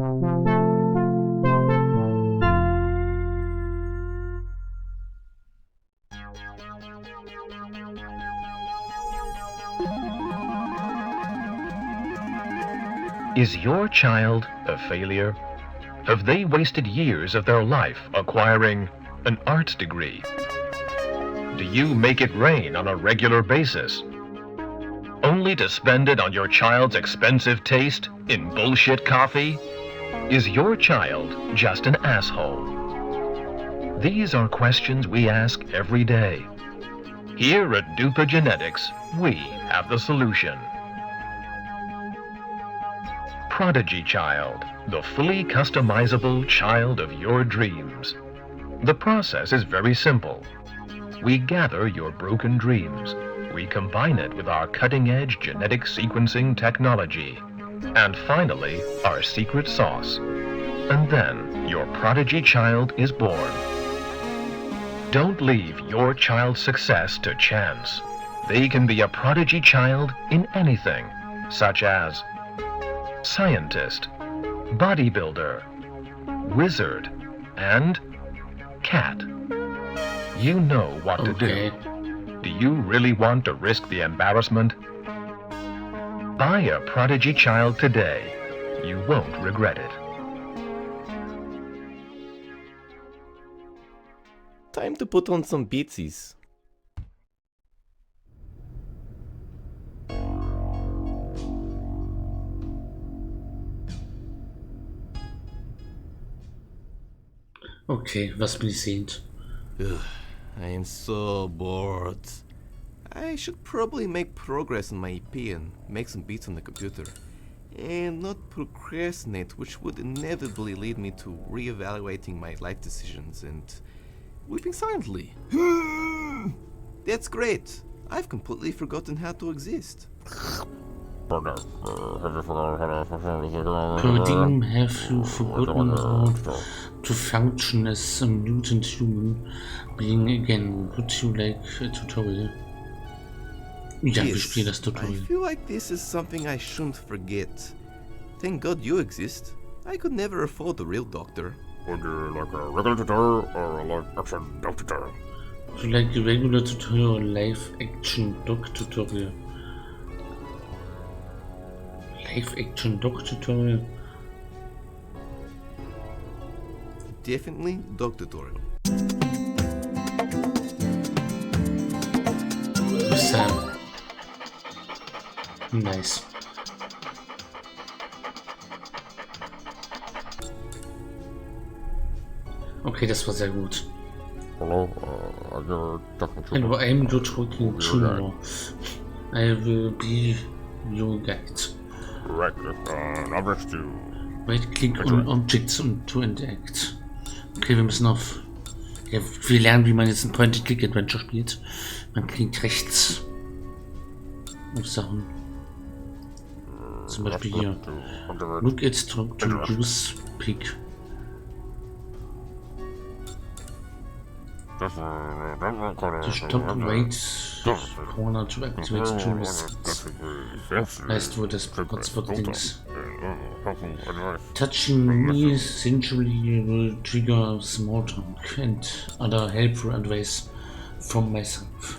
Is your child a failure? Have they wasted years of their life acquiring an arts degree? Do you make it rain on a regular basis, only to spend it on your child's expensive taste in bullshit coffee? Is your child just an asshole? These are questions we ask every day. Here at Duper Genetics, we have the solution. Prodigy Child, the fully customizable child of your dreams. The process is very simple. We gather your broken dreams. We combine it with our cutting-edge genetic sequencing technology. And finally, our secret sauce. And then, your prodigy child is born. Don't leave your child's success to chance. They can be a prodigy child in anything, such as scientist, bodybuilder, wizard, and cat. You know what to do. Do you really want to risk the embarrassment? Buy a prodigy child today. You won't regret it. Time to put on some beatsies. Okay, was bin ich sehend? I am so bored. I should probably make progress on my EP and make some beats on the computer. And not procrastinate, which would inevitably lead me to reevaluating my life decisions and weeping silently. That's great. I've completely forgotten how to exist. Paradigm, have you forgotten how to function as a mutant human being again? Would you like a tutorial? Ja, wir spielen das I Tutorial. feel like this is something I shouldn't forget. Thank God you exist. I could never afford a real doctor. Would you like a regular tutorial or a live action dog tutorial? Would you like a regular tutorial or live action dog tutorial? Live action dog tutorial? Definitely dog tutorial. Sam. Nice. Okay, das war sehr gut. Hello, you're talking to Hello, I'm your talking to. I will be your guide. Right, objects to... Right click on Objects und to interact. Okay, wir müssen auf... Ja, wir lernen, wie man jetzt ein Point-and-Click-Adventure spielt. Man klickt rechts auf Sachen. Zum Beispiel hier. Look at to use pick. To stop right corner to activate tools. Heißt, wo das Hotspot-Dings. Touching me essentially will trigger small talk and other helpful advice from myself.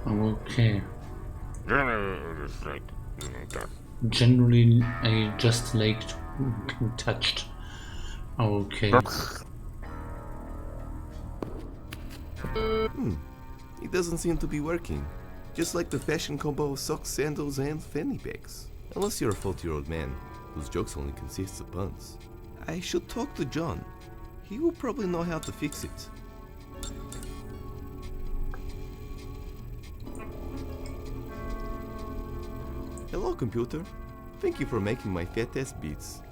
Okay. Generally, I just like being touched. Okay. It doesn't seem to be working. Just like the fashion combo of socks, sandals, and fanny packs. Unless you're a 40-year-old man, whose jokes only consists of puns. I should talk to John. He will probably know how to fix it. Hello, computer. Thank you for making my fat-ass beats.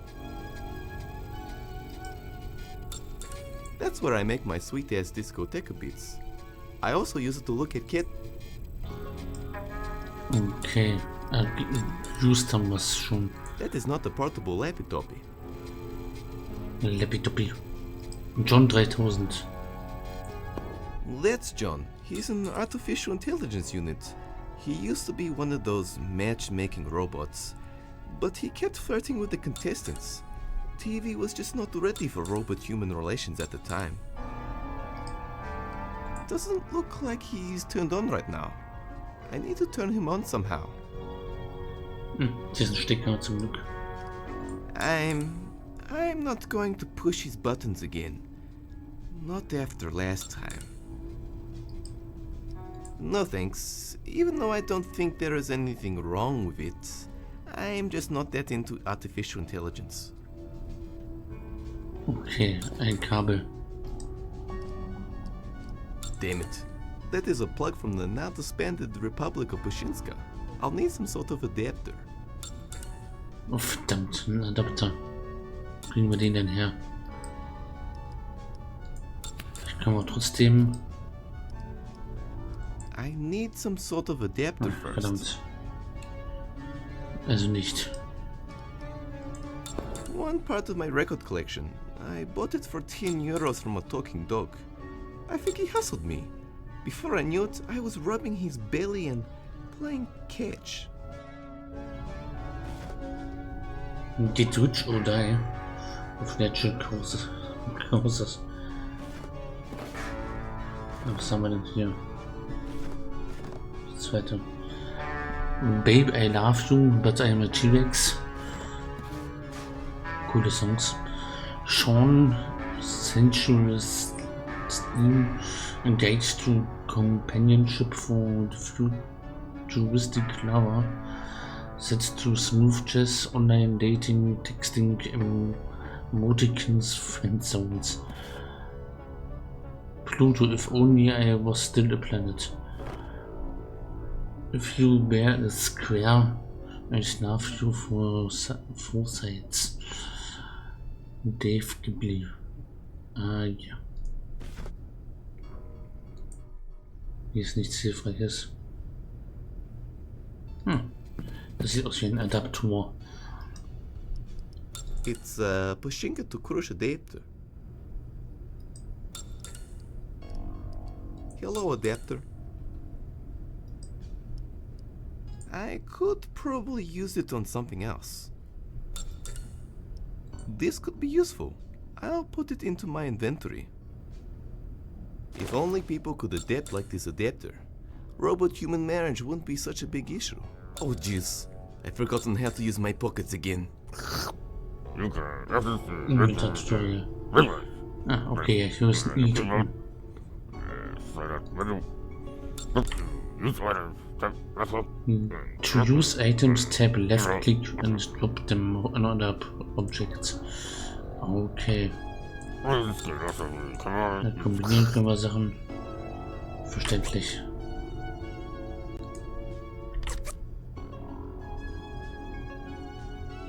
That's where I make my sweet-ass discoteca beats. I also use it to look at cat... Okay, used haben wir's schon. That is not a portable laptop. Lappy-toppy. John 3000. That's John. He's an artificial intelligence unit. He used to be one of those matchmaking robots, but he kept flirting with the contestants. TV was just not ready for robot-human relations at the time. Doesn't look like he's turned on right now. I need to turn him on somehow. Diesen Stecker zum Glück. I'm not going to push his buttons again. Not after last time. No thanks. Even though I don't think there is anything wrong with it, I'm just not that into artificial intelligence. Okay, ein Kabel. Damn it. That is a plug from the now disbanded Republic of Bushinska. I'll need some sort of adapter. Oh verdammt, ein Adapter. Kriegen wir den denn her? Ich kann aber trotzdem... I need some sort of adapter first. Verdammt. Also nicht. One part of my record collection. I bought it for 10 euros from a talking dog. I think he hustled me. Before I knew it, I was rubbing his belly and playing catch. Did which or die of natural causes. Was haben wir denn hier? Die zweite. Babe, I love you, but I'm a T-Rex. Coole Songs. Sean, sensual steam, engaged to companionship for the futuristic lover. Set to smooth jazz, online dating, texting, emoticons, friend zones. Pluto, if only I was still a planet. If you bear a square, I love you for four sides. Dave Ghibli. Ah ja. Hier ist nichts Hilfreiches. Das sieht aus wie ein Adapter. It's Pushinka to crush adapter. Hello, adapter. I could probably use it on something else. This could be useful. I'll put it into my inventory. If only people could adapt like this adapter, robot-human marriage wouldn't be such a big issue. Oh jeez, I've forgotten how to use my pockets again. You can Mutant Tutorial. Ah, okay, hier ist ein I drin. To use items, tap left click and drop them on other objects. Okay. Ja, kombinieren können wir Sachen. Verständlich.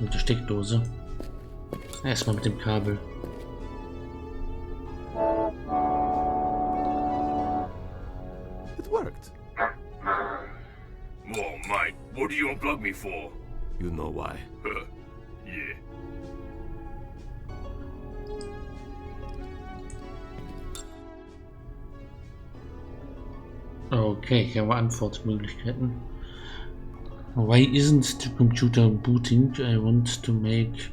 Mit der Steckdose. Erstmal mit dem Kabel. It worked. Oh, mate, what do you unplug me for? You know why. Yeah. Okay, hier haben wir Antwortmöglichkeiten. Why isn't the computer booting? I want to make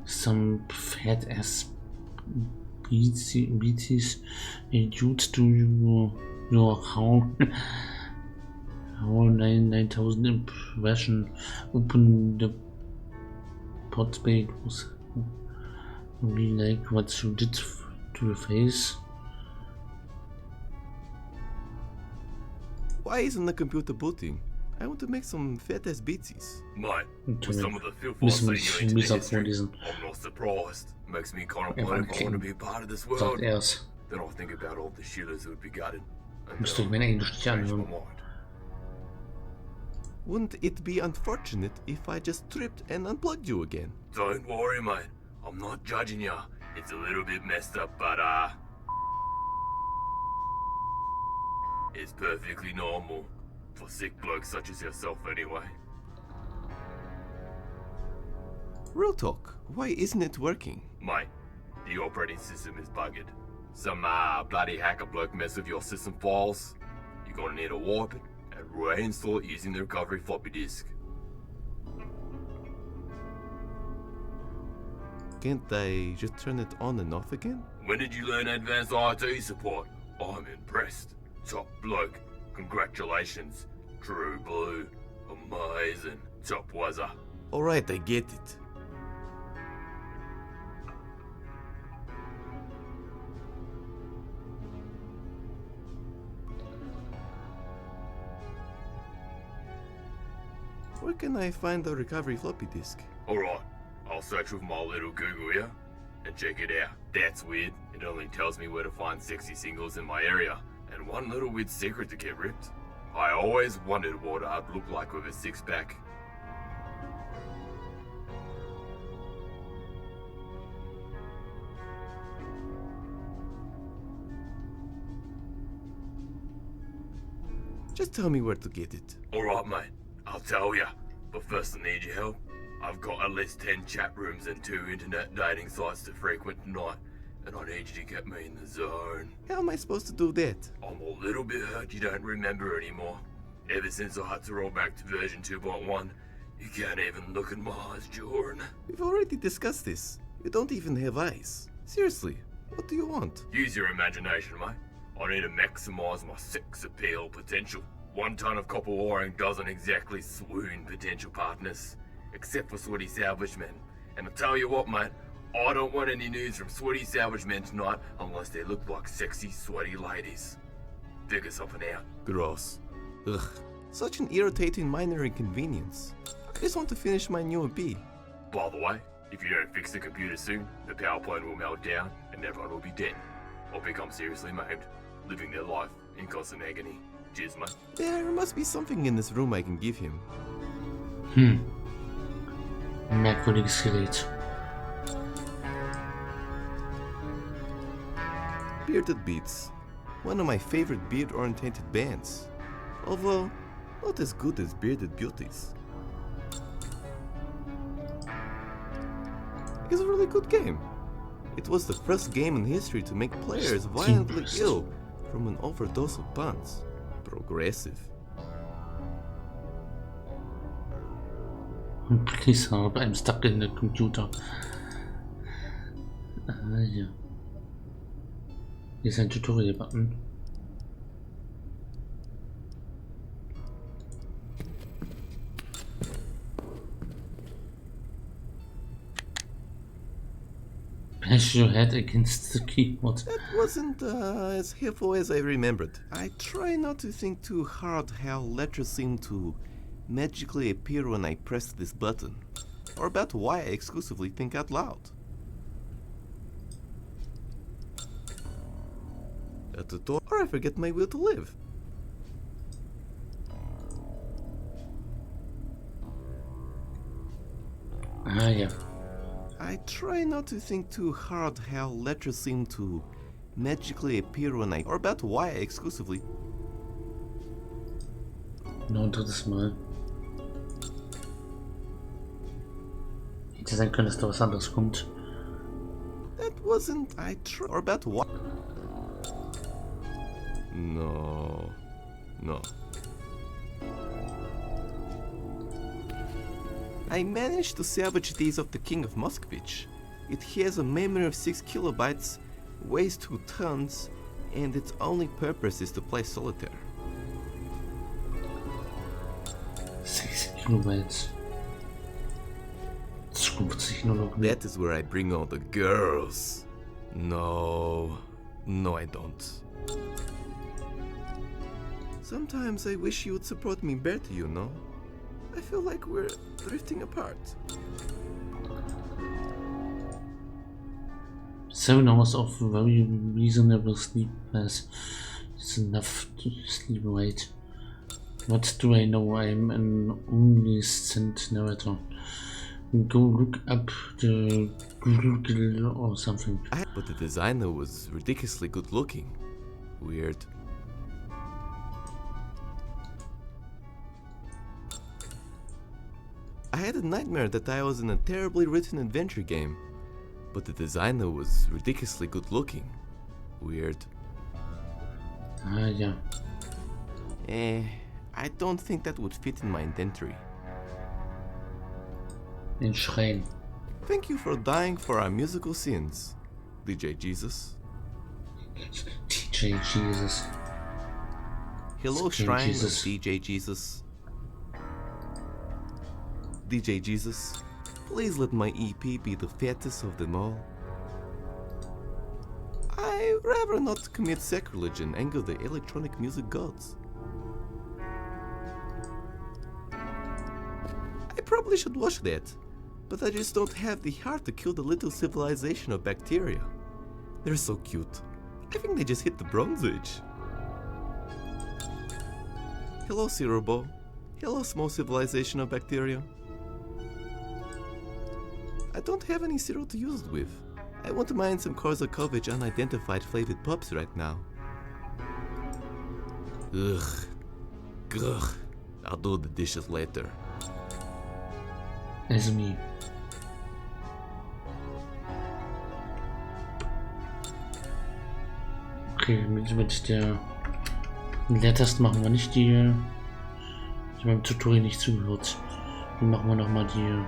some fat ass BTs due to your how 9000 impression. Open the potbag. We like what you did to your face. Why isn't the computer booting? I want to make some fat ass beatsies. Mate, with some of the filth I've Müssen seen you wir into mühsam history, vorlesen. I'm not surprised. Makes me kind of Ja, wonder man if I want to be a part of this Sagt world. er's. Then I'll think about all the shillers who'd be gutted. And Müsste ich then mein Englisch I'll nicht change my anhören. mind. Wouldn't it be unfortunate if I just tripped and unplugged you again? Don't worry, mate. I'm not judging ya. It's a little bit messed up, but it's perfectly normal. For sick blokes such as yourself, anyway. Real talk, why isn't it working? Mate, the operating system is buggered. Some bloody hacker bloke messed with your system files. You're gonna need to wipe it and reinstall it using the recovery floppy disk. Can't I just turn it on and off again? When did you learn advanced IT support? I'm impressed. Top bloke. Congratulations. True blue. Amazing. Top wazza. Alright, I get it. Where can I find the recovery floppy disk? Alright, I'll search with my little Google here and check it out. That's weird. It only tells me where to find sexy singles in my area. And one little weird secret to get ripped. I always wondered what I'd look like with a six-pack. Just tell me where to get it. Alright mate, I'll tell ya. But first I need your help. I've got at least 10 chat rooms and 2 internet dating sites to frequent tonight. And I need you to get me in the zone. How am I supposed to do that? I'm a little bit hurt you don't remember anymore. Ever since I had to roll back to version 2.1, you can't even look in my eyes, Jordan. We've already discussed this. You don't even have eyes. Seriously, what do you want? Use your imagination, mate. I need to maximize my sex appeal potential. 1 ton of copper wiring doesn't exactly swoon potential partners, except for sweaty salvage men. And I tell you what, mate, I don't want any news from sweaty salvage men tonight unless they look like sexy, sweaty ladies. Figure something out. Gross. Ugh. Such an irritating minor inconvenience. I just want to finish my new EP. By the way, if you don't fix the computer soon, the power plant will melt down and everyone will be dead. Or become seriously maimed, living their life in constant agony. Cheers, mate. There must be something in this room I can give him. Merkwürdiges Gerät. Bearded Beats. One of my favorite beard-orientated bands. Although, not as good as Bearded Beauties. It's a really good game. It was the first game in history to make players violently ill from an overdose of puns. Progressive. Please help, I'm stuck in the computer. Ja. Hier ist ein Tutorial-Button. Bash your head against the keyboard. That wasn't as helpful as I remembered. I try not to think too hard how letters seem to magically appear when I press this button, or about why I exclusively think out loud. At the door, or I forget my will to live. Ja. I try not to think too hard how letters seem to magically appear when I, or about why I exclusively. Noch ein drittes Mal. Hätte sein können, dass da was anderes kommt. That wasn't, I try, or about what? No. I managed to salvage these of the King of Muscovich. It has a memory of 6 kilobytes, weighs 2 tons, and its only purpose is to play solitaire. 6 Kilobyte. 50 nur noch. That is where I bring all the girls. No, I don't. Sometimes I wish you would support me better, you know? I feel like we're drifting apart. 7 hours of very reasonable sleep is enough to sleep right. What do I know? I'm an omniscient narrator. Go look up the Google or something. But the designer was ridiculously good looking. Weird. I had a nightmare that I was in a terribly written adventure game, but the designer was ridiculously good looking. Weird. Ja. I don't think that would fit in my inventory. Den Schrein. Thank you for dying for our musical sins, DJ Jesus. DJ Jesus. Hello, Scream Shrine Jesus. of DJ Jesus. DJ Jesus, please let my EP be the fattest of them all. I'd rather not commit sacrilege and anger the electronic music gods. I probably should watch that, but I just don't have the heart to kill the little civilization of bacteria. They're so cute. I think they just hit the Bronze Age. Hello, Cerebro. Hello, small civilization of bacteria. I don't have any cereal to use it with. I want to mine some Korsakovich unidentified flavored pups right now. Ugh. Gugh. I'll do the dishes later. Also me. Okay, mit der Leertaste machen wir nicht die. Ich habe beim Tutorial nicht zugehört. Dann machen wir nochmal die.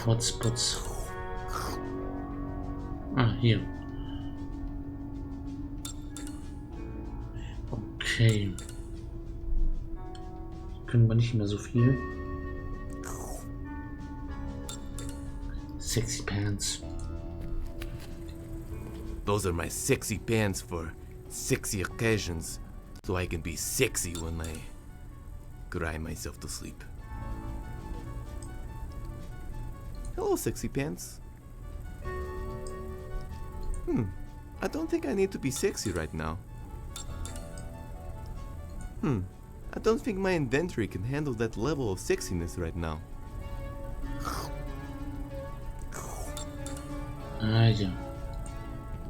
Hotspots. Ah, hier. Okay. Können wir nicht mehr so viel. Sexy pants. Those are my sexy pants for sexy occasions, so I can be sexy when I cry myself to sleep. Hello, sexy pants. I don't think I need to be sexy right now. I don't think my inventory can handle that level of sexiness right now. Ah ja.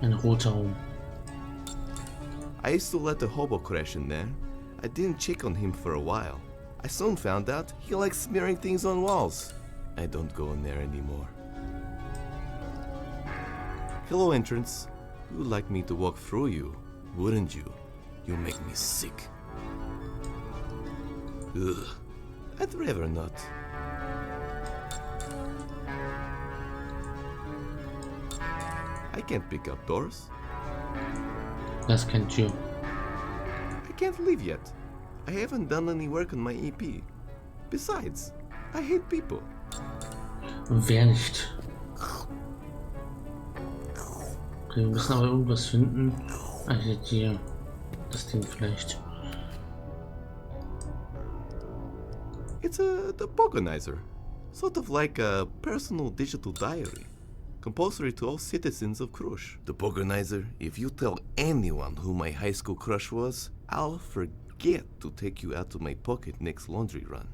Ein roter Raum. I used to let the hobo crash in there. I didn't check on him for a while. I soon found out he likes smearing things on walls. I don't go in there anymore. Hello, entrance. You'd like me to walk through you, wouldn't you? You make me sick. Ugh. I'd rather not. I can't pick up doors. Das kennt ihr. I can't leave yet. I haven't done any work on my EP. Besides, I hate people. Wer nicht? Okay, wir müssen aber irgendwas finden. Ah, hier. Das Ding vielleicht. It's a topogonizer. Sort of like a personal digital diary. Compulsory to all citizens of Krush. The Pogonizer, if you tell anyone who my high school crush was, I'll forget to take you out of my pocket next laundry run.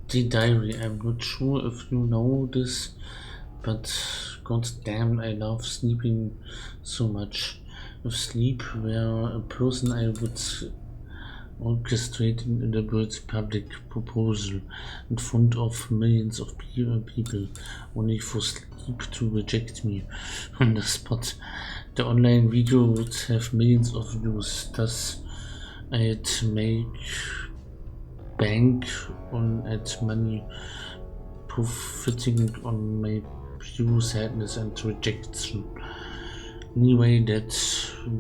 The diary, I'm not sure if you know this, but god damn, I love sleeping so much. If sleep were a person, I would orchestrate an elaborate public proposal in front of millions of people, only for sleep to reject me on the spot. The online video would have millions of views, thus I'd make bank on at money profiting on my pure sadness and rejection. Anyway, that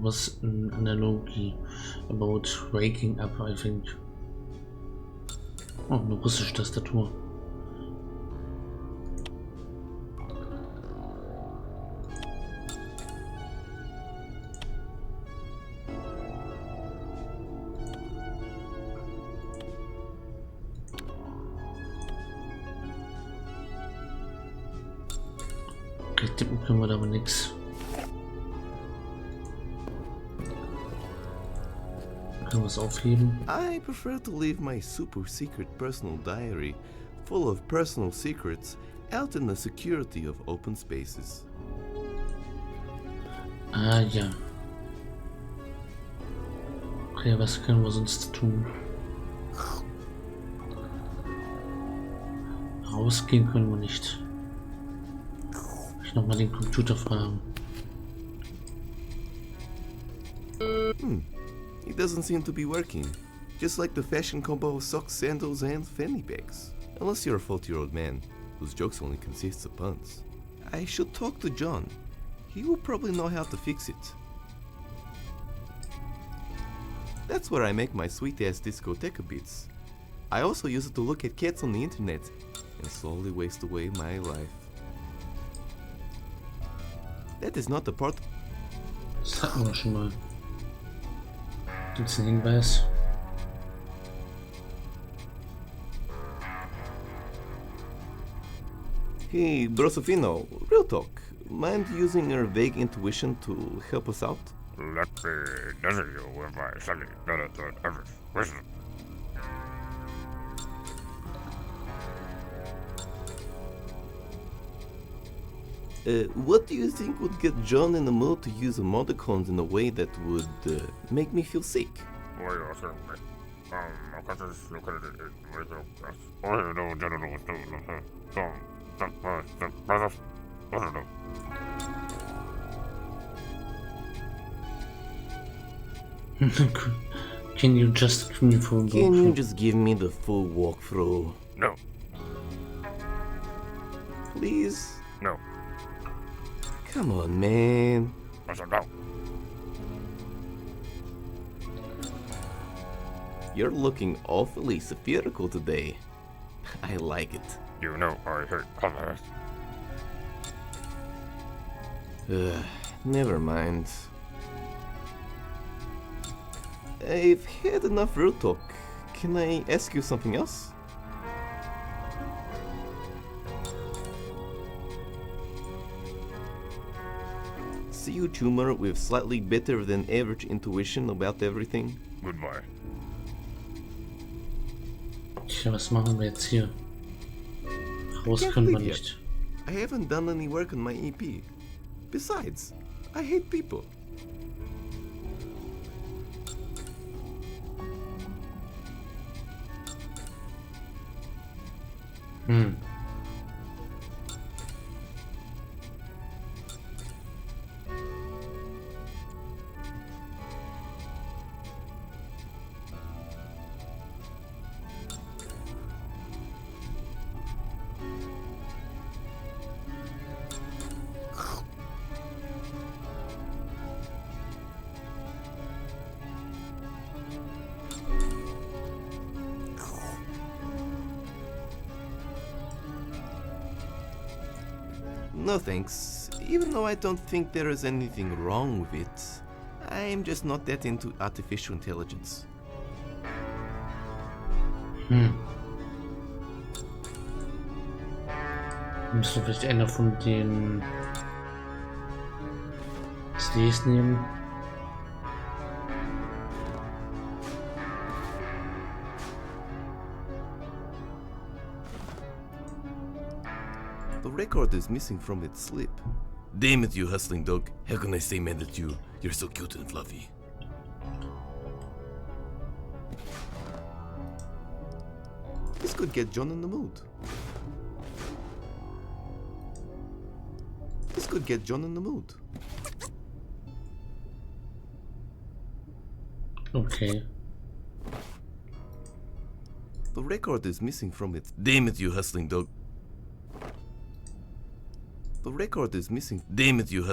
was an analogy about waking up, I think. Oh, eine russische Tastatur. Okay, tippen können wir da aber nix. Können wir es aufheben? I prefer to leave my super secret personal diary full of personal secrets out in the security of open spaces. Ah ja. Okay, was können wir sonst tun? Rausgehen können wir nicht. Ich nochmal den Computer fragen. It doesn't seem to be working. Just like the fashion combo of socks, sandals, and fanny bags. Unless you're a 40-year-old man whose jokes only consists of puns. I should talk to John. He will probably know how to fix it. That's where I make my sweet-ass discoteca beats. I also use it to look at cats on the internet and slowly waste away my life. That is not the part. Das hatten wir schon mal. Gibt's einen Hinweis? Hey, Brosofino, real talk. Mind using your vague intuition to help us out? Let me dazzle you with my slightly better than average wisdom. What do you think would get John in the mood to use emoticons in a way that would make me feel sick? What are you saying? I can't just look at it in radio class. Oh, no, general was doing I don't know. Can you just give me full Can you just give me the full walkthrough? No, Please? no. Come on, man. I said no. You're looking awfully spherical today. I like it. You know I hate colors. Never mind. I've had enough real talk. Can I ask you something else? See you, tumor, with slightly better than average intuition about everything? Goodbye. Tja, was machen wir jetzt hier? Raus Can't können wir leave nicht. I haven't done any work on my EP. Besides, I hate people. No thanks. Even though I don't think there is anything wrong with it, I'm just not that into artificial intelligence. Müsst du vielleicht einer von den CDs nehmen? The record is missing from its slip. Damn it, you hustling dog. How can I stay mad at you? You're so cute and fluffy. This could get John in the mood. This could get John in the mood. Okay. The record is missing from its... Damn it, you hustling dog. The record is missing... Damn it, you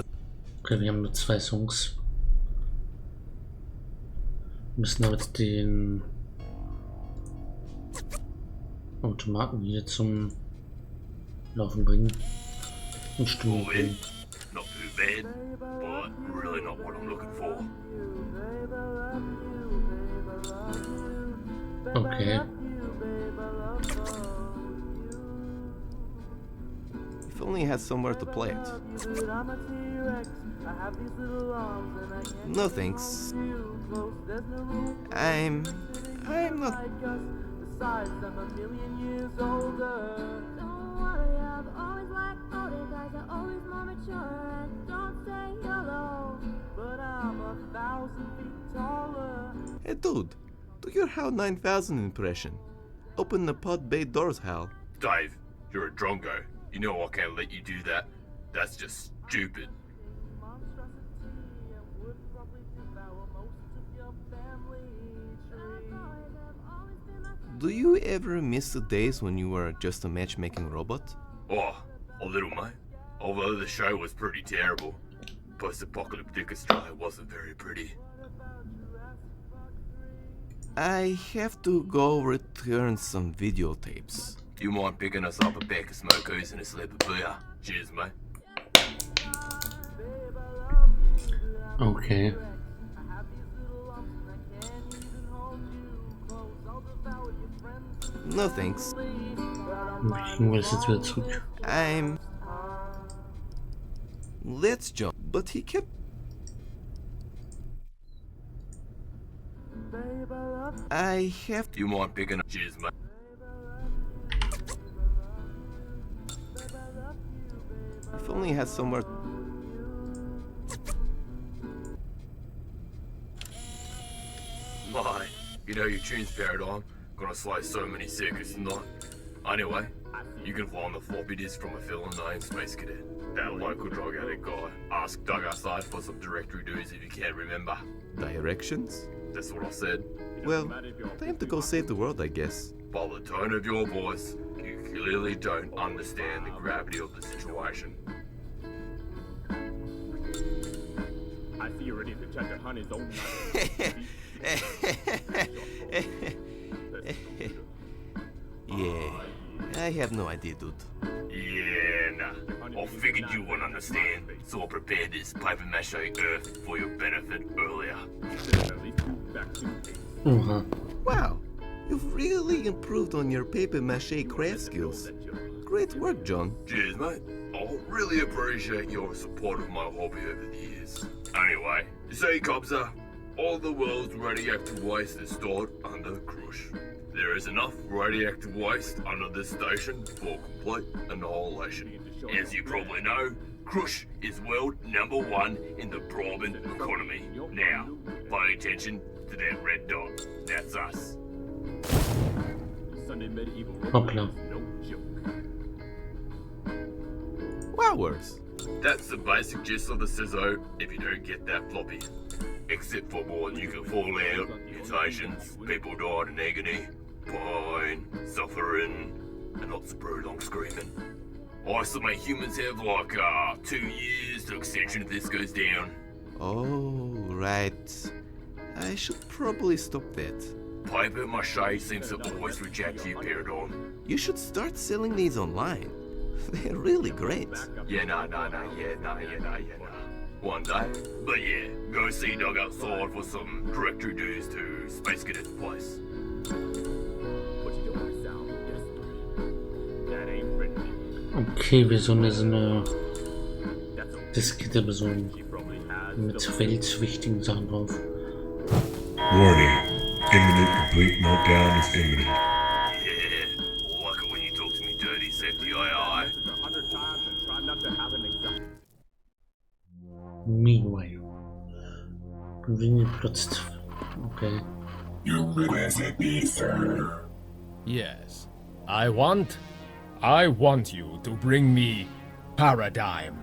Okay, wir haben nur 2 Songs. Wir müssen aber jetzt den Automaten hier zum Laufen bringen und Stimmung bringen. Not too bad, but really not what I'm looking for. Okay. If only had somewhere to play it. No thanks. I'm not... Hey dude, do your HAL 9000 impression. Open the pod bay doors, Hal. Dave, you're a drongo. You know I can't let you do that. That's just stupid. Do you ever miss the days when you were just a matchmaking robot? Oh, a little, mate. Although the show was pretty terrible. Post-apocalyptic Australia wasn't very pretty. I have to go return some videotapes. You mind picking us up a pack of smokers and a slab of beer? Cheers, mate. Okay. No thanks. Kriegen wir das jetzt wieder zurück? Let's jump. But he kept... I have to... You mind picking up? Cheers, mate. If only I had somewhere... Mate, you know your tune's paradigm. Gonna slay so many circuits tonight. Anyway, you can find the floppy disk from a film named Space Cadet. That local drug addict guy. Ask Doug outside for some directory dues if you can't remember. Directions? That's what I said. Well, time to go save the world, I guess. By the tone of your voice, you clearly don't understand the gravity of the situation. I see you're ready to check the honey's own. Yeah, I have no idea, dude. Yeah, nah. I figured you wouldn't understand, so I prepared this paper mache earth for your benefit earlier. Wow, you've really improved on your paper mache craft skills. Great work, John. Cheers, mate. I really appreciate your support of my hobby over the years. Anyway, you see, Cobza, all the world's radioactive waste is stored under Crush. There is enough radioactive waste under this station for complete annihilation. As you probably know, Crush is world #1 in the bribing economy. Now, pay attention to that red dot. That's us. Hoppla. Wowers. That's the basic gist of the CISO if you don't get that floppy. Except for more nuclear fallout, mutations, people died in agony, pain, suffering, and lots of prolonged screaming. I estimate humans have like 2 years to extension if this goes down. Oh, right. I should probably stop that. Paper mache seems to always reject you, Paradigm. You should start selling these online. They're really great. Yeah, nah. One day. But yeah, go see Doug outside for some directory dues to Space Cadet's place. Okay, wir sollen jetzt eine Diskette besorgen. Mit weltwichtigen Sachen drauf. Warning. Imminent complete meltdown is imminent. Yeah, like it when you talk to me dirty, safety II. Meanwhile. Convenient plot. Okay. You requested me, sir. Yes. I want you to bring me Paradigm.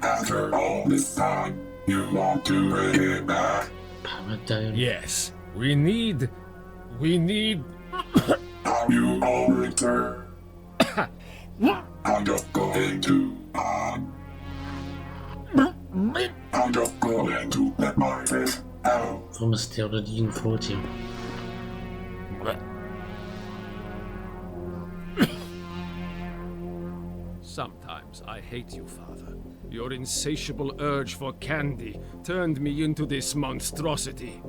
After all this time, you want to bring it back? Paradigm. Yes. We need... Are you all returned? I'm just going to let my face out. Warum ist der oder die ein Foto? Sometimes I hate you, Father. Your insatiable urge for candy turned me into this monstrosity.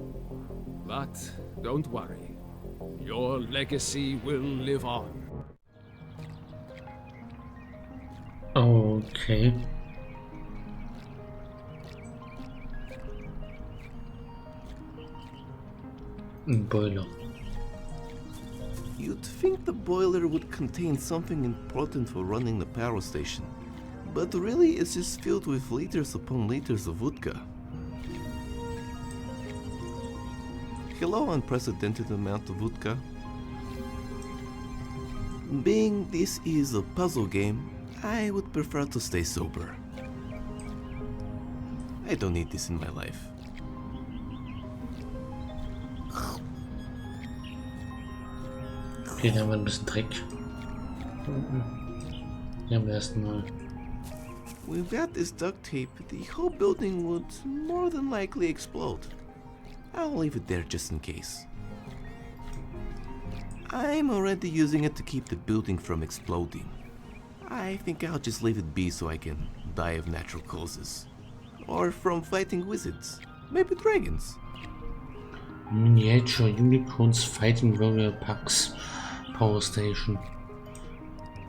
But don't worry. Your legacy will live on. Okay. Boiler. You'd think the boiler would contain something important for running the power station, but really it's just filled with liters upon liters of vodka. Hello, unprecedented amount of vodka. Being this is a puzzle game, I would prefer to stay sober. I don't need this in my life. Okay, da haben wir ein bisschen Dreck. Hier haben wir erstmal. Without this duct tape, the whole building would more than likely explode. I'll leave it there just in case. I'm already using it to keep the building from exploding. I think I'll just leave it be so I can die of natural causes. Or from fighting wizards. Maybe dragons. Miniature Unicorns Fighting Warrior Packs Power Station.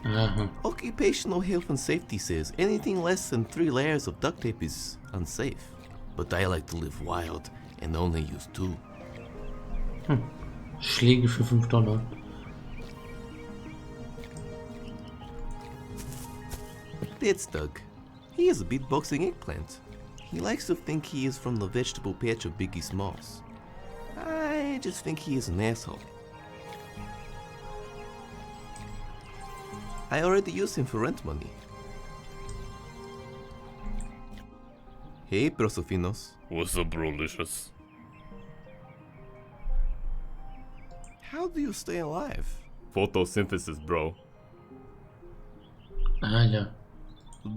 Aha. Occupational health and safety says anything less than 3 layers of duct tape is unsafe. But I like to live wild and only use 2. Schläge für $5. That's Doug. He is a beatboxing eggplant. He likes to think he is from the vegetable patch of Biggie Smalls. I just think he is an asshole. I already used him for rent money. Hey, Prosofinos. What's up, brolicious? How do you stay alive? Photosynthesis, bro. Ah ja.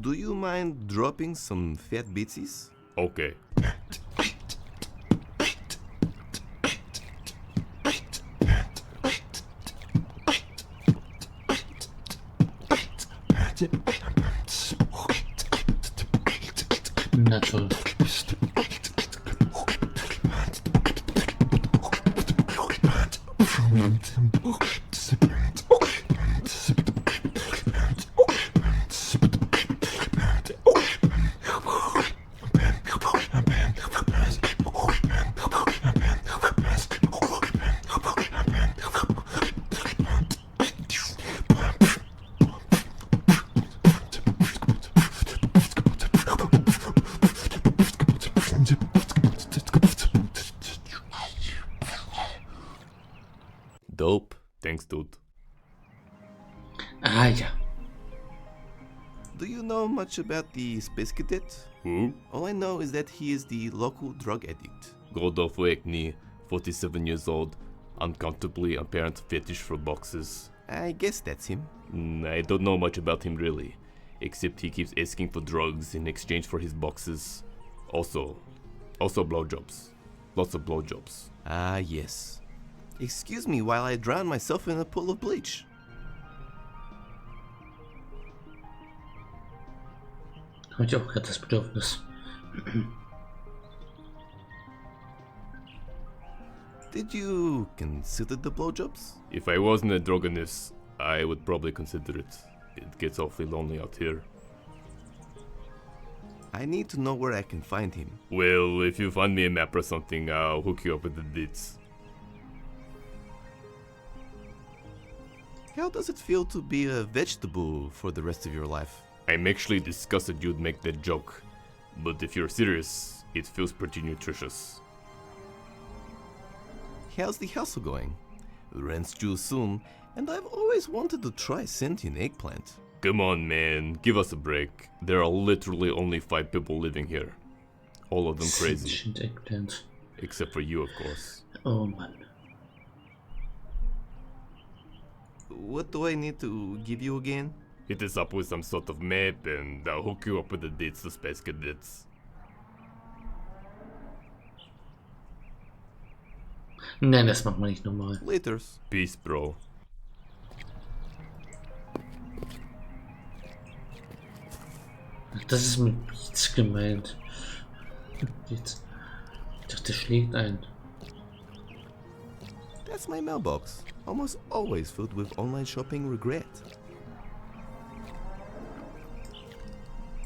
Do you mind dropping some fat bitsies? Okay. Na toll. Dope. Thanks, dude. Ah ja. Do you know much about the Space Cadet? Who? All I know is that he is the local drug addict. Godolf Wakeney, 47 years old, uncomfortably apparent fetish for boxes. I guess that's him. I don't know much about him really, except he keeps asking for drugs in exchange for his boxes. Also blowjobs. Lots of blowjobs. Ah, yes. Excuse me while I drown myself in a pool of bleach. Habe ich auch gerade das Bedürfnis. Did you consider the blowjobs? If I wasn't a drogonist, I would probably consider it. It gets awfully lonely out here. I need to know where I can find him. Well, if you find me a map or something, I'll hook you up with the deets. How does it feel to be a vegetable for the rest of your life? I'm actually disgusted you'd make that joke, but if you're serious, it feels pretty nutritious. How's the hustle going? Rent's due soon, and I've always wanted to try sentient eggplant. Come on, man, give us a break. There are literally only 5 people living here. All of them crazy. Shit, Eggplant. Except for you, of course. Oh Mann. What do I need to give you again? Hit us up with some sort of map and I'll hook you up with the deets to Space Cadets. Nein, das macht man nicht normal. Laters. Peace, bro. Das ist mit nichts gemeint. Jetzt. Ich dachte, der schlägt ein. That's my mailbox. Almost always filled with online shopping regret.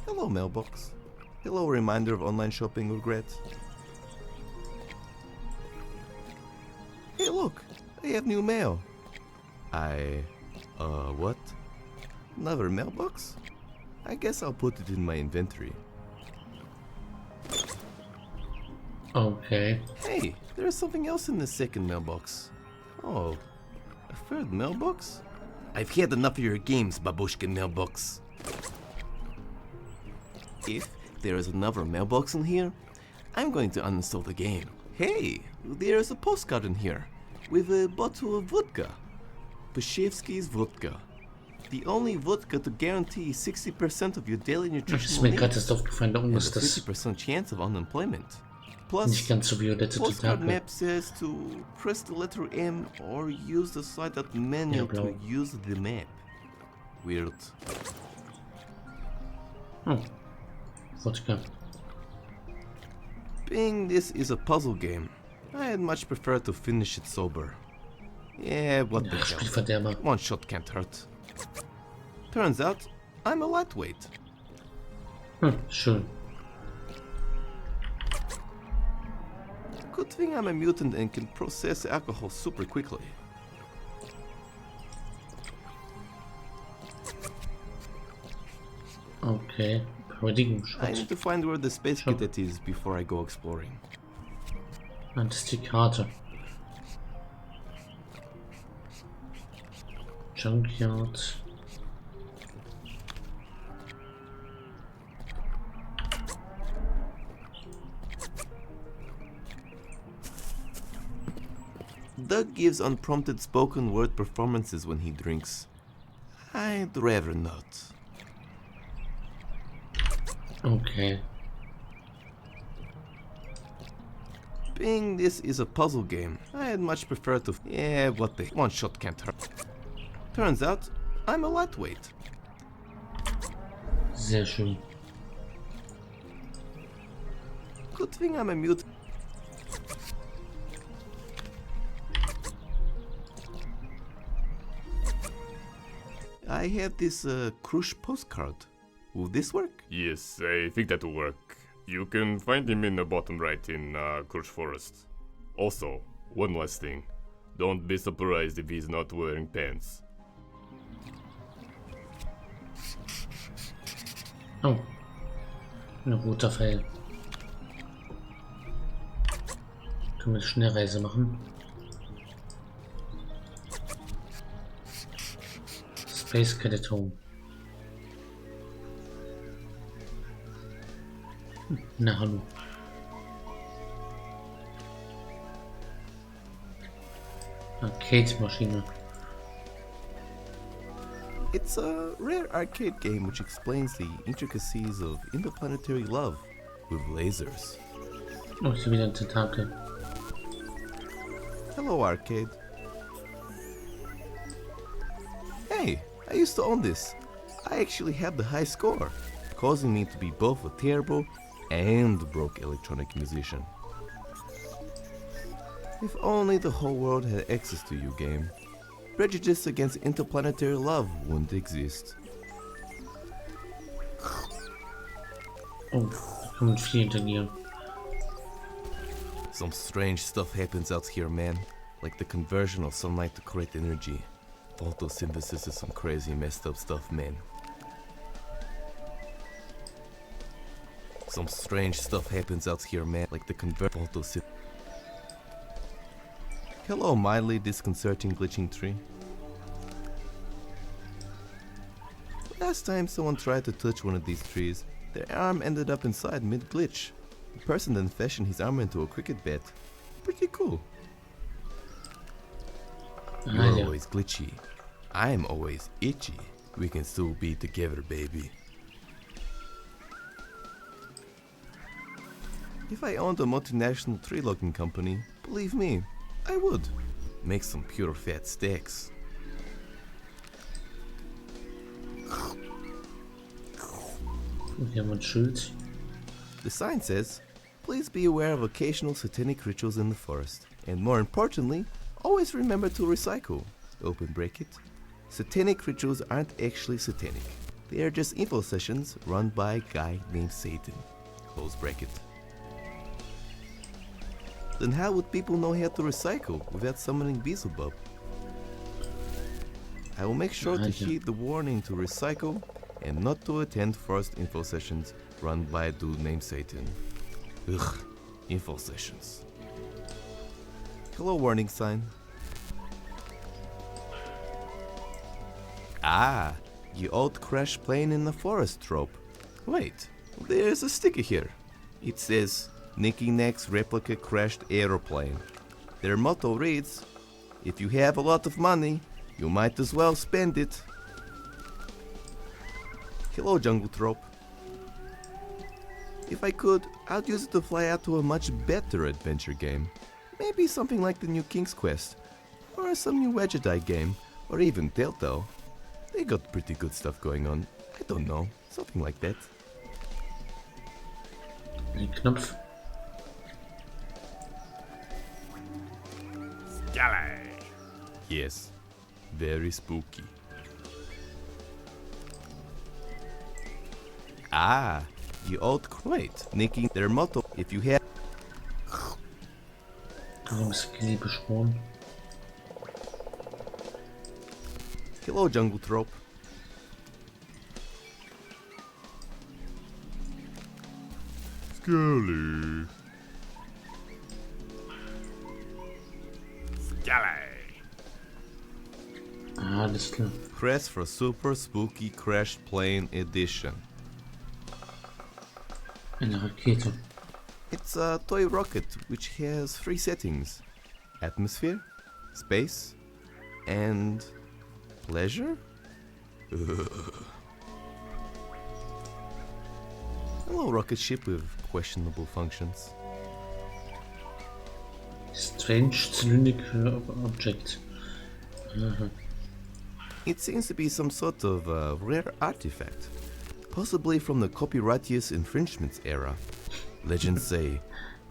Hello, mailbox. Hello, reminder of online shopping regret. Hey, look, I have new mail. What? Another mailbox? I guess I'll put it in my inventory. Okay. Hey, there's something else in the second mailbox. Oh, a third mailbox? I've had enough of your games, Babushkin mailbox. If there is another mailbox in here, I'm going to uninstall the game. Hey, there's a postcard in here with a bottle of vodka. Pashevsky's vodka. The only vodka to guarantee 60% of your daily Das ist nutritional mir gerade needs erst aufgefallen, da oben and a ist das 50% chance of unemployment. Plus, nicht ganz so violette postcard Tentakel. map says to press the letter M or use the side-up menu Ja, blau. to use the map. Weird. Oh. Wodka. Being this is a puzzle game, I'd much prefer to finish it sober. Yeah, what the Ja, hell. Spielverderber. One shot can't hurt. Turns out, I'm a lightweight. Schön. Good thing I'm a mutant and can process alcohol super quickly. Okay. I Paradigmenschrott. need to find where the space cadet is before I go exploring. Ah, das ist die Karte. Junkyard. Doug gives unprompted spoken word performances when he drinks. I'd rather not. Okay. Being this is a puzzle game, I'd much prefer to. Yeah, what the. One shot can't hurt. Turns out, I'm a lightweight. Sehr schön. Good thing I'm a mutant. I have this crush postcard. Will this work? Yes, I think that will work. You can find him in the bottom right in Kursh Forest. Also, one last thing. Don't be surprised if he's not wearing pants. Oh. Ein roter Pfeil. Können wir eine Schnellreise machen? Space Cadet Home. Na hallo. Arcade-Maschine. It's a rare arcade game which explains the intricacies of interplanetary love with lasers. Oh, ist hier wieder ein Tentakel. Hello, arcade. Hey, I used to own this. I actually had the high score, causing me to be both a terrible and broke electronic musician. If only the whole world had access to you, game. Prejudice against interplanetary love wouldn't exist. Oh, da kommt viel hinter. Some strange stuff happens out here, man. Like the conversion of sunlight to create energy. Photosynthesis is some crazy messed up stuff, man. Some strange stuff happens out here, man. Like the photosynthesis. Hello, mildly disconcerting glitching tree. Last time someone tried to touch one of these trees, their arm ended up inside mid-glitch. The person then fashioned his arm into a cricket bat. Pretty cool. You're Ja. always glitchy. I'm always itchy. We can still be together, baby. If I owned a multinational tree logging company, believe me, I would. Make some pure fat steaks. Und hier haben wir ein Schild. The sign says, please be aware of occasional satanic rituals in the forest. And more importantly, always remember to recycle. Open bracket. Satanic rituals aren't actually satanic. They are just info sessions run by a guy named Satan. Close bracket. Then how would people know how to recycle without summoning Beelzebub? I will make sure to heed the warning to recycle and not to attend forest info sessions run by a dude named Satan. Ugh, info sessions. Hello, warning sign. Ah, the old crash plane in the forest trope. Wait, there's a sticker here. It says, Nicky Nack's replica crashed aeroplane. Their motto reads, if you have a lot of money, you might as well spend it. Hello, Jungle Trope. If I could, I'd use it to fly out to a much better adventure game. Maybe something like the new King's Quest, or some new Wedgedite game, or even Telltale. They got pretty good stuff going on. I don't know, something like that. Den Knopf. Yes, very spooky. Ah, the old crate, Nicky, their motto, if you have... Warum ist Kelly beschworen? Hello, Jungle Trope. Skelly. Ah, alles klar. Press for Super Spooky Crashed Plane Edition. Eine Rakete. It's a toy rocket which has 3 settings: atmosphere, space, and pleasure? Hello, rocket ship with questionable functions. Strange cylindrical object. Aha. It seems to be some sort of rare artifact, possibly from the copyrightious infringements era. Legends say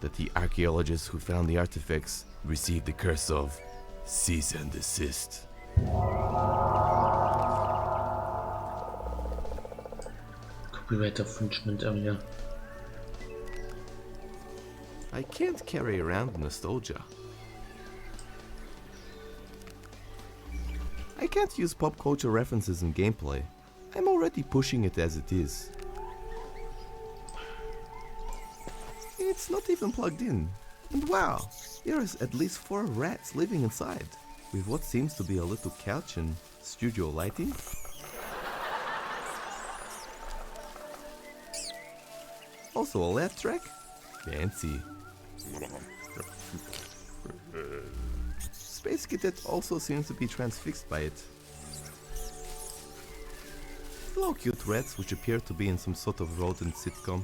that the archaeologists who found the artifacts received the curse of cease and desist. Copyright infringement area. I can't carry around nostalgia. I can't use pop culture references in gameplay. I'm already pushing it as it is. It's not even plugged in. And wow, there is at least 4 rats living inside, with what seems to be a little couch and studio lighting. Also a laugh track? Fancy. Space Cadet also seems to be transfixed by it. Hello, cute rats which appear to be in some sort of rodent sitcom.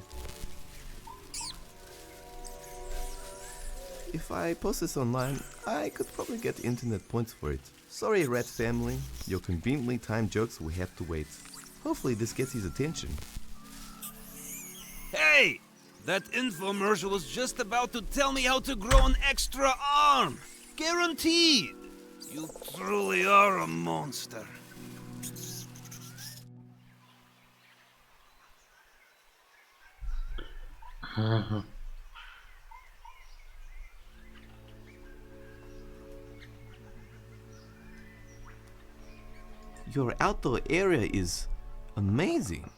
If I post this online, I could probably get internet points for it. Sorry, rat family, your conveniently timed jokes will have to wait. Hopefully this gets his attention. Hey! That infomercial was just about to tell me how to grow an extra arm! Guaranteed! You truly are a monster. Aha. Your outdoor area is amazing.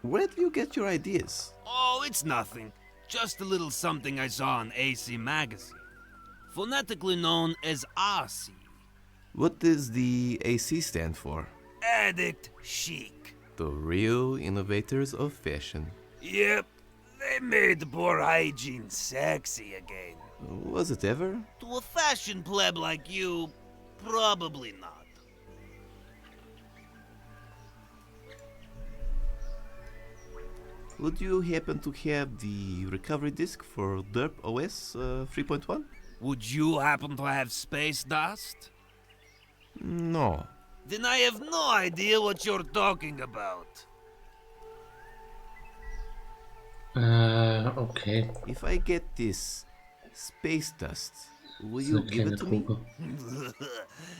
Where do you get your ideas? Oh, it's nothing. Just a little something I saw on AC Magazine. Phonetically known as AC. What does the AC stand for? Addict chic. The real innovators of fashion. Yep, they made poor hygiene sexy again. Was it ever? To a fashion pleb like you, probably not. Would you happen to have the recovery disk for Derp OS 3.1? Would you happen to have space dust? No. Then I have no idea what you're talking about. Okay. If I get this space dust, will you give it to me?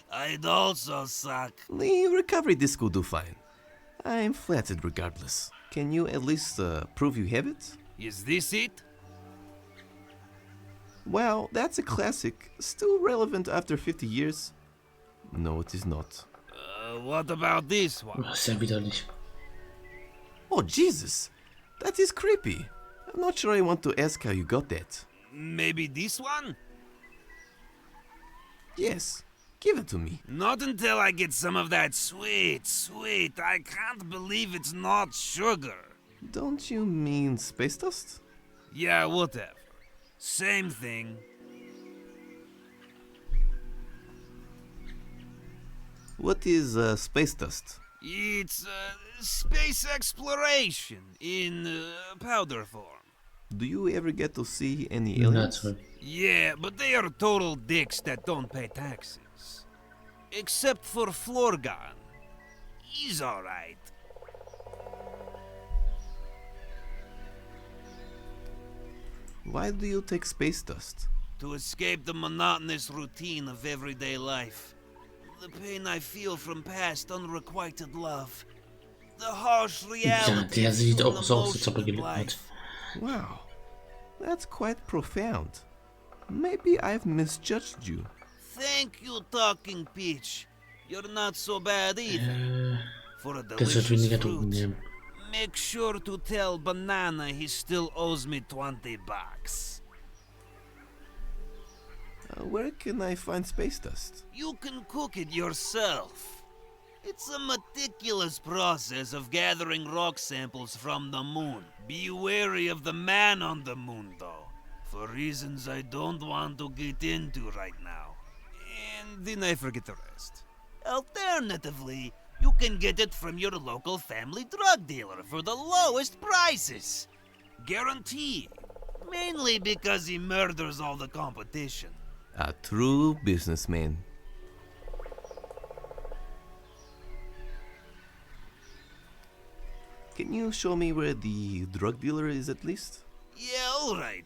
I'd also suck. The recovery disk will do fine. I'm flattered regardless. Can you at least prove you have it? Is this it? Well, that's a classic. Still relevant after 50 years? No, it is not. What about this one? Sehr widerlich. Oh, Jesus! That is creepy. I'm not sure I want to ask how you got that. Maybe this one? Yes. Give it to me. Not until I get some of that sweet, I can't believe it's not sugar. Don't you mean space dust? Yeah, whatever. Same thing. What is space dust? It's space exploration in powder form. Do you ever get to see any aliens? Yeah, but they are total dicks that don't pay taxes. Except for Florgan. He's alright. Why do you take space dust? To escape the monotonous routine of everyday life. The pain I feel from past unrequited love. The harsh reality der sieht of auch so aus, als ob unlimited gelebt hat. life. Wow, that's quite profound. Maybe I've misjudged you. Thank you, Talking Peach. You're not so bad either. For a Das wird delicious weniger Drogen fruit. nehmen. Make sure to tell Banana he still owes me $20. Where can I find space dust? You can cook it yourself. It's a meticulous process of gathering rock samples from the moon. Be wary of the man on the moon, though, for reasons I don't want to get into right now. And then I forget the rest. Alternatively, you can get it from your local family drug dealer for the lowest prices. Guaranteed. Mainly because he murders all the competition. A true businessman. Can you show me where the drug dealer is at least? Yeah, alright.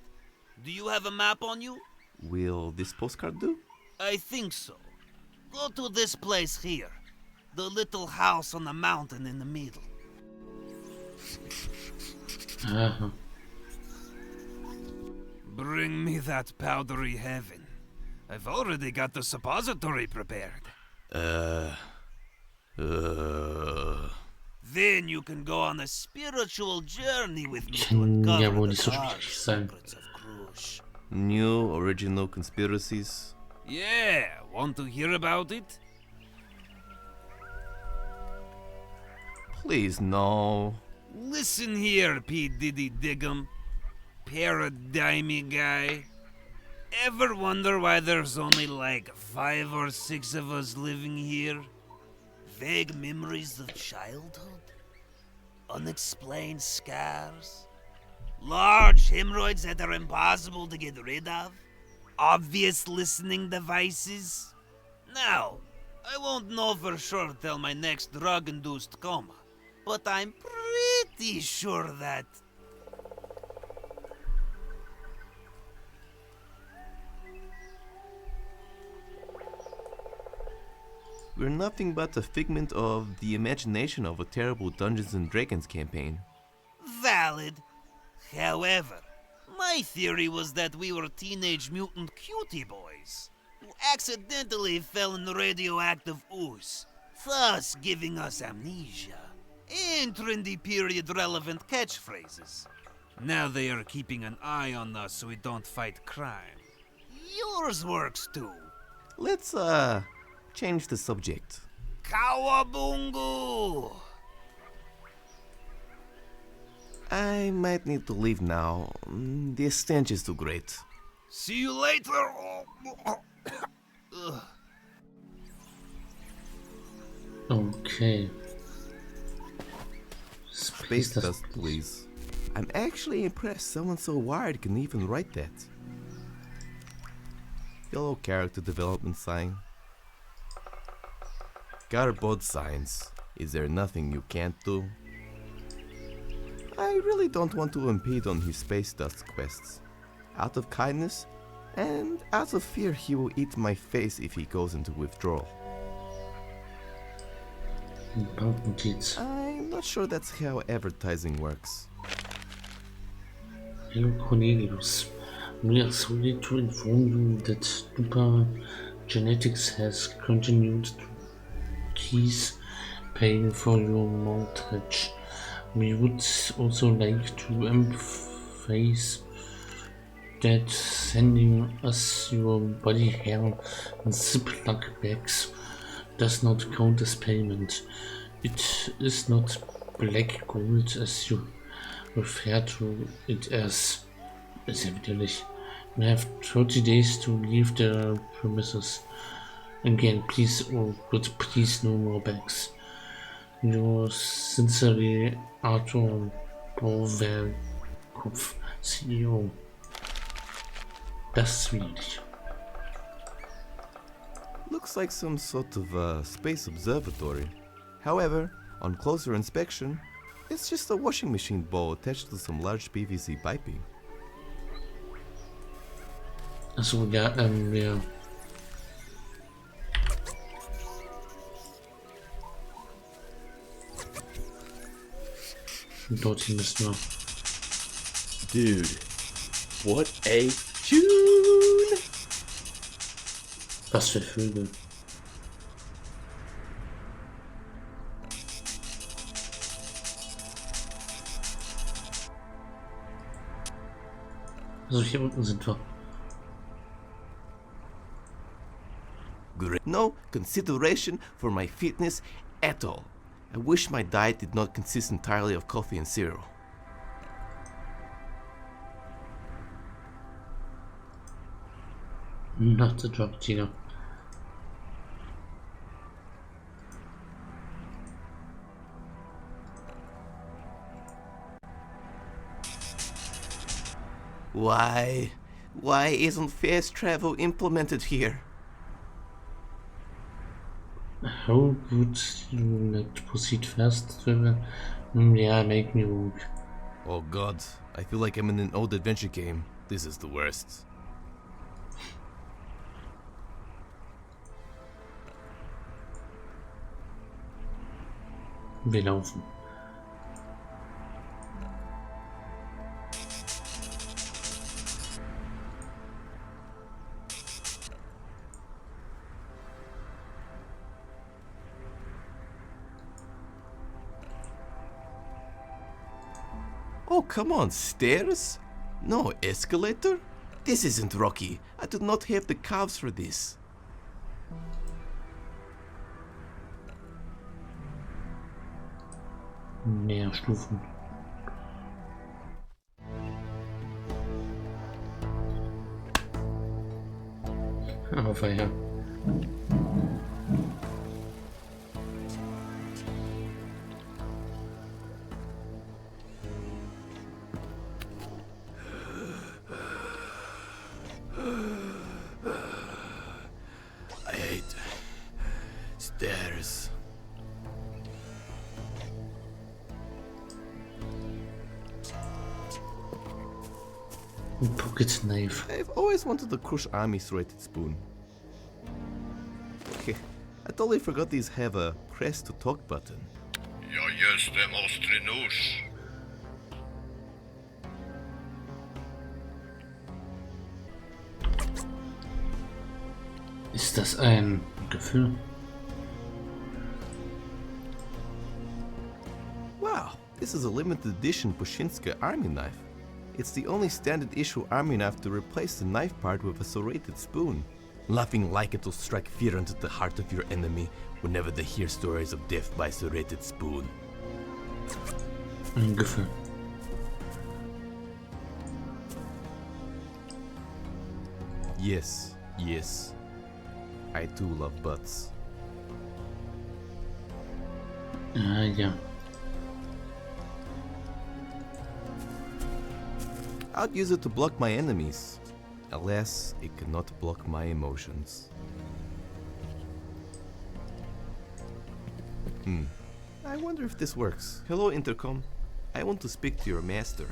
Do you have a map on you? Will this postcard do? I think so. Go to this place here. The little house on the mountain in the middle. Aha. Bring me that powdery heaven. I've already got the suppository prepared. Then you can go on a spiritual journey with me to Kann ja uncover wohl the nicht so dark schwierig sein. secrets of Krush. New original conspiracies? Yeah, want to hear about it? Please, no. Listen here, P. Diddy Diggum. Paradigmy guy. Ever wonder why there's only like 5 or 6 of us living here? Vague memories of childhood? Unexplained scars? Large hemorrhoids that are impossible to get rid of? Obvious listening devices? Now, I won't know for sure till my next drug-induced coma, but I'm pretty sure that... We're nothing but a figment of the imagination of a terrible Dungeons and Dragons campaign. Valid. However, my theory was that we were teenage mutant cutie boys who accidentally fell in the radioactive ooze, thus giving us amnesia and trendy period-relevant catchphrases. Now they are keeping an eye on us so we don't fight crime. Yours works too. Let's, change the subject. Kawabungu! I might need to leave now. The stench is too great. See you later! Okay. Space dust, please. I'm actually impressed someone so wired can even write that. Yellow character development sign. Got both signs. Is there nothing you can't do? I really don't want to impede on his space dust quests. Out of kindness, and out of fear he will eat my face if he goes into withdrawal. Banknotiz. I'm not sure that's how advertising works. Hello Cornelius. We are sorry to inform you that Duper Genetics has continued to keep paying for your mortgage. We would also like to emphasize that sending us your body hair in Ziploc bags does not count as payment. It is not black gold as you refer to it as. Ist ja widerlich. You have 30 days to leave the premises. Again, please, oh, but please no more bags. Yours sincerely, Arthur Kopf, CEO. Das ist schwierig. Looks like some sort of space observatory. However, on closer inspection, it's just a washing machine bowl attached to some large PVC piping. Achso, ja, wir. Dorthin müssen wir. Dude, what a tune! Was für Vögel. Also hier unten sind wir. No consideration for my fitness at all. I wish my diet did not consist entirely of coffee and cereal. Not the drug dealer. Why isn't fast travel implemented here? How would you not proceed fast travel? Yeah, make me walk. Oh god, I feel like I'm in an old adventure game. This is the worst. Wir laufen. Oh, come on, stairs? No escalator? This isn't Rocky. I do not have the calves for this. Mehr Stufen. Aber ja. I hate stairs. Pocket knife. I've always wanted to crush Army's rated spoon. I totally forgot these have a press to talk button. Ja jestem ostry nóż. Ist das ein Gefühl? Wow, this is a limited edition Pushinska army knife. It's the only standard issue army knife to replace the knife part with a serrated spoon. Laughing like it will strike fear into the heart of your enemy whenever they hear stories of death by serrated spoon. Ein Gefühl. Yes, yes. I too love butts. Ja. I'd use it to block my enemies. Alas, it cannot block my emotions. I wonder if this works. Hello, intercom. I want to speak to your master.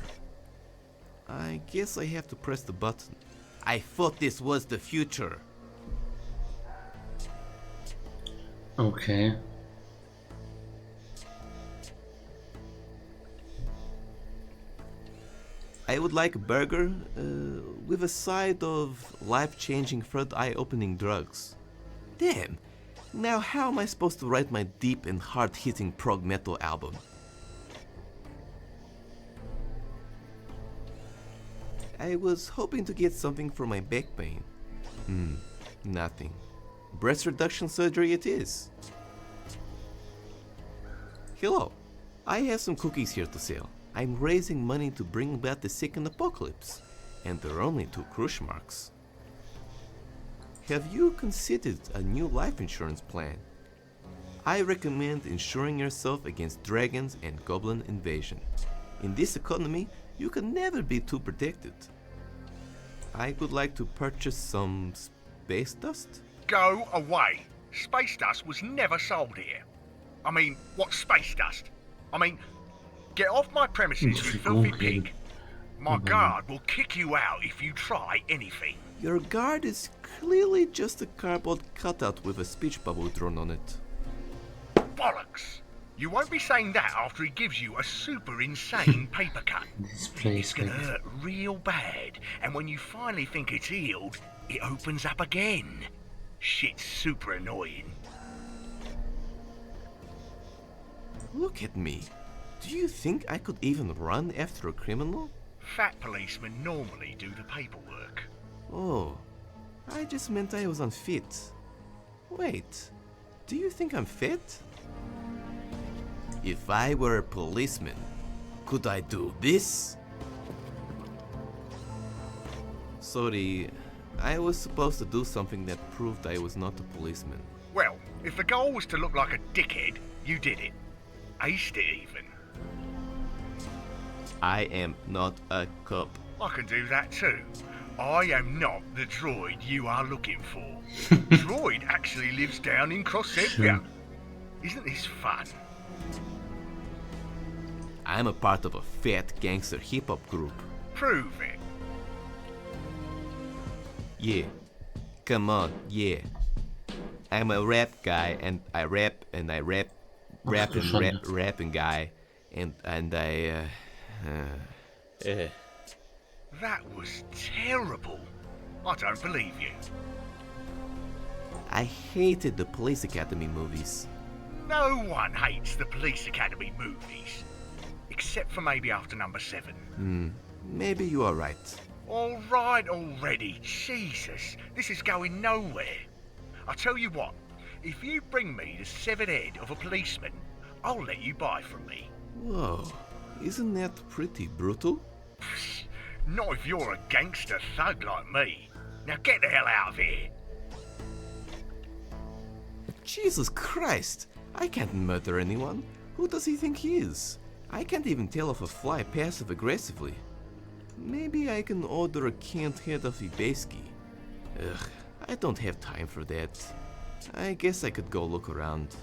I guess I have to press the button. I thought this was the future. Okay. I would like a burger with a side of life-changing, third eye-opening drugs. Damn, now how am I supposed to write my deep and hard-hitting prog metal album? I was hoping to get something for my back pain. Nothing. Breast reduction surgery it is. Hello, I have some cookies here to sell. I'm raising money to bring about the second apocalypse, and there are only 2 crush marks. Have you considered a new life insurance plan? I recommend insuring yourself against dragons and goblin invasion. In this economy, you can never be too protected. I would like to purchase some space dust. Go away. Space dust was never sold here. I mean, what's space dust? I mean, get off my premises, you filthy pig. My guard will kick you out if you try anything. Your guard is clearly just a cardboard cutout with a speech bubble drawn on it. Bollocks! You won't be saying that after he gives you a super insane paper cut. It's gonna hurt real bad, and when you finally think it's healed, it opens up again. Shit's super annoying. Look at me. Do you think I could even run after a criminal? Fat policemen normally do the paperwork. Oh, I just meant I was unfit. Wait, do you think I'm fit? If I were a policeman, could I do this? Sorry, I was supposed to do something that proved I was not a policeman. Well, if the goal was to look like a dickhead, you did it. Aced it even. I am not a cop. I can do that too. I am not the droid you are looking for. Droid actually lives down in Crossevia. Isn't this fun? I'm a part of a fat gangster hip-hop group. Prove it. Yeah. Come on, yeah. I'm a rap guy and I rap and I rapping guy and I That was terrible. I don't believe you. I hated the Police Academy movies. No one hates the Police Academy movies. Except for maybe after number 7. Maybe you are right. All right already, Jesus. This is going nowhere. I'll tell you what. If you bring me the severed head of a policeman, I'll let you buy from me. Whoa, isn't that pretty brutal? Not if you're a gangster thug like me. Now get the hell out of here. Jesus Christ, I can't murder anyone. Who does he think he is? I can't even tell if a fly passive-aggressively. Maybe I can order a canned head of Ibeski. Ugh, I don't have time for that. I guess I could go look around.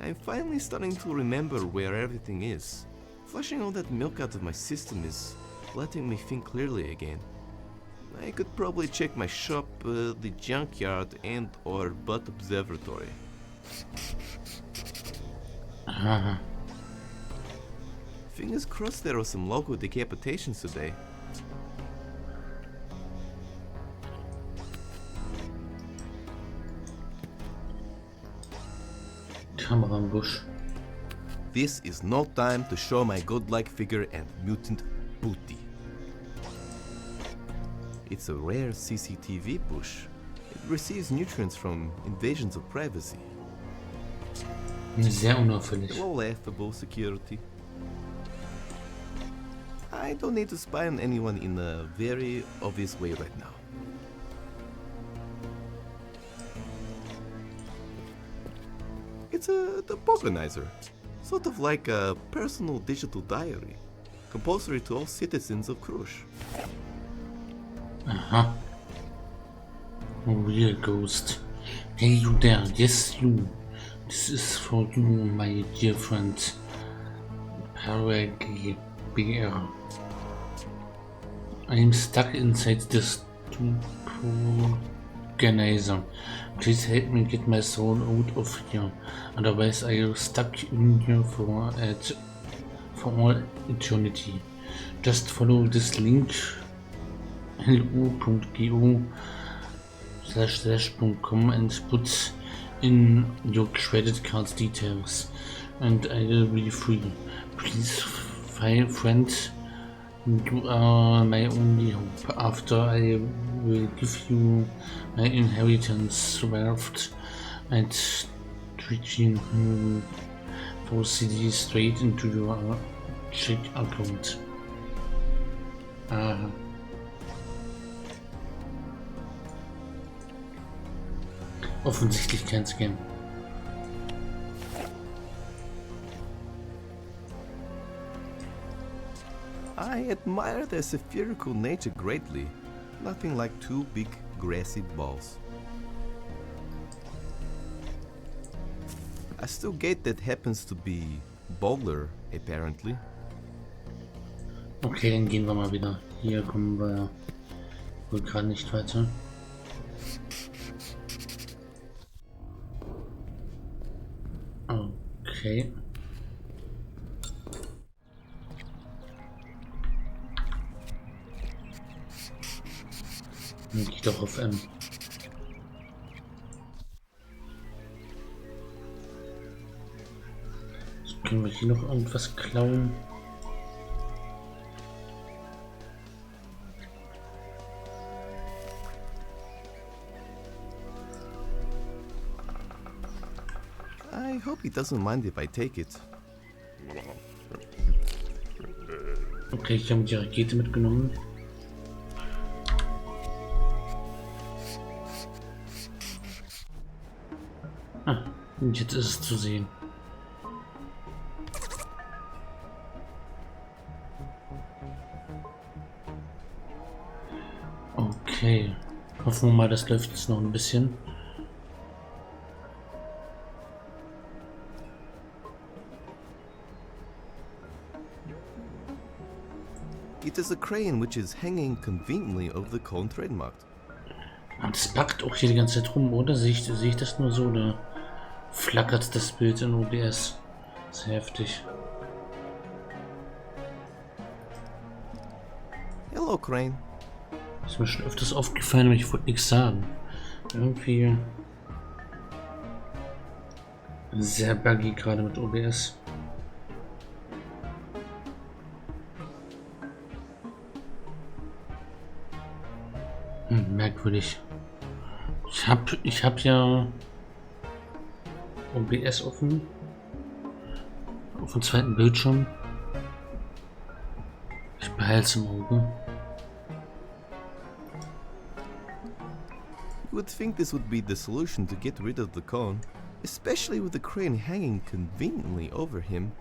I'm finally starting to remember where everything is. Flushing all that milk out of my system is letting me think clearly again. I could probably check my shop, the junkyard, and or butt observatory. Fingers crossed there are some local decapitations today. Kamerabusch. This is no time to show my godlike figure and mutant booty. It's a rare CCTV bush. It receives nutrients from invasions of privacy. Sehr unauffällig. Hello, laughable security. I don't need to spy on anyone in a very obvious way right now. It's a topogonizer, sort of like a personal digital diary, compulsory to all citizens of Krush. Real ghost. Hey, you there? Yes, you. This is for you, my dear friend. Paragbear. I'm stuck inside this topogonizer. Please help me get my soul out of here. Otherwise, I'll stuck in here for all eternity. Just follow this link. hello.go//.com and put in your credit card details, and I will be free. Please, friend, You are my only hope. After I will give you my inheritance wealth and treating those CDs straight into your check account. Aha. Offensichtlich kein Scam. I admire their spherical nature greatly. Nothing like two big grassy balls. I still get that happens to be Bowler, apparently. Okay, dann gehen wir mal wieder. Hier kommen wir wohl gerade nicht weiter. Okay. Dann gehe ich doch auf M. So, können wir hier noch irgendwas klauen? I hope he doesn't mind if I take it. Okay, ich habe die Rakete mitgenommen. Ah, und jetzt ist es zu sehen. Okay, hoffen wir mal, das läuft jetzt noch ein bisschen. It is a crane which is hanging conveniently over the cone trademarked. Das backt auch hier die ganze Zeit rum, oder? Sehe ich das nur so, oder flackert das Bild in OBS? Das ist heftig. Hello, Crane. Das ist mir schon öfters aufgefallen, aber ich wollte nichts sagen. Irgendwie sehr buggy gerade mit OBS. Merkwürdig. Ich hab ja OBS offen auf dem zweiten Bildschirm. Ich behalte es im Auge. You would think this would be the solution to get rid of the cone, especially with the crane hanging conveniently over him,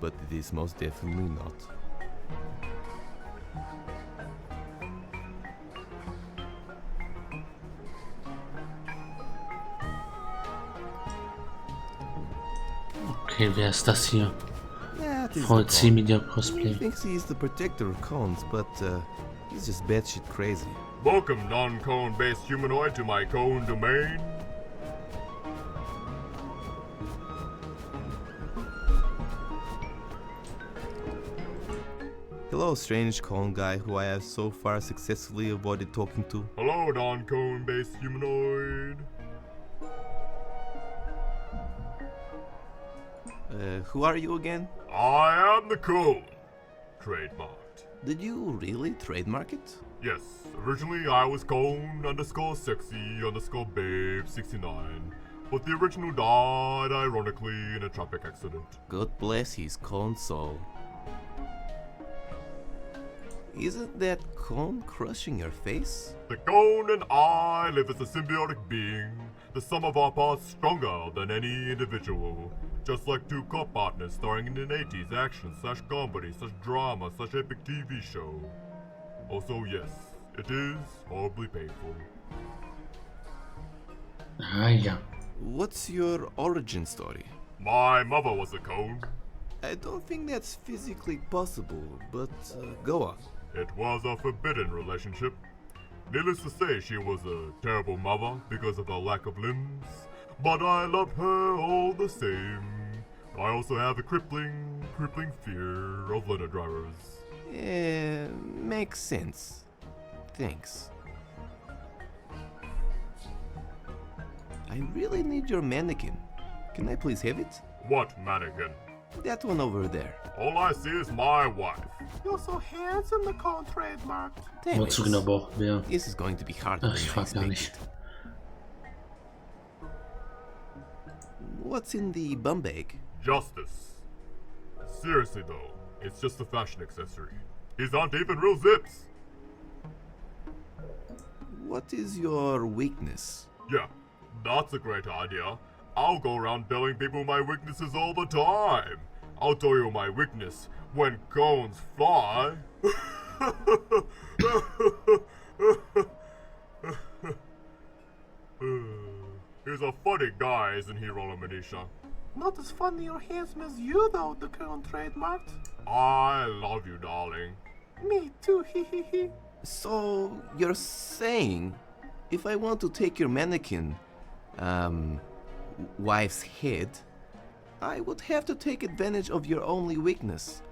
but it is most definitely not. Okay, wer ist das hier? Yeah, it is VC the cone. Media He Cosplay. thinks he is the protector of cones, but he's just batshit crazy. Welcome, non-cone-based humanoid, to my cone domain. Hello, strange cone guy who I have so far successfully avoided talking to. Hello, non-cone-based humanoid. Who are you again? I am the cone. Trademarked. Did you really trademark it? Yes, originally I was cone_sexy_babe69, but the original died ironically in a traffic accident. God bless his cone soul. Isn't that cone crushing your face? The cone and I live as a symbiotic being, the sum of our parts stronger than any individual. Just like two co-partners starring in an 80s action/comedy/drama/epic TV show. Also, yes, it is horribly painful. Ah ja. What's your origin story? My mother was a cone. I don't think that's physically possible, but go on. It was a forbidden relationship. Needless to say, she was a terrible mother because of her lack of limbs, but I loved her all the same. I also have a crippling fear of linen dryers. Yeah, makes sense. Thanks. I really need your mannequin. Can I please have it? What mannequin? That one over there. All I see is my wife. You're so handsome, the cone trademarked. Damn Wozu genau brauchen wir? This is going to be harder Ach, ich than I frag gar nicht. expected. What's in the bum bag? Justice. Seriously though, it's just a fashion accessory. These aren't even real zips. What is your weakness? Yeah, that's a great idea. I'll go around telling people my weaknesses all the time. I'll tell you my weakness when cones fly. He's a funny guy, isn't he, Roller Manisha? Not as funny or handsome as you, though, the cone trademarked. I love you, darling. Me too, hee. So, you're saying, if I want to take your mannequin, wife's head, I would have to take advantage of your only weakness,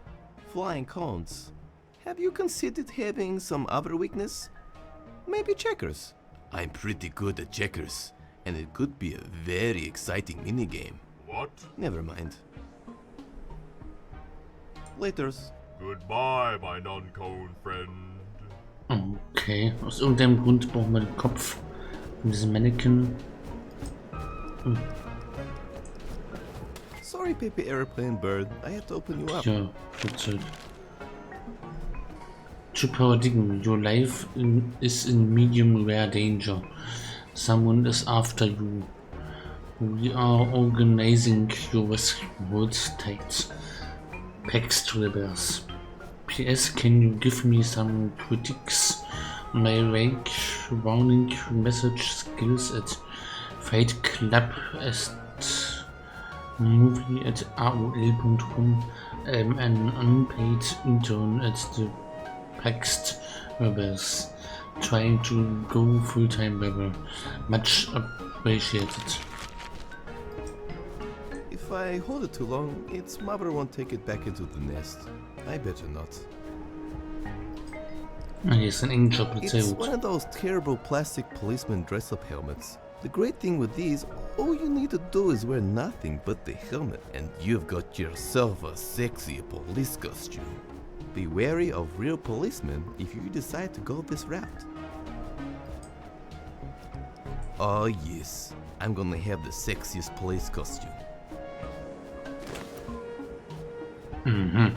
flying cones. Have you considered having some other weakness? Maybe checkers? I'm pretty good at checkers, and it could be a very exciting minigame. What? Never mind. Laters. Goodbye, my non-cone friend. Okay, aus irgendeinem Grund brauchen wir den Kopf von diesem Mannequin. Sorry, Paper Airplane Bird. I had to open you up. Ja, Flugzeug. To paradigm, your life is in medium rare danger. Someone is after you. We are organizing your rescue. Hold tight. Packs to the bears. P.S. Can you give me some critiques? My rank warning message skills at Fight Club at movie at aol.com. I'm an unpaid intern at the Paxed Rebels, trying to go full-time rebel. Much appreciated. If I hold it too long, its mother won't take it back into the nest. I better not. Ah, hier ist ein englischer It's Polizei. one of those terrible plastic policeman dress-up helmets. The great thing with these, all you need to do is wear nothing but the helmet, and you've got yourself a sexy police costume. Be wary of real policemen if you decide to go this route. Oh yes, I'm gonna have the sexiest police costume. Mhm.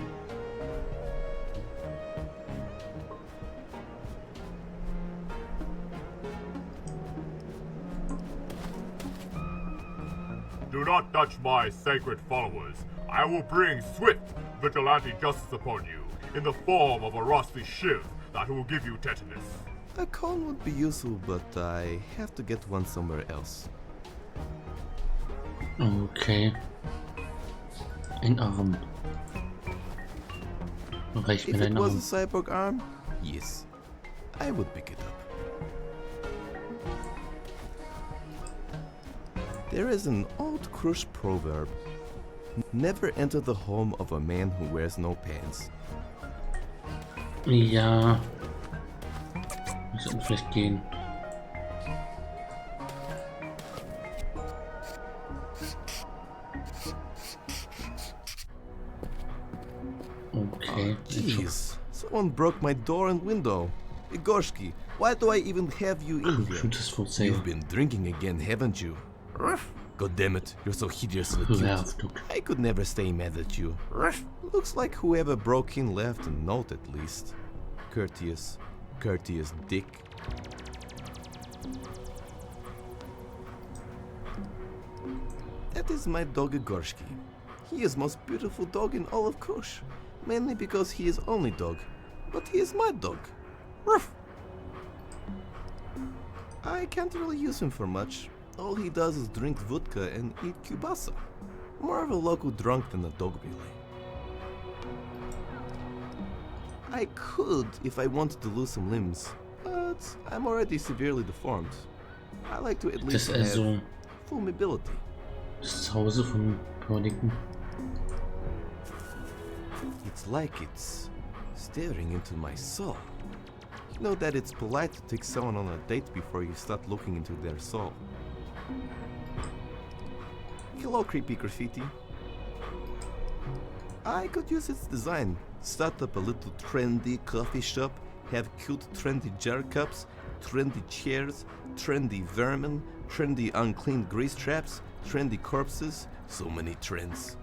Do not touch my sacred followers. I will bring swift vigilante justice upon you in the form of a rusty shiv that will give you tetanus. A cone would be useful, but I have to get one somewhere else. Okay. Ein Arm. Reicht If mir it dein was Arm? a cyborg arm, yes, I would pick it up. There is an old Krush proverb. Never enter the home of a man who wears no pants. Ja. Wir sollten vielleicht gehen. Okay. Jeez, someone broke my door and window. Igorski, why do I even have you in here? Computers for sale. You've been drinking again, haven't you? God damn it, you're so hideously cute. Verhaftung. I could never stay mad at you. Looks like whoever broke in left a note at least. Courteous dick. That is my dog Igorski. He is most beautiful dog in all of Krush. Mainly because he is only dog. But he is my dog. Ruff! I can't really use him for much. All he does is drink vodka and eat kielbasa. More of a local drunk than a dog really. I could if I wanted to lose some limbs, but I'm already severely deformed. I like to at Das least ist also have full mobility. das Zuhause von Paladin. It's like it's staring into my soul. You know that it's polite to take someone on a date before you start looking into their soul. Hello, creepy graffiti. I could use its design. Start up a little trendy coffee shop, have cute trendy jar cups, trendy chairs, trendy vermin, trendy unclean grease traps, trendy corpses, so many trends.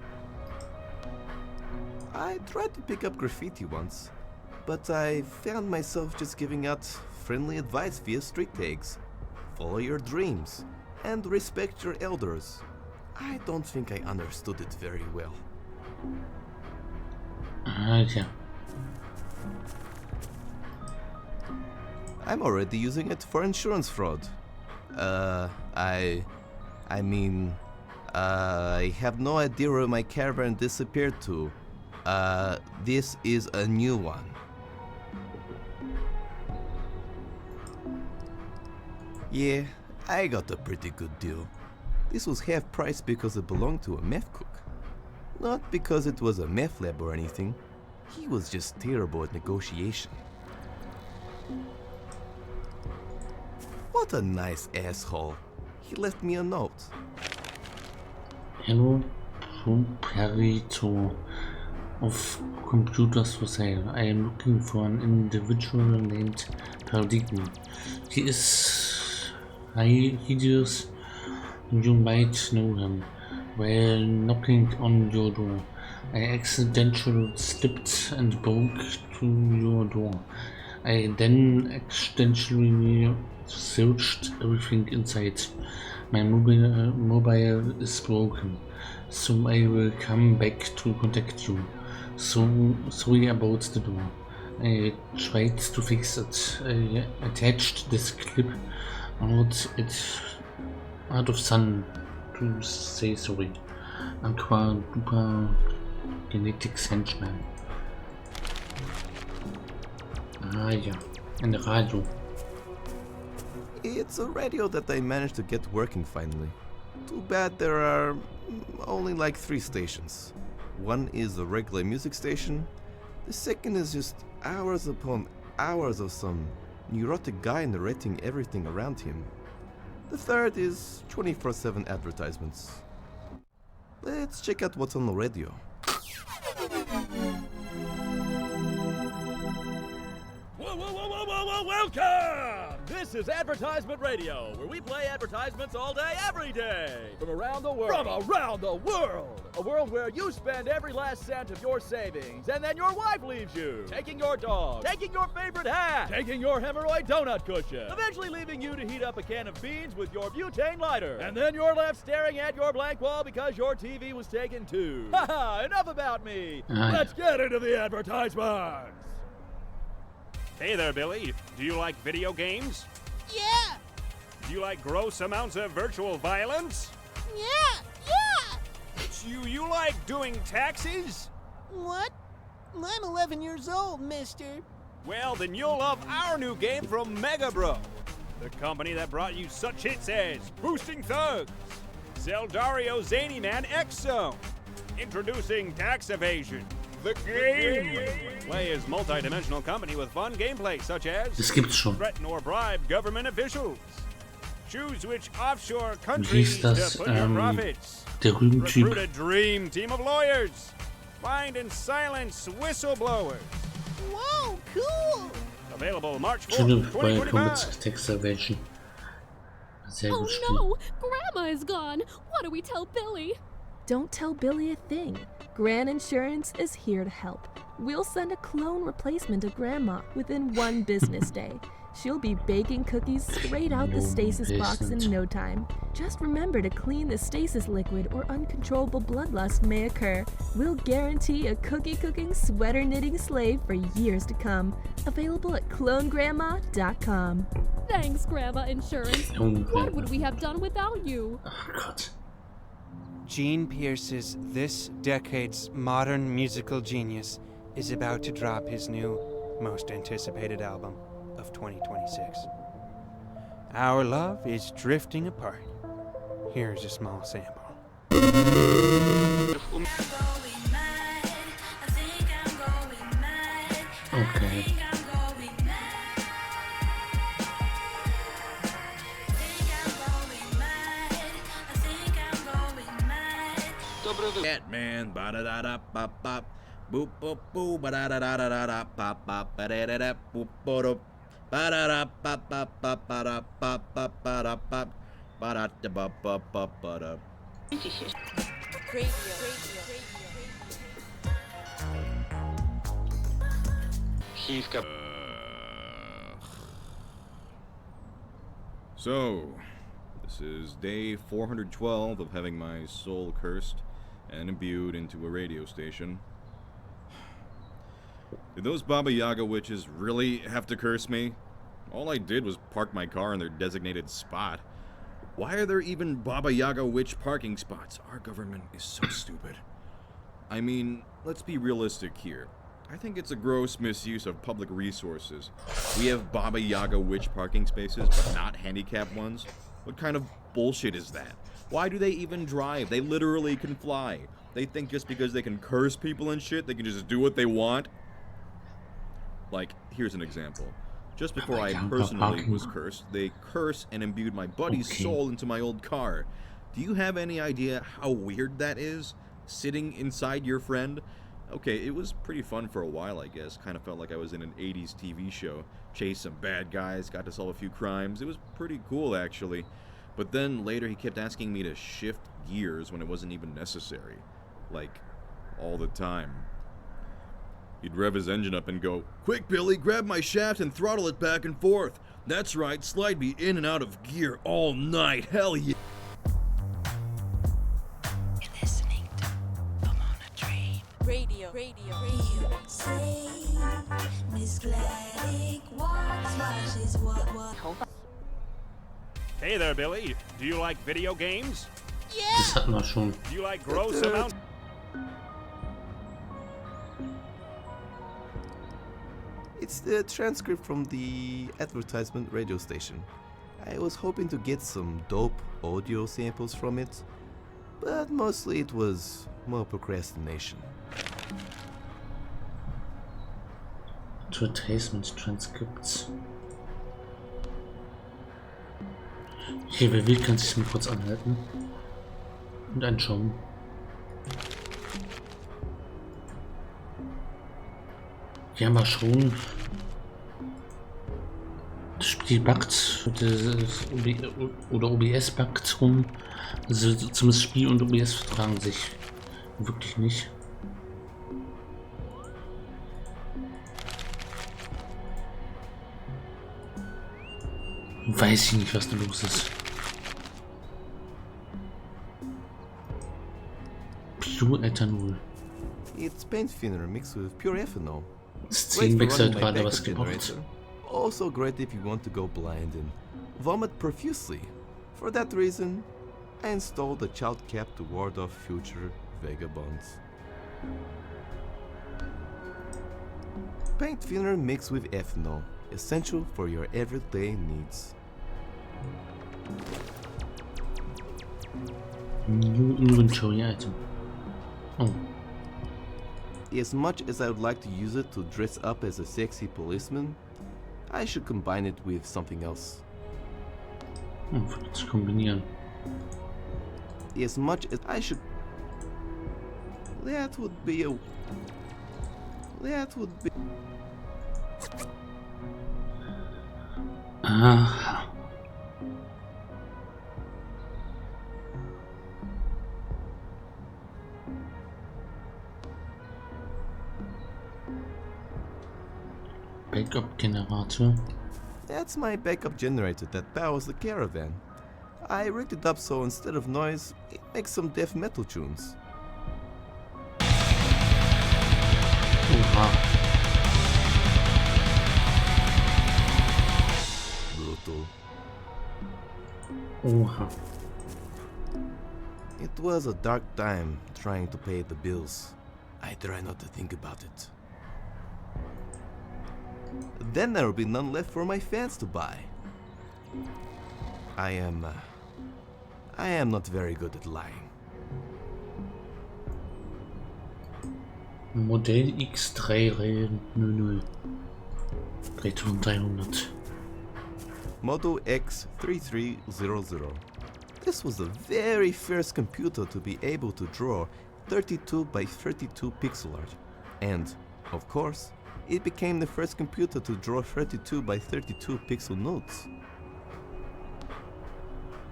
I tried to pick up graffiti once, but I found myself just giving out friendly advice via street tags. Follow your dreams and respect your elders. I don't think I understood it very well. Yeah. I'm already using it for insurance fraud. I have no idea where my caravan disappeared to. This is a new one. Yeah, I got a pretty good deal. This was half price because it belonged to a meth cook. Not because it was a meth lab or anything. He was just terrible at negotiation. What a nice asshole. He left me a note. Hello, Proprietor of computers for sale. I am looking for an individual named Paradigm. He is hideous. You might know him. While knocking on your door, I accidentally slipped and broke through your door. I then accidentally searched everything inside. My mobile is broken, so I will come back to contact you. So sorry about the door. I tried to fix it. I attached this clip out of sun to say sorry. Aqua Duper Genetics Henchman. Ja, ein Radio. It's a radio that I managed to get working finally. Too bad there are only like 3 stations. One is a regular music station. The second is just hours upon hours of some neurotic guy narrating everything around him. The third is 24/7 advertisements. Let's check out what's on the radio. Whoa, welcome! This is Advertisement Radio, where we play advertisements all day, every day. From around the world. From around the world! A world where you spend every last cent of your savings, and then your wife leaves you. Taking your dog, taking your favorite hat, taking your hemorrhoid donut cushion, eventually leaving you to heat up a can of beans with your butane lighter. And then you're left staring at your blank wall because your TV was taken too. Haha, enough about me. Let's get into the advertisements. Hey there, Billy. Do you like video games? Yeah! Do you like gross amounts of virtual violence? Yeah! You like doing taxes? What? I'm 11 years old, mister. Well, then you'll love our new game from Mega Bro, the company that brought you such hits as Boosting Thugs, Zeldario Zany Man X Zone, introducing Tax Evasion, the game. Play as multi-dimensional company with fun gameplay such as Das gibt's schon. threaten or bribe government officials. Choose which offshore Wie countries hieß das? to put your profits. Der Rübentyp. Recruit a dream team of lawyers. Find and silence whistleblowers. Whoa, cool! Available March 4th, Schöne Vollkommen 2025. Texterwäsche. Sehr Oh gut Spiel. no! Grandma is gone! What do we tell Billy? Don't tell Billy a thing. Gran Insurance is here to help. We'll send a clone replacement of Grandma within 1 business day. She'll be baking cookies straight out the stasis box in no time. Just remember to clean the stasis liquid or uncontrollable bloodlust may occur. We'll guarantee a cookie-cooking, sweater-knitting slave for years to come. Available at clonegrandma.com. Thanks, Grandma Insurance. What would we have done without you? Oh Gott. Gene Pierce's This Decade's Modern Musical Genius is about to drop his new, most anticipated album of 2026. Our love is drifting apart. Here's a small sample. Okay. Batman, ba-da-da-da-bop-bop. Boop boop boop, ba-da-da-da-da-da-bop-bop, ba-da-da-da, boop-boop. Ba-da-da-bop-bop-bop-ba-da-bop-bop-ba-da-bop. Ba-da-da-bop-bop-bop-ba-da. So, this is day 412 of having my soul cursed and imbued into a radio station. Did those Baba Yaga witches really have to curse me? All I did was park my car in their designated spot. Why are there even Baba Yaga witch parking spots? Our government is so stupid. I mean, let's be realistic here. I think it's a gross misuse of public resources. We have Baba Yaga witch parking spaces, but not handicapped ones? What kind of bullshit is that? Why do they even drive? They literally can fly. They think just because they can curse people and shit, they can just do what they want? Like, here's an example. Just before I personally was cursed, they cursed and imbued my buddy's soul into my old car. Do you have any idea how weird that is? Sitting inside your friend? Okay, it was pretty fun for a while, I guess. Kind of felt like I was in an 80s TV show. Chased some bad guys, got to solve a few crimes. It was pretty cool, actually. But then later he kept asking me to shift gears when it wasn't even necessary. Like, all the time. He'd rev his engine up and go, "Quick, Billy, grab my shaft and throttle it back and forth. That's right, slide me in and out of gear all night. Hell yeah." You're listening to I'm on a Dream. Radio. Say, Miss Gladys watches what. Hey there, Billy. Do you like video games? Das hatten wir schon. Do you like gross amount? It's the transcript from the advertisement radio station. I was hoping to get some dope audio samples from it, but mostly it was more procrastination. Advertisement Transcripts. Okay, wer will, kann sich mal kurz anhalten und anschauen. Ja, mal schon. Das Spiel buggt oder OBS buggt rum. Also zumindest Spiel und OBS vertragen sich wirklich nicht. Weiß ich nicht, was da los ist. Pure Ethanol. It's paint thinner mixed with pure ethanol. Szenen wechselt gerade was gebraucht. Also great if you want to go blind and vomit profusely. For that reason, I installed a child cap to ward off future vagabonds. Paint thinner mixed with ethanol, essential for your everyday needs. New inventory item. Oh. As much as I would like to use it to dress up as a sexy policeman, I should combine it with something else. Zu kombinieren. As much as I should... That would be... Aha. Backup generator. That's my backup generator that powers the caravan. I rigged it up so instead of noise, it makes some death metal tunes. Brutal. It was a dark time trying to pay the bills. I try not to think about it. Then there will be none left for my fans to buy. I am not very good at lying. Modell X300. 300. Moto X3300. This was the very first computer to be able to draw 32 by 32 pixel art. And, of course, it became the first computer to draw 32 by 32 pixel nodes.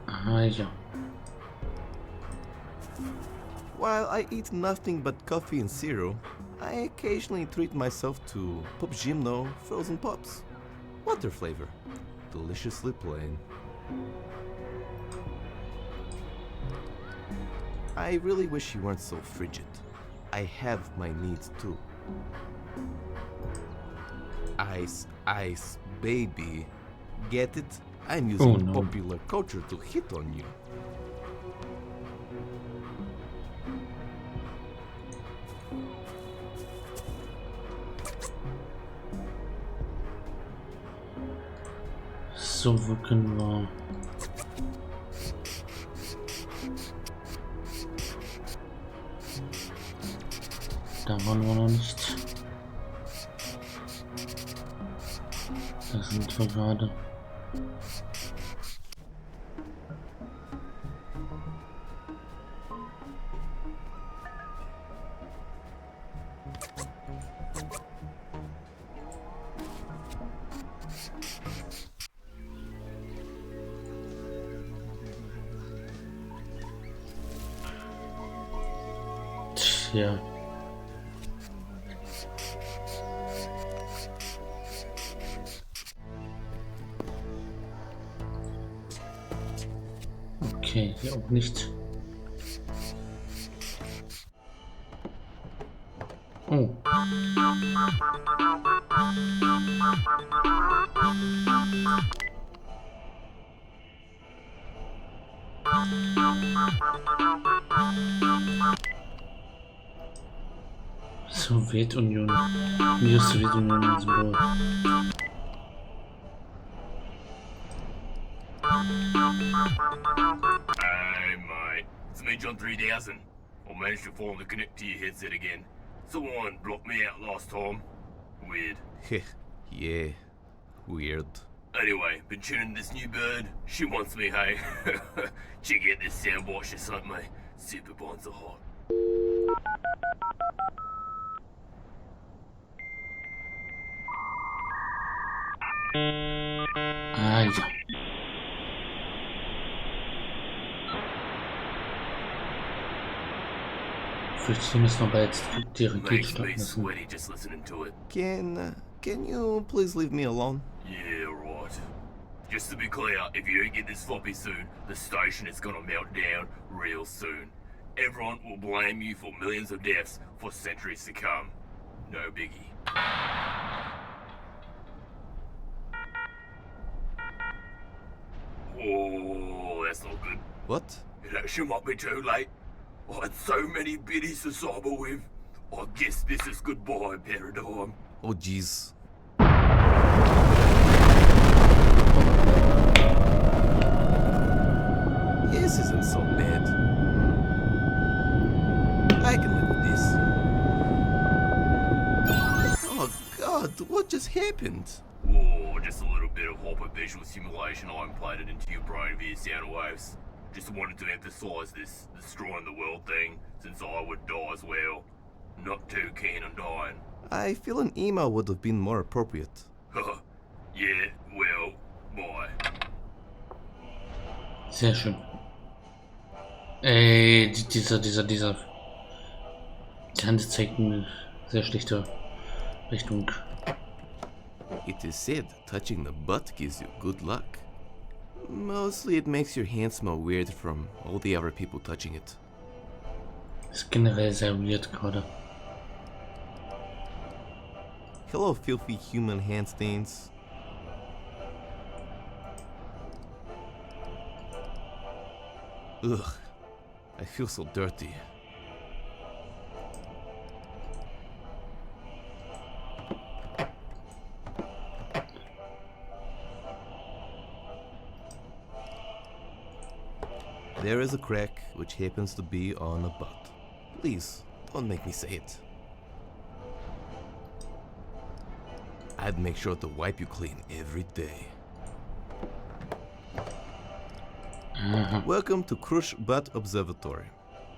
Ja. While I eat nothing but coffee and cereal, I occasionally treat myself to Pop Gymno frozen pops. Water flavor. Deliciously plain. I really wish you weren't so frigid. I have my needs too. Ice, ice, baby. Get it? I'm using popular culture to hit on you. So, wo können wir... Da waren wir noch nicht. Da sind wir gerade. Tja. Okay, hier auch nicht. Oh. Sowjetunion. New Sowjetunion Symbol. Hey mate, it's me John 3000. I managed to finally connect to your headset again. Someone blocked me out last time. Weird. Yeah, weird. Anyway, been tuning this new bird. She wants me, hey. Check out this soundboard she sent me. Super bonds are hot. Ah, ja. Vielleicht müssen wir jetzt die Rakete starten lassen. Can you please leave me alone? Yeah, right. Just to be clear, if you don't get this floppy soon, the station is gonna melt down real soon. Everyone will blame you for millions of deaths for centuries to come. No biggie. Oh, that's not good. What? It actually might be too late. I had so many biddies to cyber with. I guess this is goodbye, Paradigm. Oh, jeez. This isn't so bad. I can live with this. Oh God, what just happened? Oh, just a little bit of hypervisual simulation I implanted into your brain via sound waves. Just wanted to emphasize this destroying the world thing, since I would die as well. Not too keen on dying. I feel an email would have been more appropriate. Yeah, well, bye. Sehr schön. Die Hand zeigt eine sehr schlechte Richtung. It is said touching the butt gives you good luck. Mostly it makes your hand smell weird from all the other people touching it. Ist generell sehr weird gerade. Hello, filthy human hand stains. Ugh, I feel so dirty. There is a crack which happens to be on a butt. Please, don't make me say it. I'd make sure to wipe you clean every day. Welcome to Crush Butt Observatory.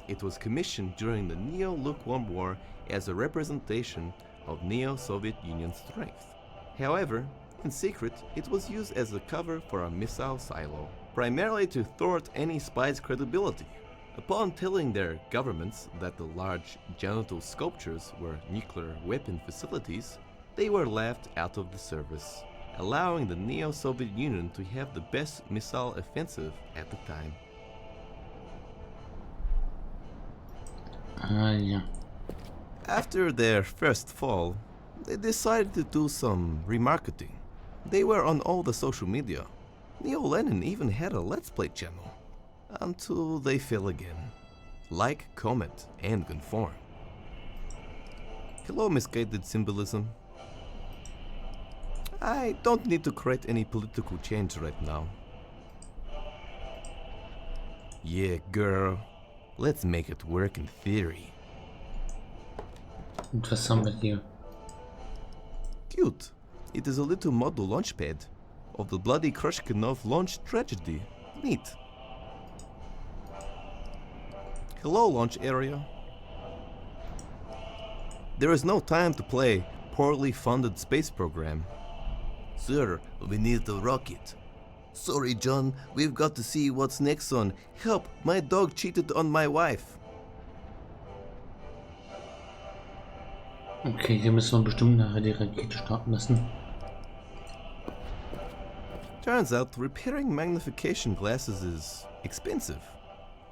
It was commissioned during the Neo-Lukewarm War as a representation of Neo-Soviet Union strength. However, in secret, it was used as a cover for a missile silo, primarily to thwart any spy's credibility. Upon telling their governments that the large genital sculptures were nuclear weapon facilities, they were left out of the service, allowing the Neo-Soviet Union to have the best missile offensive at the time. Yeah. After their first fall, they decided to do some remarketing. They were on all the social media. Neo-Lenin even had a Let's Play channel. Until they fell again. Like, comment, and conform. Hello, misguided symbolism. I don't need to create any political change right now. Yeah, girl. Let's make it work in theory. Und was haben wir hier? Cute. It is a little model launchpad of the bloody Krushkinov launch tragedy. Neat. Hello, launch area. There is no time to play poorly funded space program. Sir, we need the rocket. Sorry, John, we've got to see what's next on. Help, my dog cheated on my wife. Okay, hier müssen wir bestimmt nachher die Rakete starten lassen. Turns out repairing magnification glasses is expensive.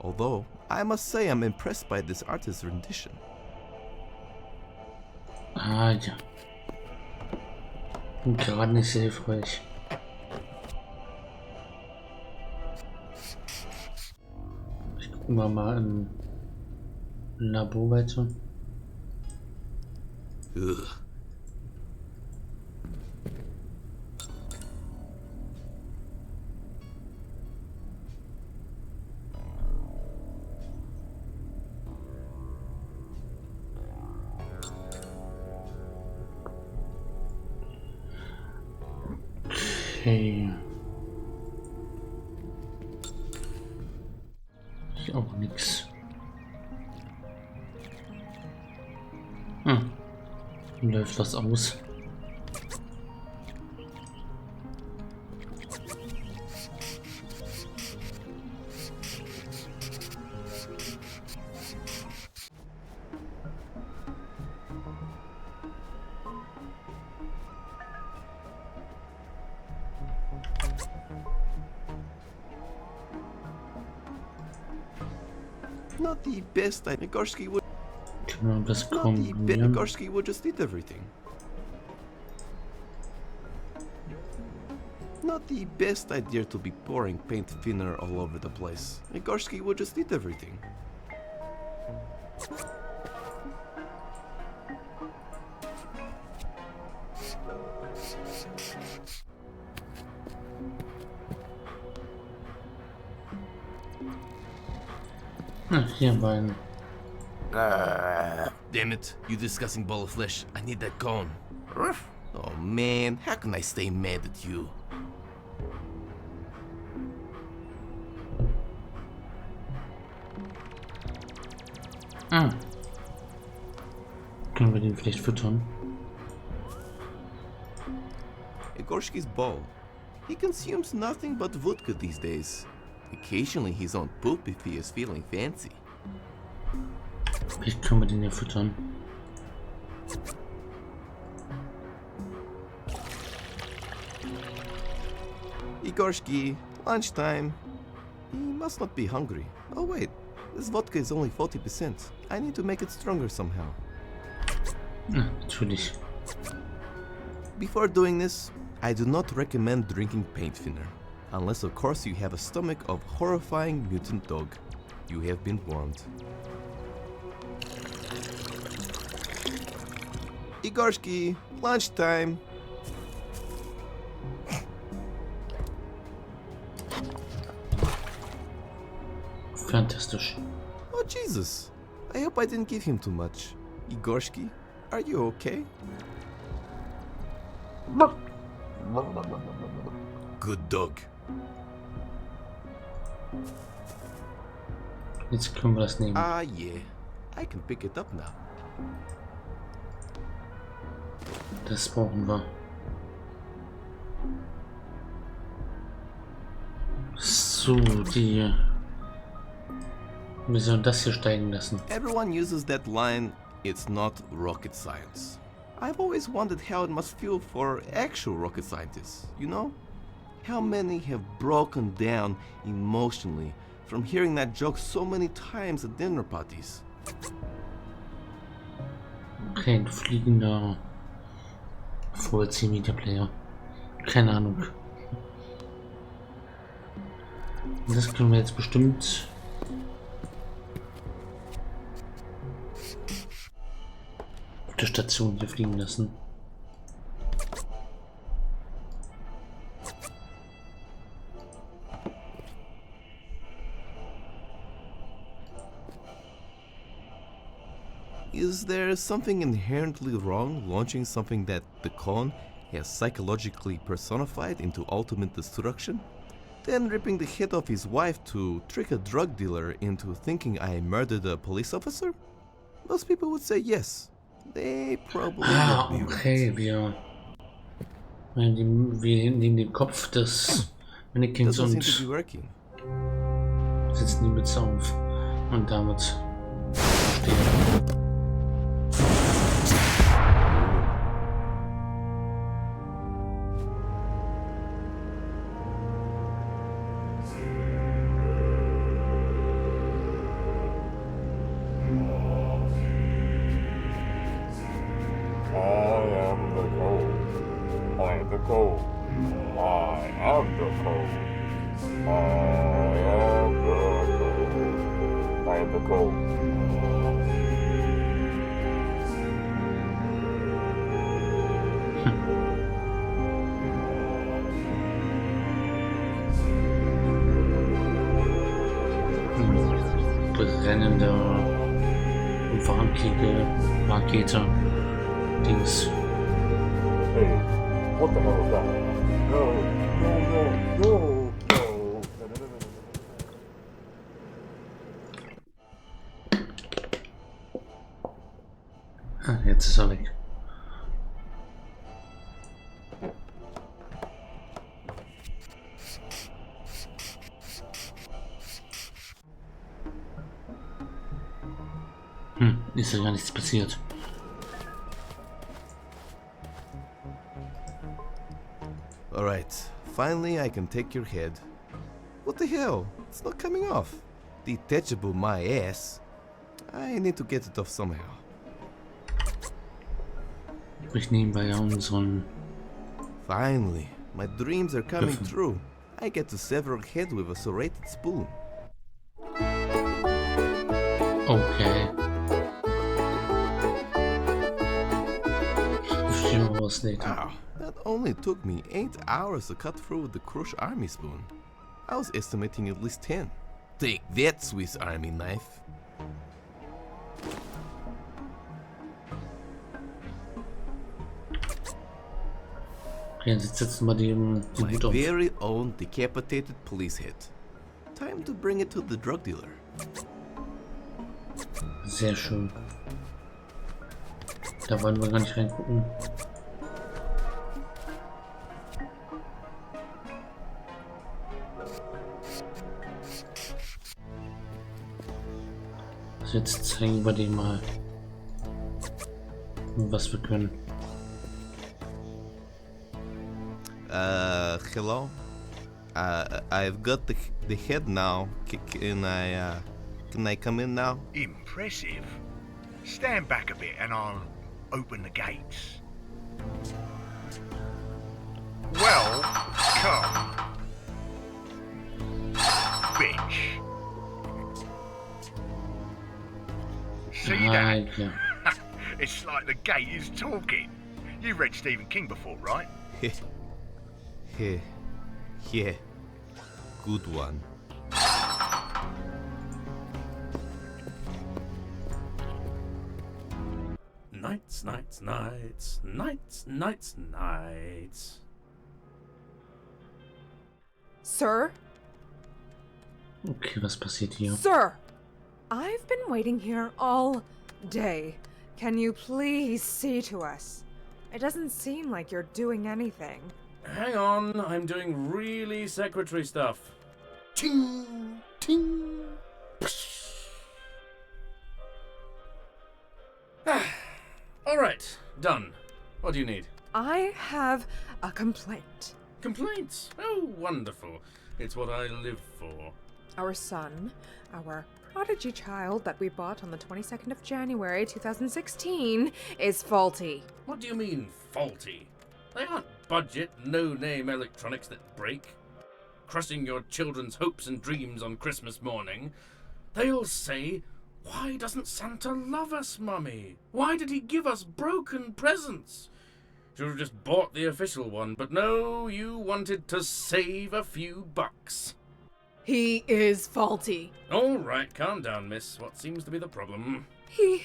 Although, I must say I'm impressed by this artist's rendition. Ah, ja. Gerade nicht sehr hilfreich. Gucken wir mal im Labor weiter. Ugh. Okay. Hier auch nix. Läuft was aus. Not the best idea. Gorski would. Können wir das kombinieren? Gorski would just eat everything. Not the best idea to be pouring paint thinner all over the place. Gorski would just eat everything. Hier beiden. Damn it, you disgusting ball of flesh. I need that cone. Oh man, how can I stay mad at you? Können wir den vielleicht füttern? Igorski's bald. He consumes nothing but vodka these days. Occasionally he's on poop if he is feeling fancy. Vielleicht können wir den ja füttern. Igorski, lunchtime. He must not be hungry. Oh wait, this vodka is only 40%. I need to make it stronger somehow. Natürlich. Before doing this, I do not recommend drinking paint thinner. Unless of course you have a stomach of horrifying mutant dog. You have been warned. Igorski, lunchtime. Fantastisch. Oh Jesus, I hope I didn't give him too much. Igorski, are you okay? Good dog. Jetzt können wir das nehmen. Ah, yeah. I can pick it up now. Das brauchen wir. So, die... Wir sollen das hier steigen lassen. Everyone uses that line, it's not rocket science. I've always wondered how it must feel for actual rocket scientists, you know? How many have broken down emotionally from hearing that joke so many times at dinner parties? Okay, ein fliegender VLC-Media-Player. Keine Ahnung. Das können wir jetzt bestimmt... auf der Station hier fliegen lassen. Is there something inherently wrong launching something that the con has psychologically personified into ultimate destruction? Then ripping the head off his wife to trick a drug dealer into thinking I murdered a police officer? Most people would say yes. They probably would be okay, right. wir nehmen den Kopf des Mannequins und setzen die Mütze auf und damit stehen. Brennende, wacklige Rakete. Dings. Hey, what the hell is that? No. Ah, jetzt ist er weg. Ist ja gar nichts passiert. Alright, finally I can take your head. What the hell? It's not coming off. Detachable my ass. I need to get it off somehow. Ich nehme bei unseren... Finally, my dreams are coming true. I get to sever a head with a serrated spoon. Okay. Wow, that only took me 8 hours to cut through the Crush Army spoon. I was estimating at least 10. Take that, Swiss Army knife. Okay, jetzt setzen wir den My Hut auf. very own decapitated police head. Time to bring it to the drug dealer. Sehr schön. Da wollen wir gar nicht reingucken. Also jetzt zeigen wir dem mal, was wir können. Hello? I've got the head now. Can I come in now? Impressive. Stand back a bit and I'll open the gates. Welcome, bitch. See that? Yeah. It's like the gate is talking. You've read Stephen King before, right? Yeah. Good one. Nights, nights, nights, nights, nights, nights. Sir? Okay, was passiert hier? Sir, I've been waiting here all day. Can you please see to us? It doesn't seem like you're doing anything. Hang on, I'm doing really secretary stuff. Ting, ting. Alright, done. What do you need? I have a complaint. Complaints? Oh, wonderful. It's what I live for. Our son, our prodigy child that we bought on the 22nd of January 2016, is faulty. What do you mean, faulty? They aren't budget, no-name electronics that break. Crushing your children's hopes and dreams on Christmas morning. They'll say, "Why doesn't Santa love us, Mummy? Why did he give us broken presents? Should have just bought the official one, but no, you wanted to save a few bucks." He is faulty. All right, calm down, miss. What seems to be the problem? He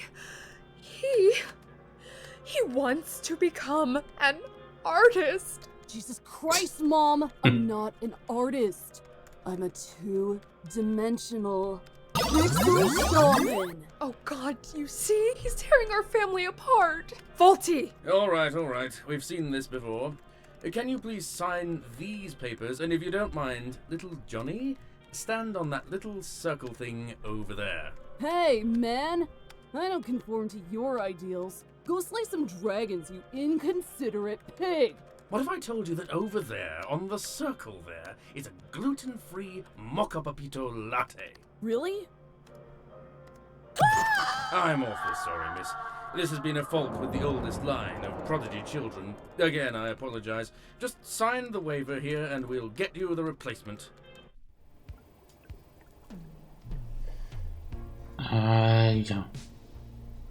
wants to become an artist. Jesus Christ, Mom! I'm not an artist. I'm a two-dimensional pixel shaman. Oh God, you see? He's tearing our family apart. Faulty. All right. We've seen this before. Can you please sign these papers? And if you don't mind, little Johnny, stand on that little circle thing over there. Hey, man! I don't conform to your ideals. Go slay some dragons, you inconsiderate pig! What if I told you that over there, on the circle there, is a gluten-free mocha papito latte? Really? I'm awfully sorry, miss. This has been a fault with the oldest line of prodigy children. Again, I apologize. Just sign the waiver here and we'll get you the replacement. Ja.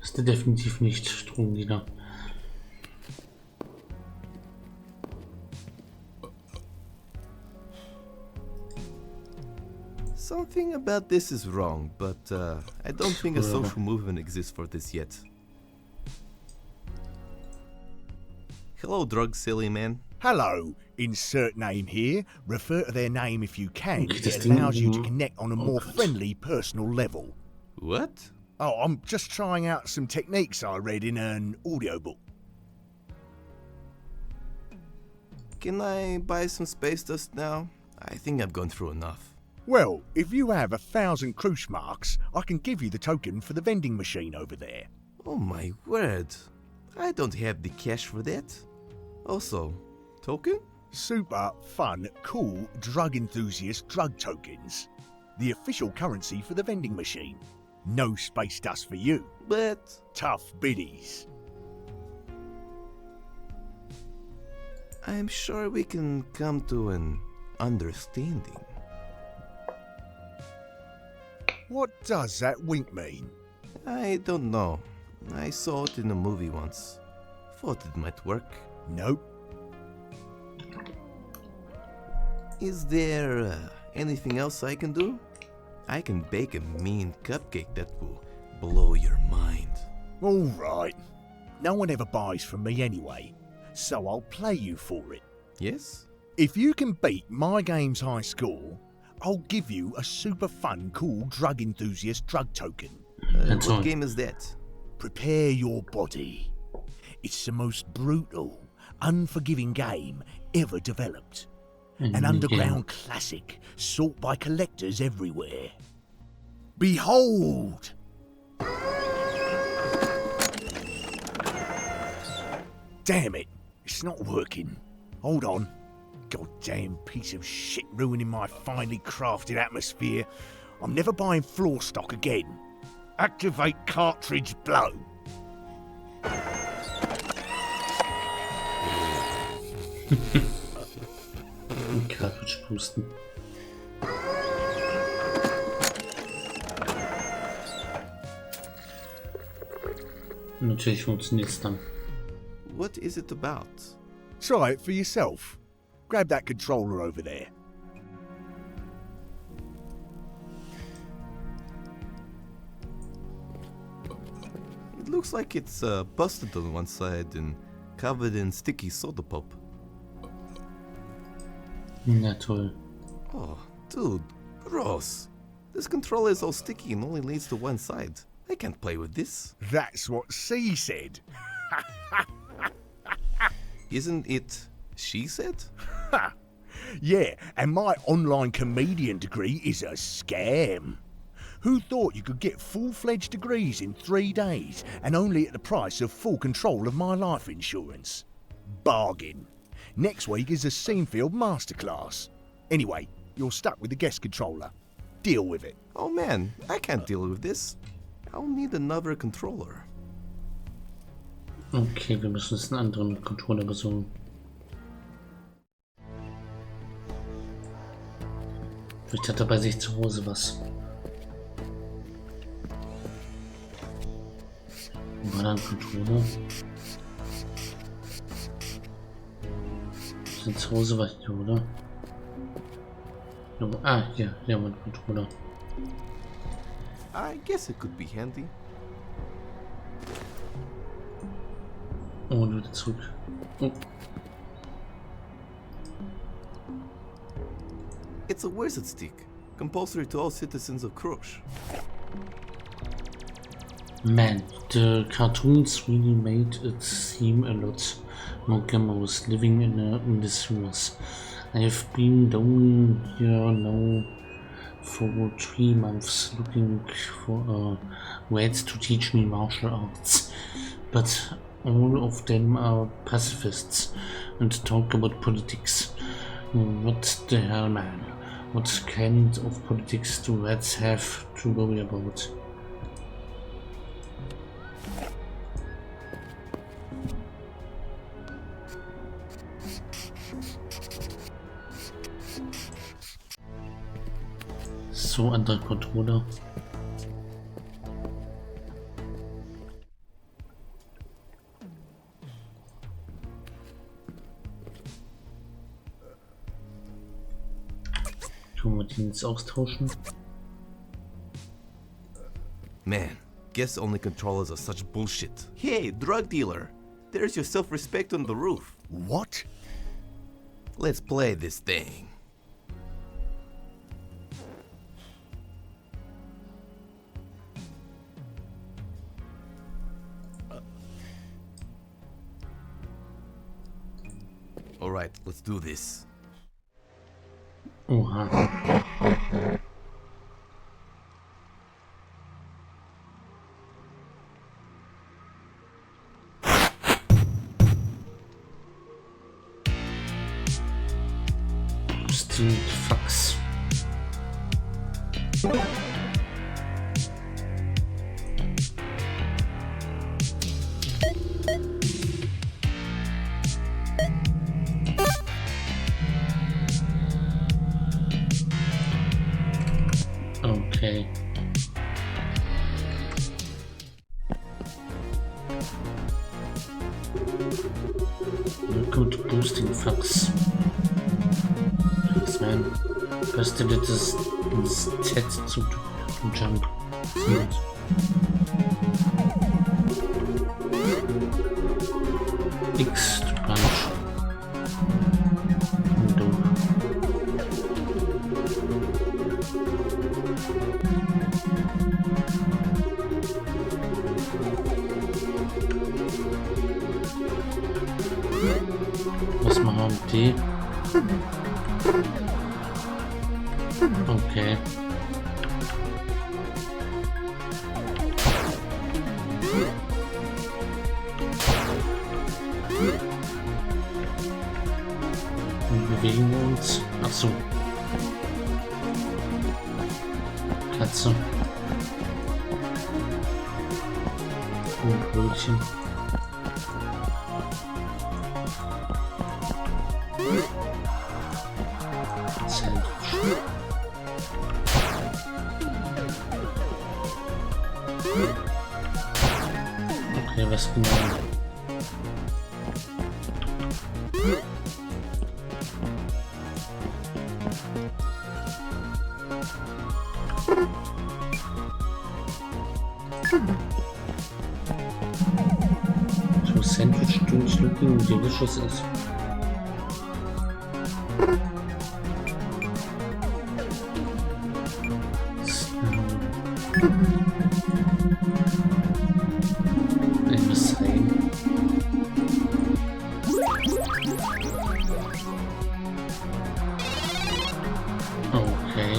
Ist definitiv nicht Stromdiener. Something about this is wrong, but I don't think a social movement exists for this yet. Hello, drug silly man. Hello, insert name here. Refer to their name if you can. It allows you to connect on a more friendly, personal level. What? Oh, I'm just trying out some techniques I read in an audiobook. Can I buy some space dust now? I think I've gone through enough. Well, if you have 1,000 cruise marks, I can give you the token for the vending machine over there. Oh my word. I don't have the cash for that. Also, token? Super fun, cool, drug enthusiast drug tokens. The official currency for the vending machine. No space dust for you, but tough biddies. I'm sure we can come to an understanding. What does that wink mean? I don't know. I saw it in a movie once. Thought it might work. Nope. Is there anything else I can do? I can bake a mean cupcake that will blow your mind. Alright. No one ever buys from me anyway, so I'll play you for it. Yes? If you can beat my game's high score, I'll give you a super fun, cool drug enthusiast drug token. What game is that? Prepare your body. It's the most brutal, unforgiving game ever developed. An underground classic sought by collectors everywhere. Behold! Damn it, it's not working. Hold on. Goddamn piece of shit ruining my finely crafted atmosphere. I'm never buying floor stock again. Activate cartridge blow. Cartridge pusten. Natürlich funktioniert's dann. What is it about? Try it for yourself. Grab that controller over there. It looks like it's busted on one side and covered in sticky soda pop. Na toll. Oh, dude, gross. This controller is all sticky and only leads to one side. I can't play with this. That's what C said. Isn't it she said? Yeah, and my online comedian degree is a scam. Who thought you could get full-fledged degrees in 3 days and only at the price of full control of my life insurance? Bargain. Next week is a Scenefield masterclass. Anyway, you're stuck with the guest controller. Deal with it. Oh man, I can't deal with this. I'll need another controller. Okay, wir müssen jetzt einen anderen Controller besorgen. Vielleicht hat er bei sich zu Hause was. War da ein Controller? Zu Hause war hier, oder? Ah, hier haben wir einen Controller. I guess it could be handy. Oh, und wieder zurück. Oh. It's a wizard stick, compulsory to all citizens of Krush. Man, the cartoons really made it seem a lot more glamorous living in the sewers. I have been down here now for 3 months looking for ways to teach me martial arts, but all of them are pacifists and talk about politics. What the hell, man? What kind of politics do rats have to worry about? So, anderer Controller. Können wir den jetzt austauschen? Man, guess only controllers are such bullshit. Hey, drug dealer! There's your self-respect on the roof. What? Let's play this thing. Alright, let's do this. Oha. Boosting Fax. Okay. Welcome to Boosting Fax. Thanks, man. First did it is Z to jump. Good. X to punch. Window. Was machen die? Okay. Wir bewegen uns. Ach so. Katze. Und Brötchen. Okay, was genau? So sandwich tools looking delicious is. Ich muss rein. Okay.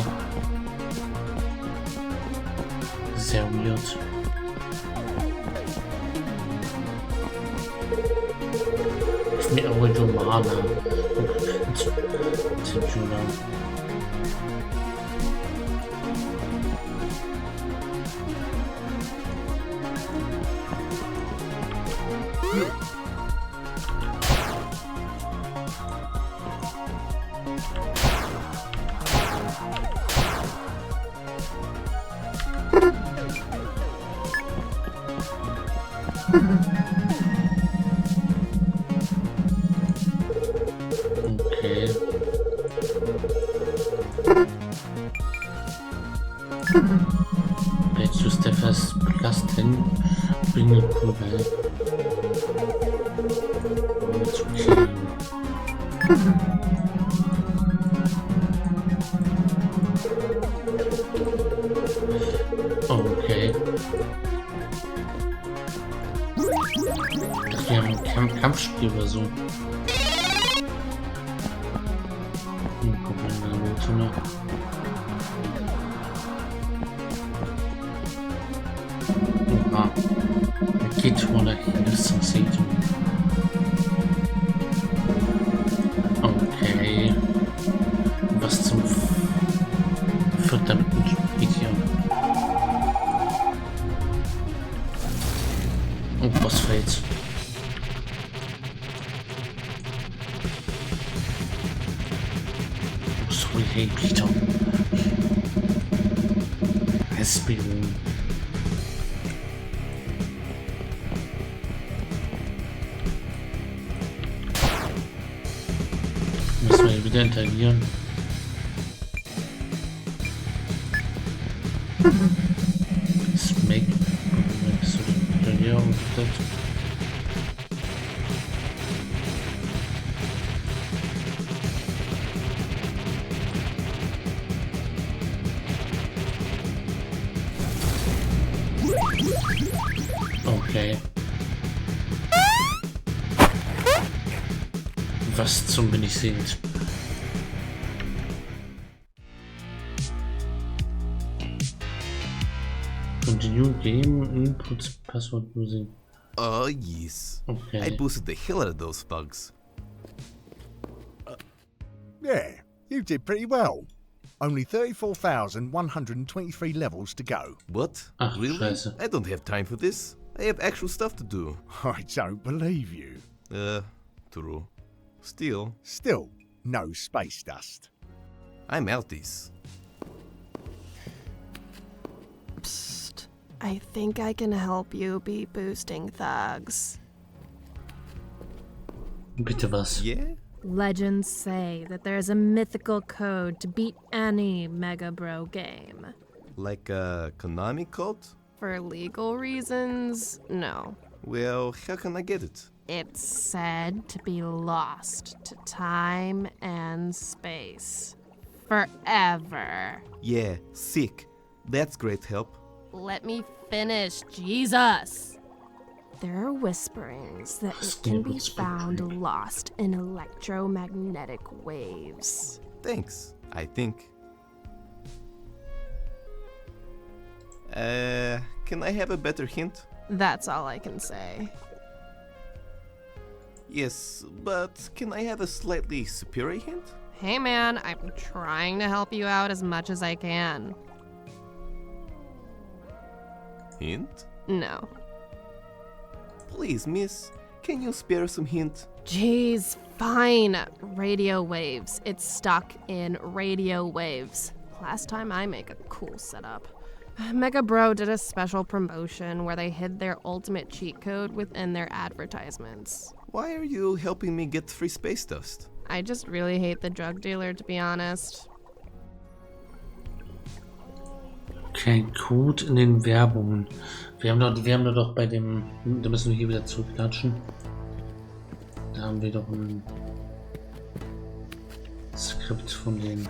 Sehr weird. Mir Automana. Okay. Let's use the first plus 10. Bring a cool guy. Oh, it's okay. Okay. Wir haben ein Kampfspiel oder so. Gucken wir mal Note noch. Oha. Geht oder hilfst zum Seiten. Okay. Was zum verdammten Spiel. Oh, Bossfight. Sorry, hey Peter. Espelung. Müssen wir hier wieder interagieren. Smack. Ja, und das. Okay. Was zum bin ich sehend? Continue game input password using. Oh yes. Okay. I boosted the hell out of those bugs. Yeah, you did pretty well. Only 34,123 levels to go. What? Ach, really? Scheiße. I don't have time for this. I have actual stuff to do. I don't believe you. True. Still, no space dust. I'm outies. Psst. I think I can help you be boosting thugs. Bitte was? Yeah? Legends say that there's a mythical code to beat any Mega Bro game. Like a Konami code? For legal reasons, no. Well, how can I get it? It's said to be lost to time and space. Forever. Yeah, sick. That's great help. Let me finish, Jesus! There are whisperings that it can be found lost in electromagnetic waves. Thanks, I think. Can I have a better hint? That's all I can say. Yes, but can I have a slightly superior hint? Hey man, I'm trying to help you out as much as I can. Hint? No. Please, miss, can you spare some hint? Jeez, fine. Radio waves. It's stuck in radio waves. Last time I make a cool setup. Mega Bro did a special promotion where they hid their ultimate cheat code within their advertisements. Why are you helping me get free space dust? I just really hate the drug dealer, to be honest. Kein Code in den Werbungen. Wir haben doch bei dem. Da müssen wir hier wieder zurückklatschen. Da haben wir doch ein Skript von den.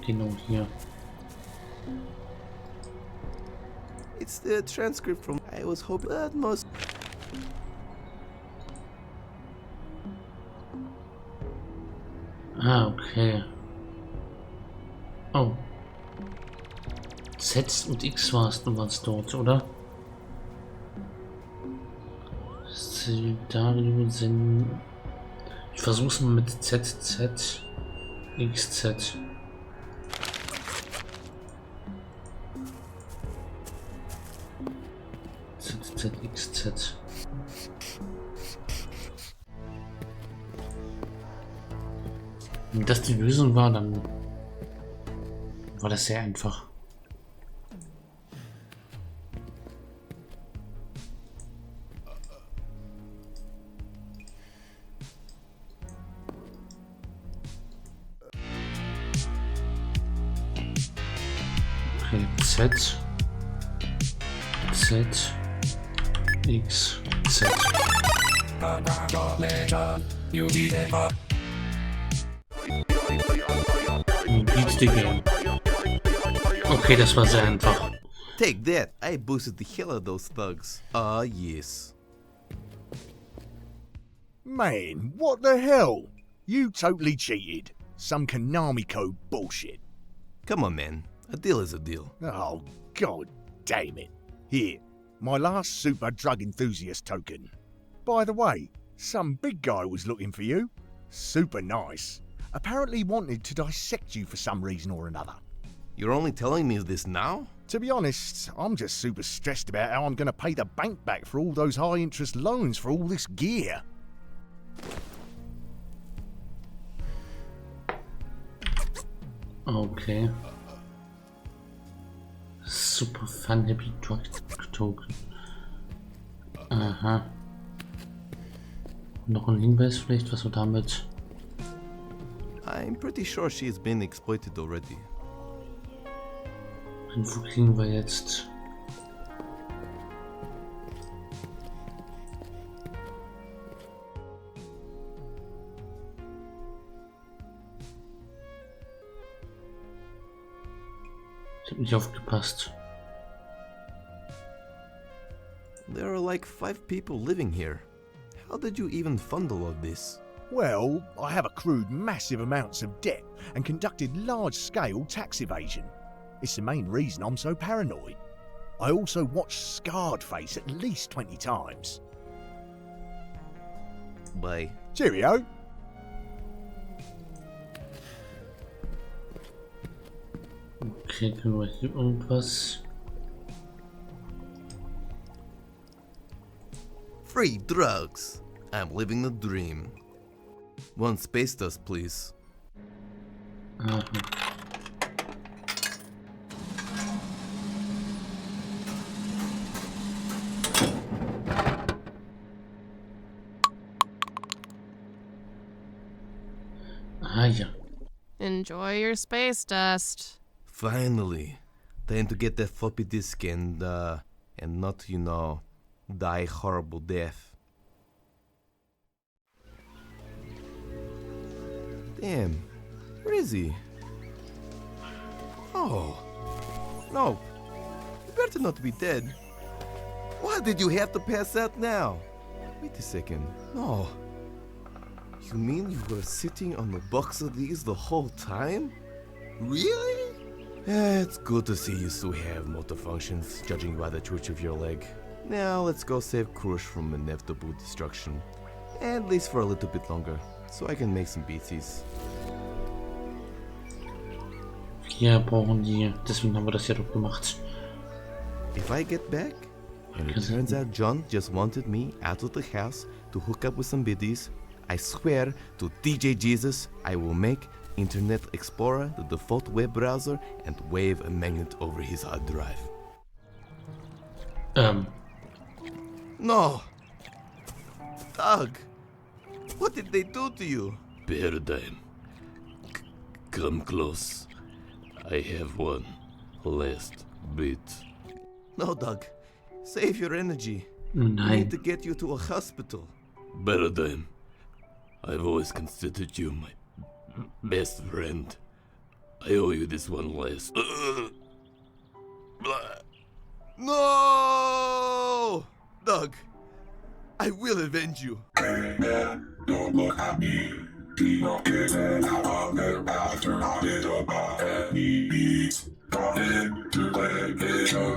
Genau hier. It's the transcript from I was hoping that most. Ah, okay. Oh. Z und X warst du was dort, oder? Dario sind. Ich versuch's mal mit ZZ XZ. ZZXZ. Wenn das die Lösung war, dann war das sehr einfach. Okay, Z, Z, X, Z. Beat the game. Okay, das war sehr einfach. Take that! I boosted the hell out of those thugs. Ah, yes. Man, what the hell? You totally cheated. Some Konami code bullshit. Come on, man. A deal is a deal. Oh, god damn it. Here, my last super drug enthusiast token. By the way, some big guy was looking for you. Super nice. Apparently wanted to dissect you for some reason or another. You're only telling me this now? To be honest, I'm just super stressed about how I'm going to pay the bank back for all those high interest loans for all this gear. Okay. Super Fun Happy Drug Token. Aha. Noch ein Hinweis vielleicht, was wir damit... I'm pretty sure she's been exploited already. Und wo kriegen wir jetzt? Ich hab nicht aufgepasst. There are like 5 people living here. How did you even fund all of this? Well, I have accrued massive amounts of debt and conducted large-scale tax evasion. It's the main reason I'm so paranoid. I also watched Scarred Face at least 20 times. Bye. Cheerio. Okay, können wir hier irgendwas? Free drugs. I'm living the dream. One space dust, please. Aha. Ah ja. Enjoy your space dust. Finally. Time to get that floppy disk and not, you know, die horrible death. Damn. Where is he? Oh. No. You better not be dead. Why did you have to pass out now? Wait a second. No. You mean you were sitting on the box of these the whole time? Really? It's good to see you still have motor functions, judging by the twitch of your leg. Now let's go save Krush from inevitable destruction. At least for a little bit longer, so I can make some beaties. Ja, brauchen die. Deswegen haben wir das ja doch gemacht. If I get back, and it turns out John just wanted me out of the house to hook up with some biddies, I swear to DJ Jesus, I will make Internet Explorer the default web browser and wave a magnet over his hard drive. No! Doug! What did they do to you? Paradigm. Come close. I have one last bit. No, Doug. Save your energy. Oh, I need to get you to a hospital. Paradigm. I've always considered you my best friend. I owe you this one last. No! Doug, I will avenge you. Hey man, don't look at me. People getting out of their after I did about any beats. Got into playing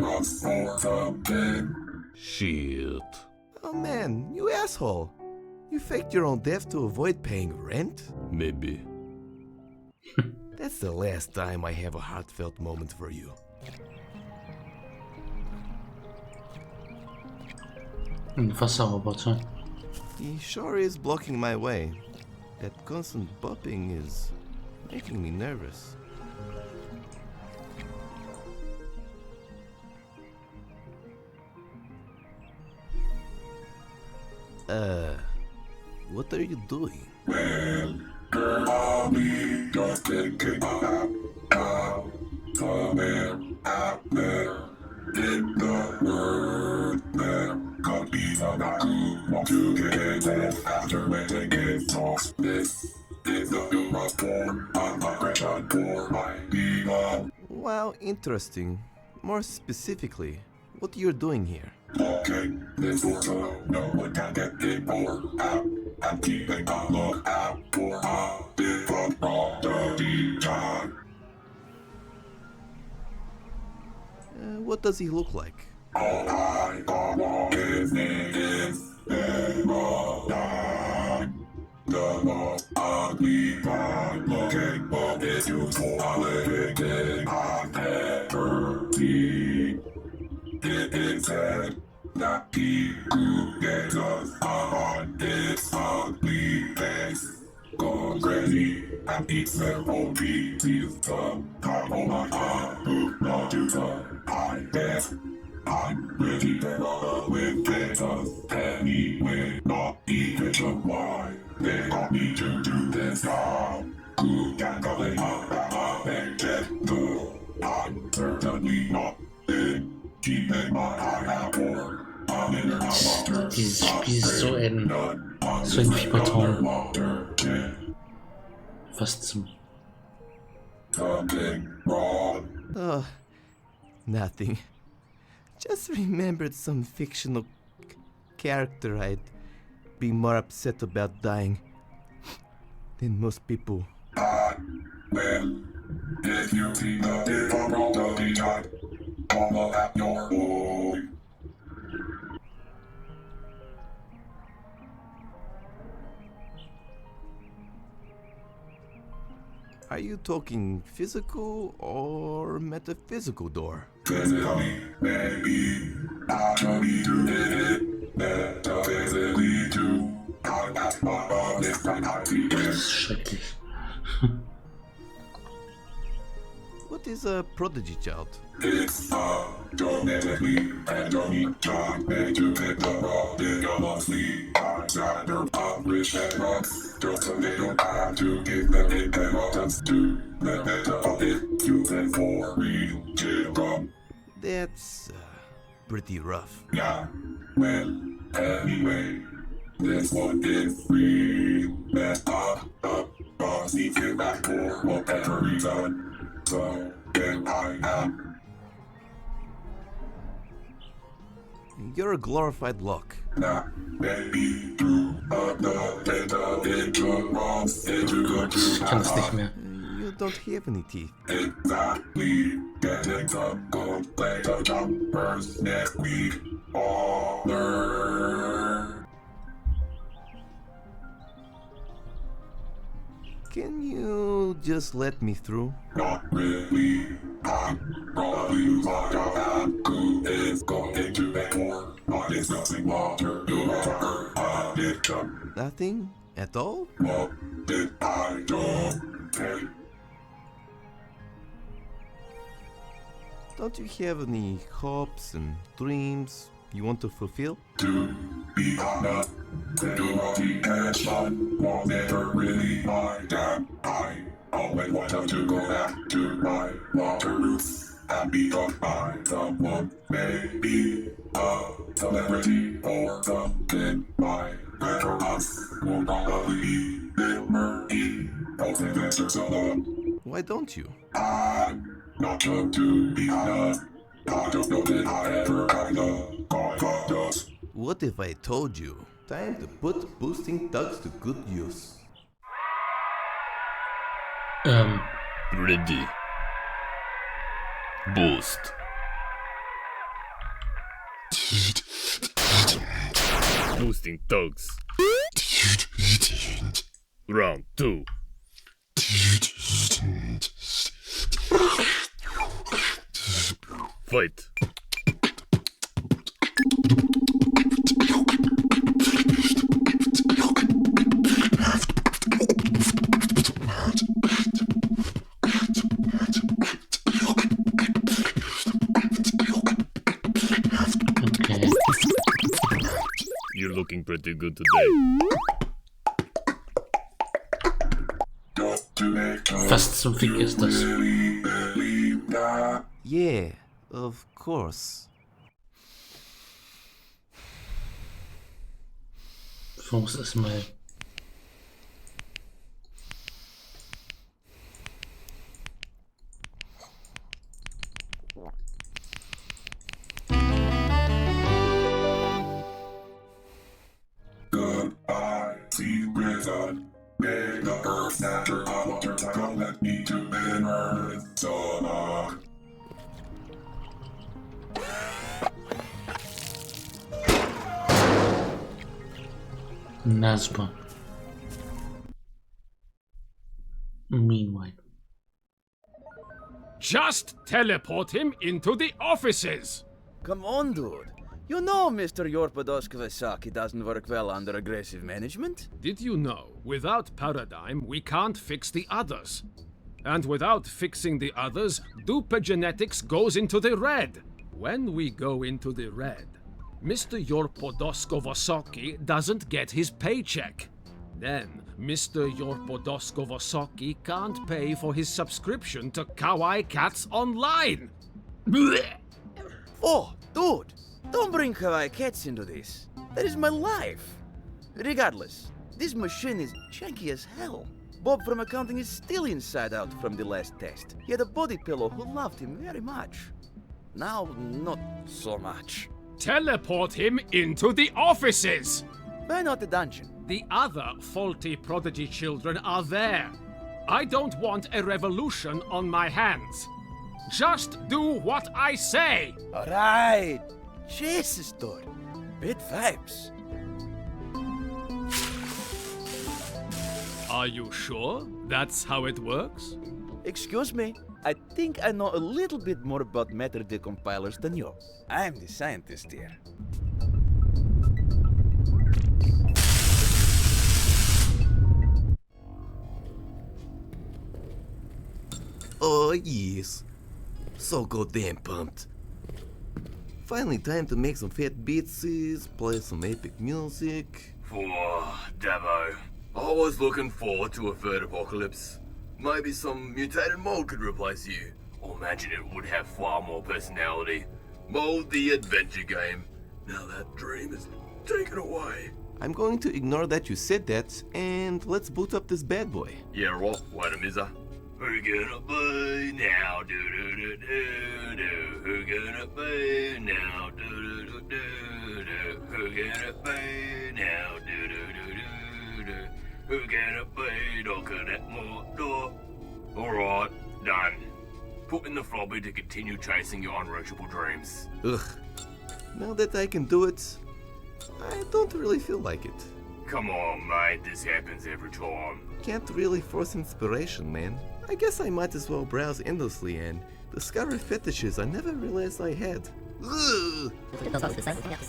us for something. Shit. Oh man, you asshole. You faked your own death to avoid paying rent? Maybe. That's the last time I have a heartfelt moment for you. Wasserroboter. He sure is blocking my way. That constant bopping is making me nervous. What are you doing? Well, girl, I'll be just thinking about how somewhere out there in the world there could be someone who wants to get it after waiting it talks. This is the new form of migration for my people. Wow, interesting. More specifically, what you're doing here? Walking this world so no one can get in or out. I'm keeping a lookout for a different prodigy child. What does he look like? All I want is Emerald. The most ugly fine looking but is useful a living thing I've ever seen. It is said that he who gets us on its ugly face goes crazy and eats their own pieces. Sometimes oh my god, who not to the I guess I'm really better with Jesus anyway, not even sure why they got me to do this now. Who can go in a naked though? I'm certainly not in keeping my eye out for I'm in a water. Dieses Spiel ist so ein Fiebertraum. Fast zum. Something wrong. Oh, nothing. Just remembered some fictional character I'd be more upset about dying than most people. Well, if you see the different of the type, follow at your own. Are you talking physical or metaphysical door? Physically, maybe. Actually, to it, metaphysically, too. I'm at my honest and I see it. What is a prodigy child? It's genetically and unique child made to pick the ridiculously high standard of rich parents, just so they don't have to give them inheritance to the better of it, using for real children. That's pretty rough. Yeah, well, anyway, this one is real messed up, sneaking back for whatever reason. So, then I am. You're a glorified lock. Nah, maybe through the data into wrongs into good to You don't have any teeth. Exactly. Getting some gold later jumpers next week. Order. Can you just let me through? Not really. I'm probably lose like a man who is going to pay for my disgusting water to her addiction. Nothing at all? What did I do? Hey. Don't you have any hopes and dreams you want to fulfill? To be honest, the passion was never really my damn. I always wanted to go back to my water roots and be taught by someone, maybe a celebrity or something. My better us will probably be Bill Murray, those investors alone. Why don't you? I'm not going to be honest. I don't know that I ever got us. What if I told you? Time to put boosting thugs to good use. Ready. Boost. Boosting thugs. Round 2. Fight. Okay. You're looking pretty good today. Fast zum Fick ist das. Yeah, of course. Fuchs ist mal. Goodbye, see wizard. Make the earth natural water cycle. Let me to earth. So Na super. Meanwhile. Just teleport him into the offices! Come on, dude. You know Mr. Yorpodoskvasaki doesn't work well under aggressive management. Did you know, without Paradigm, we can't fix the others? And without fixing the others, Duper Genetics goes into the red. When we go into the red, Mr. Yorpodoskvasaki doesn't get his paycheck. Then, Mr. Yorpodoskvasaki can't pay for his subscription to Kawaii Cats Online. Oh, dude! Don't bring Kawaii Cats into this. That is my life. Regardless, this machine is janky as hell. Bob from accounting is still inside out from the last test. He had a body pillow who loved him very much. Now, not so much. Teleport him into the offices! Why not the dungeon? The other faulty prodigy children are there. I don't want a revolution on my hands. Just do what I say! Alright! Jesus, dude. Bit vibes. Are you sure that's how it works? Excuse me, I think I know a little bit more about matter decompilers than you. I'm the scientist here. Oh yes. So goddamn pumped. Finally time to make some fat beats, play some epic music. Davo. I was looking forward to a third apocalypse. Maybe some mutated mold could replace you. Or imagine it would have far more personality. Mold the adventure game. Now that dream is taken away. I'm going to ignore that you said that, and let's boot up this bad boy. Yeah, what? Wait a mizzer. Who gonna be now? Do do do do do. Who gonna be now? Do do do do do. Who gonna be now? Do do do do do. Who gonna be knocking at my door? Alright, done. Put in the floppy to continue chasing your unreachable dreams. Ugh. Now that I can do it, I don't really feel like it. Come on, mate, this happens every time. Can't really force inspiration, man. I guess I might as well browse endlessly and discover fetishes I never realized I had. Ugh.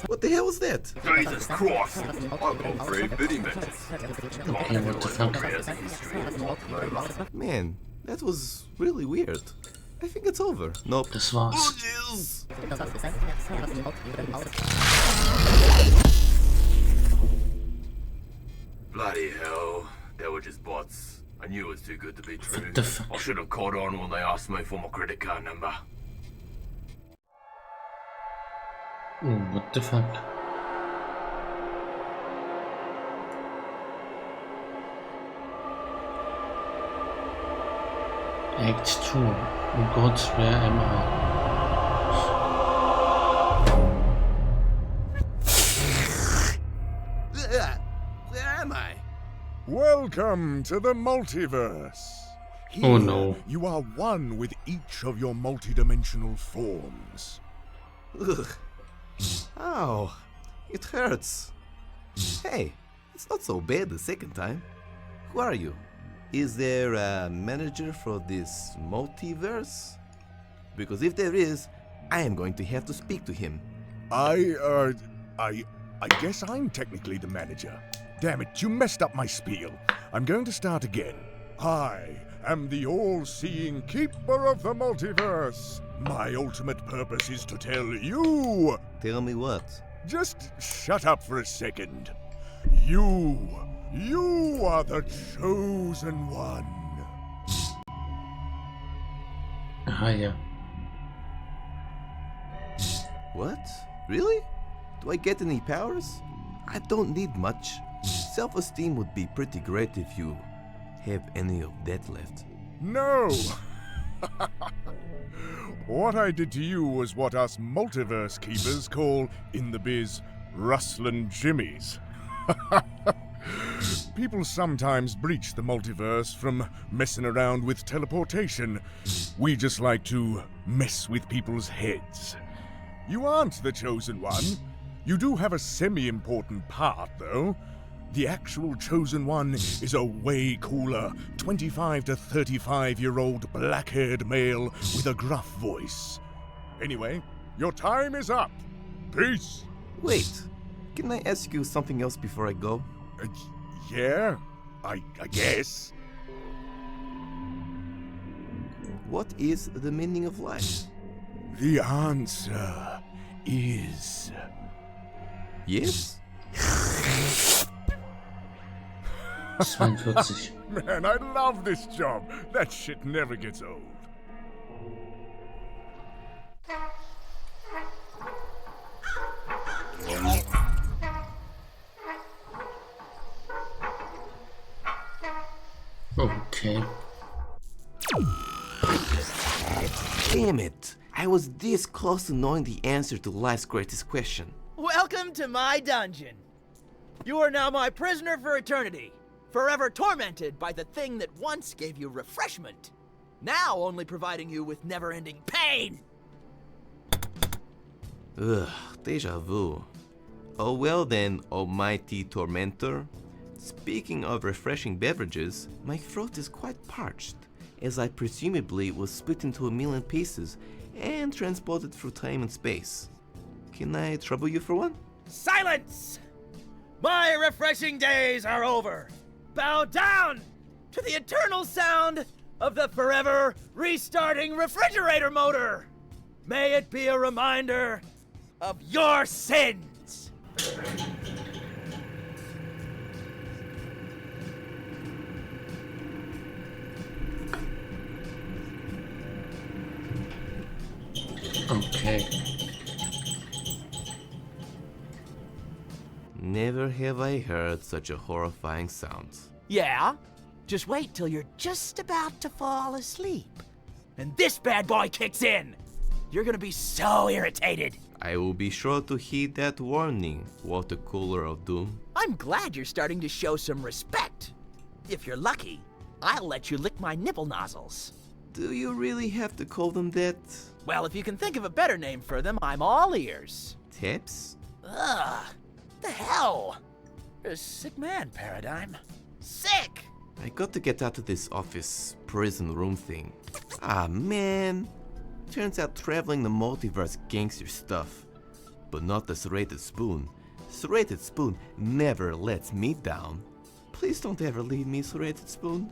What the hell was that? Jesus Christ! I've got 3 bitty minutes. Man, that was really weird. I think it's over. Nope. Das war's. Oh, jeez. Bloody hell. They were just bots. I knew it was too good to be true. What the fuck? I should have caught on when they asked me for my credit card number. What the fuck? Act 2. Oh Gott, where am I? Where am I? Welcome to the multiverse. Here, Oh no. You are one with each of your multidimensional forms. Ugh. Ow. It hurts. Hey, it's not so bad the second time. Who are you? Is there a manager for this multiverse? Because if there is, I am going to have to speak to him. I guess I'm technically the manager. Damn it, you messed up my spiel. I'm going to start again. I am the all-seeing keeper of the multiverse. My ultimate purpose is to tell you... Tell me what? Just shut up for a second. You are the chosen one. Yeah. What? Really? Do I get any powers? I don't need much. Self-esteem would be pretty great if you have any of that left. No! What I did to you was what us multiverse keepers call, in the biz, rustlin' jimmies. People sometimes breach the multiverse from messing around with teleportation. We just like to mess with people's heads. You aren't the chosen one. You do have a semi-important part, though. The actual chosen one is a way cooler 25 to 35-year-old black-haired male with a gruff voice. Anyway, your time is up. Peace. Wait, can I ask you something else before I go? Yeah, I guess. What is the meaning of life? The answer is... Yes? 42. Man, I love this job. That shit never gets old. Okay. Damn it! I was this close to knowing the answer to life's greatest question. Welcome to my dungeon. You are now my prisoner for eternity, forever tormented by the thing that once gave you refreshment, now only providing you with never-ending pain. Ugh, deja vu. Oh well then, almighty tormentor. Speaking of refreshing beverages, my throat is quite parched, as I presumably was split into a million pieces and transported through time and space. Can I trouble you for one? Silence! My refreshing days are over. Bow down to the eternal sound of the forever restarting refrigerator motor. May it be a reminder of your sins. Okay. Never have I heard such a horrifying sound. Yeah? Just wait till you're just about to fall asleep. And this bad boy kicks in. You're gonna be so irritated. I will be sure to heed that warning, water cooler of doom. I'm glad you're starting to show some respect. If you're lucky, I'll let you lick my nipple nozzles. Do you really have to call them that? Well, if you can think of a better name for them, I'm all ears. Tips? Ugh. The hell? You're a sick man, Paradigm. Sick! I got to get out of this office prison room thing. Ah man. Turns out traveling the multiverse gangster stuff. But not the serrated spoon. Serrated spoon never lets me down. Please don't ever leave me, serrated spoon.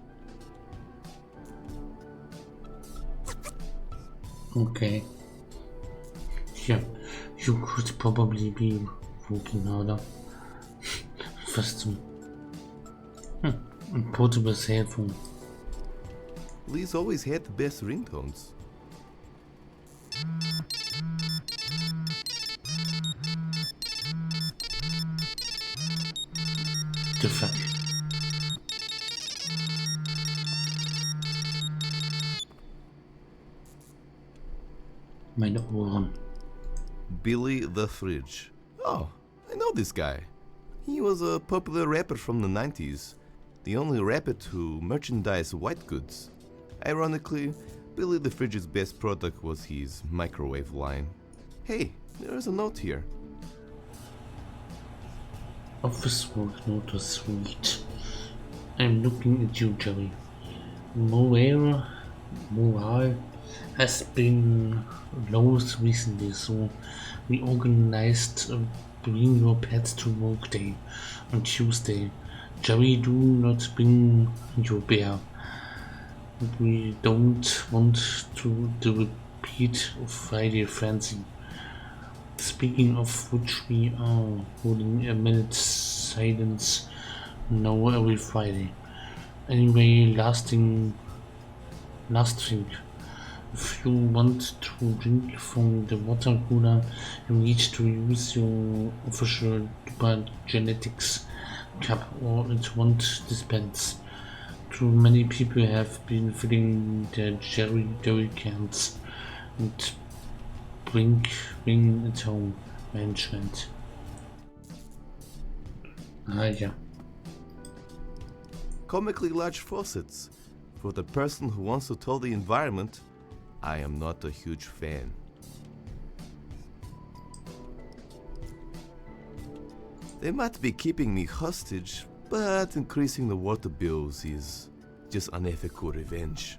Okay. Yeah, you could probably be working harder. Fast some portable cell phone. Lee's always had the best ringtones. The fuck? Meine Ohren. Billy the Fridge. Oh, I know this guy. He was a popular rapper from the 90s. The only rapper to merchandise white goods. Ironically, Billy the Fridge's best product was his microwave line. Hey, there's a note here. Office work note was sweet. I'm looking at you, Jerry. Morale has been low recently, so we organized a Bring Your Pets to Work Day on Tuesday. Jerry, do not bring your bear. We don't want the repeat of Friday Frenzy. Speaking of which, we are holding a minute's silence now every Friday. Anyway, last thing, if you want to drink from the water cooler, you need to use your official Duper Genetics cup or it won't dispense. Too many people have been filling their jerry cans and bring it home, management. Yeah. Comically large faucets. For the person who wants to tell the environment, I am not a huge fan. They might be keeping me hostage, but increasing the water bills is just unethical revenge.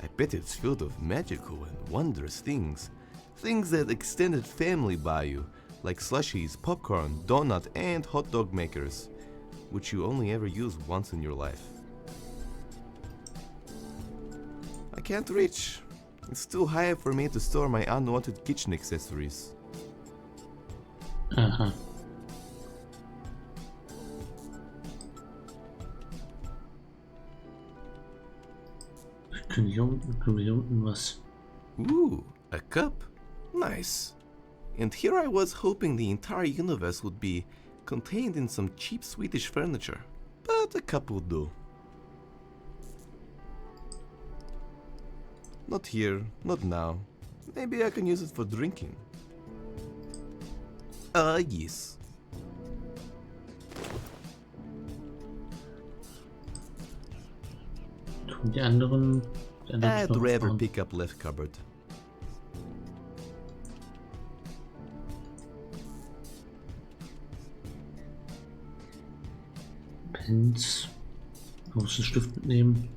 I bet it's filled with magical and wondrous things. Things that extended family buy you, like slushies, popcorn, donut, and hot dog makers, which you only ever use once in your life. I can't reach. It's too high for me to store my unwanted kitchen accessories. Aha. Können wir hier unten was? Ooh, a cup? Nice. And here I was hoping the entire universe would be contained in some cheap Swedish furniture, but a cup will do. Not here, not now. Maybe I can use it for drinking. Yes. Die anderen... I'd rather pick up left cupboard. Pens. Großen Stift mitnehmen.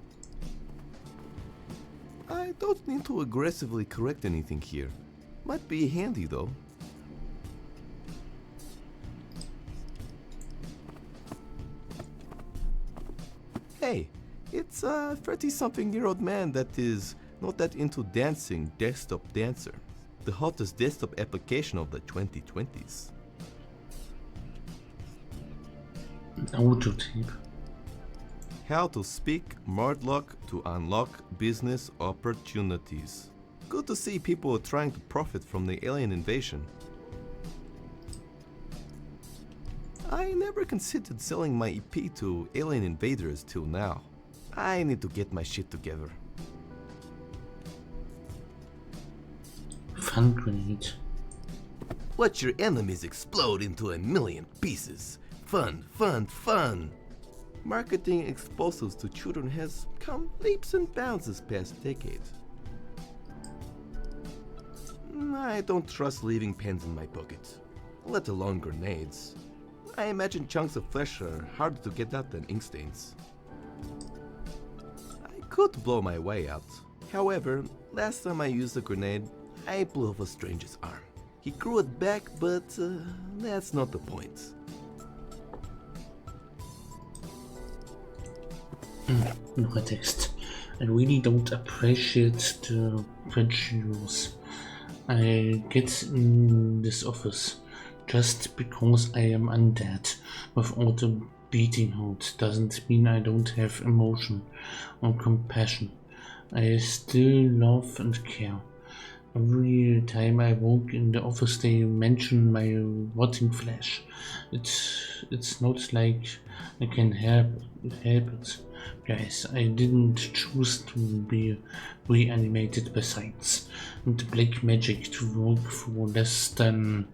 I don't need to aggressively correct anything here. Might be handy though. Hey, it's a 30-something-year-old man that is not that into dancing, desktop dancer. The hottest desktop application of the 2020s. Autotape. How to speak Mordlock to unlock business opportunities. Good to see people are trying to profit from the alien invasion. I never considered selling my EP to alien invaders till now. I need to get my shit together. Fun grenade. Watch your enemies explode into a million pieces. Fun, fun, fun! Marketing explosives to children has come leaps and bounds this past decade. I don't trust leaving pens in my pocket, let alone grenades. I imagine chunks of flesh are harder to get out than ink stains. I could blow my way out. However, last time I used a grenade, I blew off a stranger's arm. He grew it back, but that's not the point. Noch ein Text. I really don't appreciate the French news. I get in this office just because I am undead without a beating heart doesn't mean I don't have emotion or compassion. I still love and care. Every time I walk in the office they mention my rotting flesh. It's not like I can help it. Guys, I didn't choose to be reanimated besides the black magic to work for less than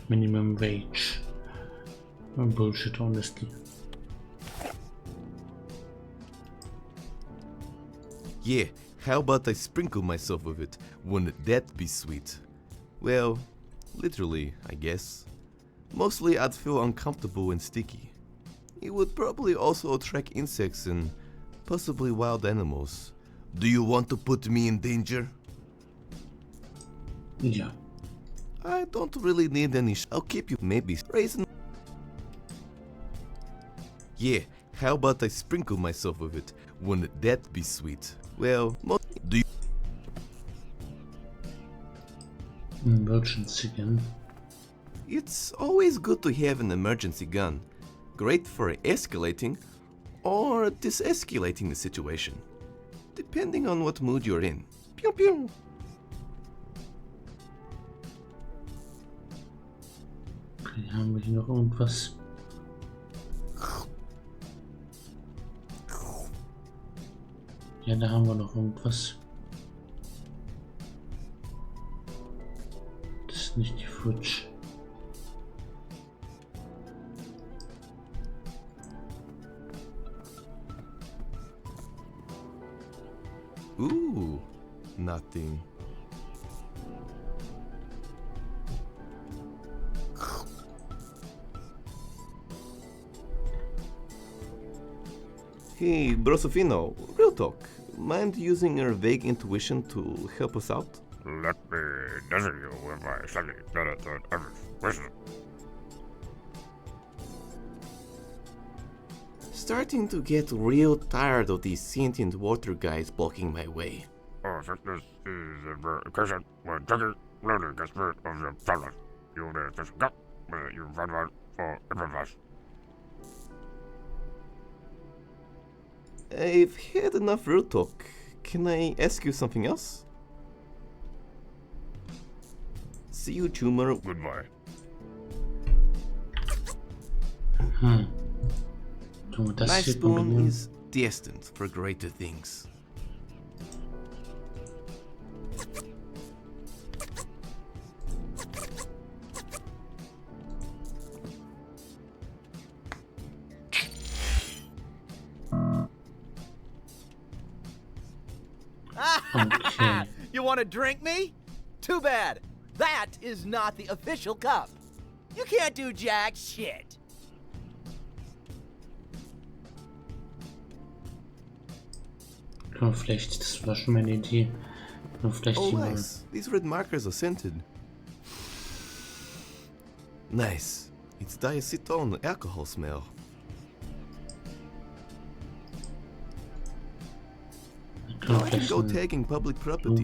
minimum wage. Bullshit, honestly. Yeah, how about I sprinkle myself with it? Wouldn't that be sweet? Well, literally, I guess. Mostly I'd feel uncomfortable and sticky. It would probably also attract insects and possibly wild animals. Do you want to put me in danger? Yeah. I don't really need any I'll keep you maybe raisin. Yeah, how about I sprinkle myself with it? Wouldn't that be sweet? Well, do you... Emergency gun. It's always good to have an emergency gun. Great for escalating or de-escalating the situation, depending on what mood you're in. Pew pew! Okay, haben wir hier noch irgendwas? Ja, da haben wir noch irgendwas. Das ist nicht die Fridge. Ooh, nothing. Hey, Brosofino, real talk. Mind using your vague intuition to help us out? Let me dazzle you with my slightly better than average wisdom. Starting to get real tired of these sentient water guys blocking my way. Oh, sickness is a verification when taking learning the spirit of your children. You need to get where you find one for everyone. I've had enough real talk. Can I ask you something else? See you, Tumor. Goodbye. My spoon is destined for greater things. Okay. You want to drink me? Too bad. That is not the official cup. You can't do jack shit. Oh, vielleicht, das war schon meine Idee. Vielleicht oh, nice. These red markers are scented. Nice. It's diacetone alcohol smell. Now I can go tagging public property.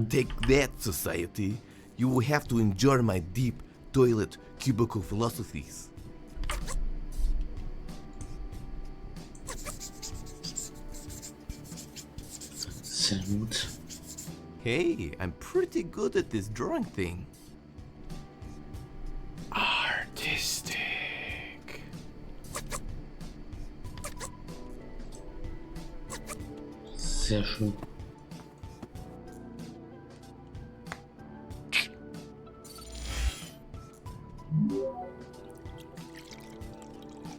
Take that, society. You will have to endure my deep toilet cubicle philosophies. Sehr gut. Hey, I'm pretty good at this drawing thing. Artistic. Sehr schön.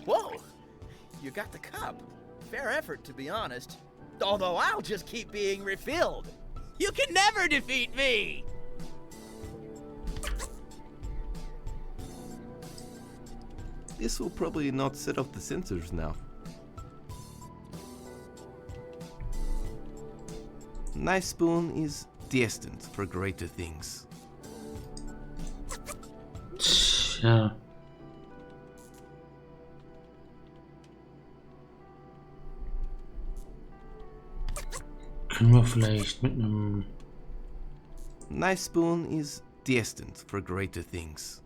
Whoa! You got the cup. Fair effort, to be honest. Although I'll just keep being refilled. You can never defeat me! This will probably not set off the sensors now. Nice spoon is destined for greater things. Ja. Können wir vielleicht mit einem... Nice spoon is destined for greater things.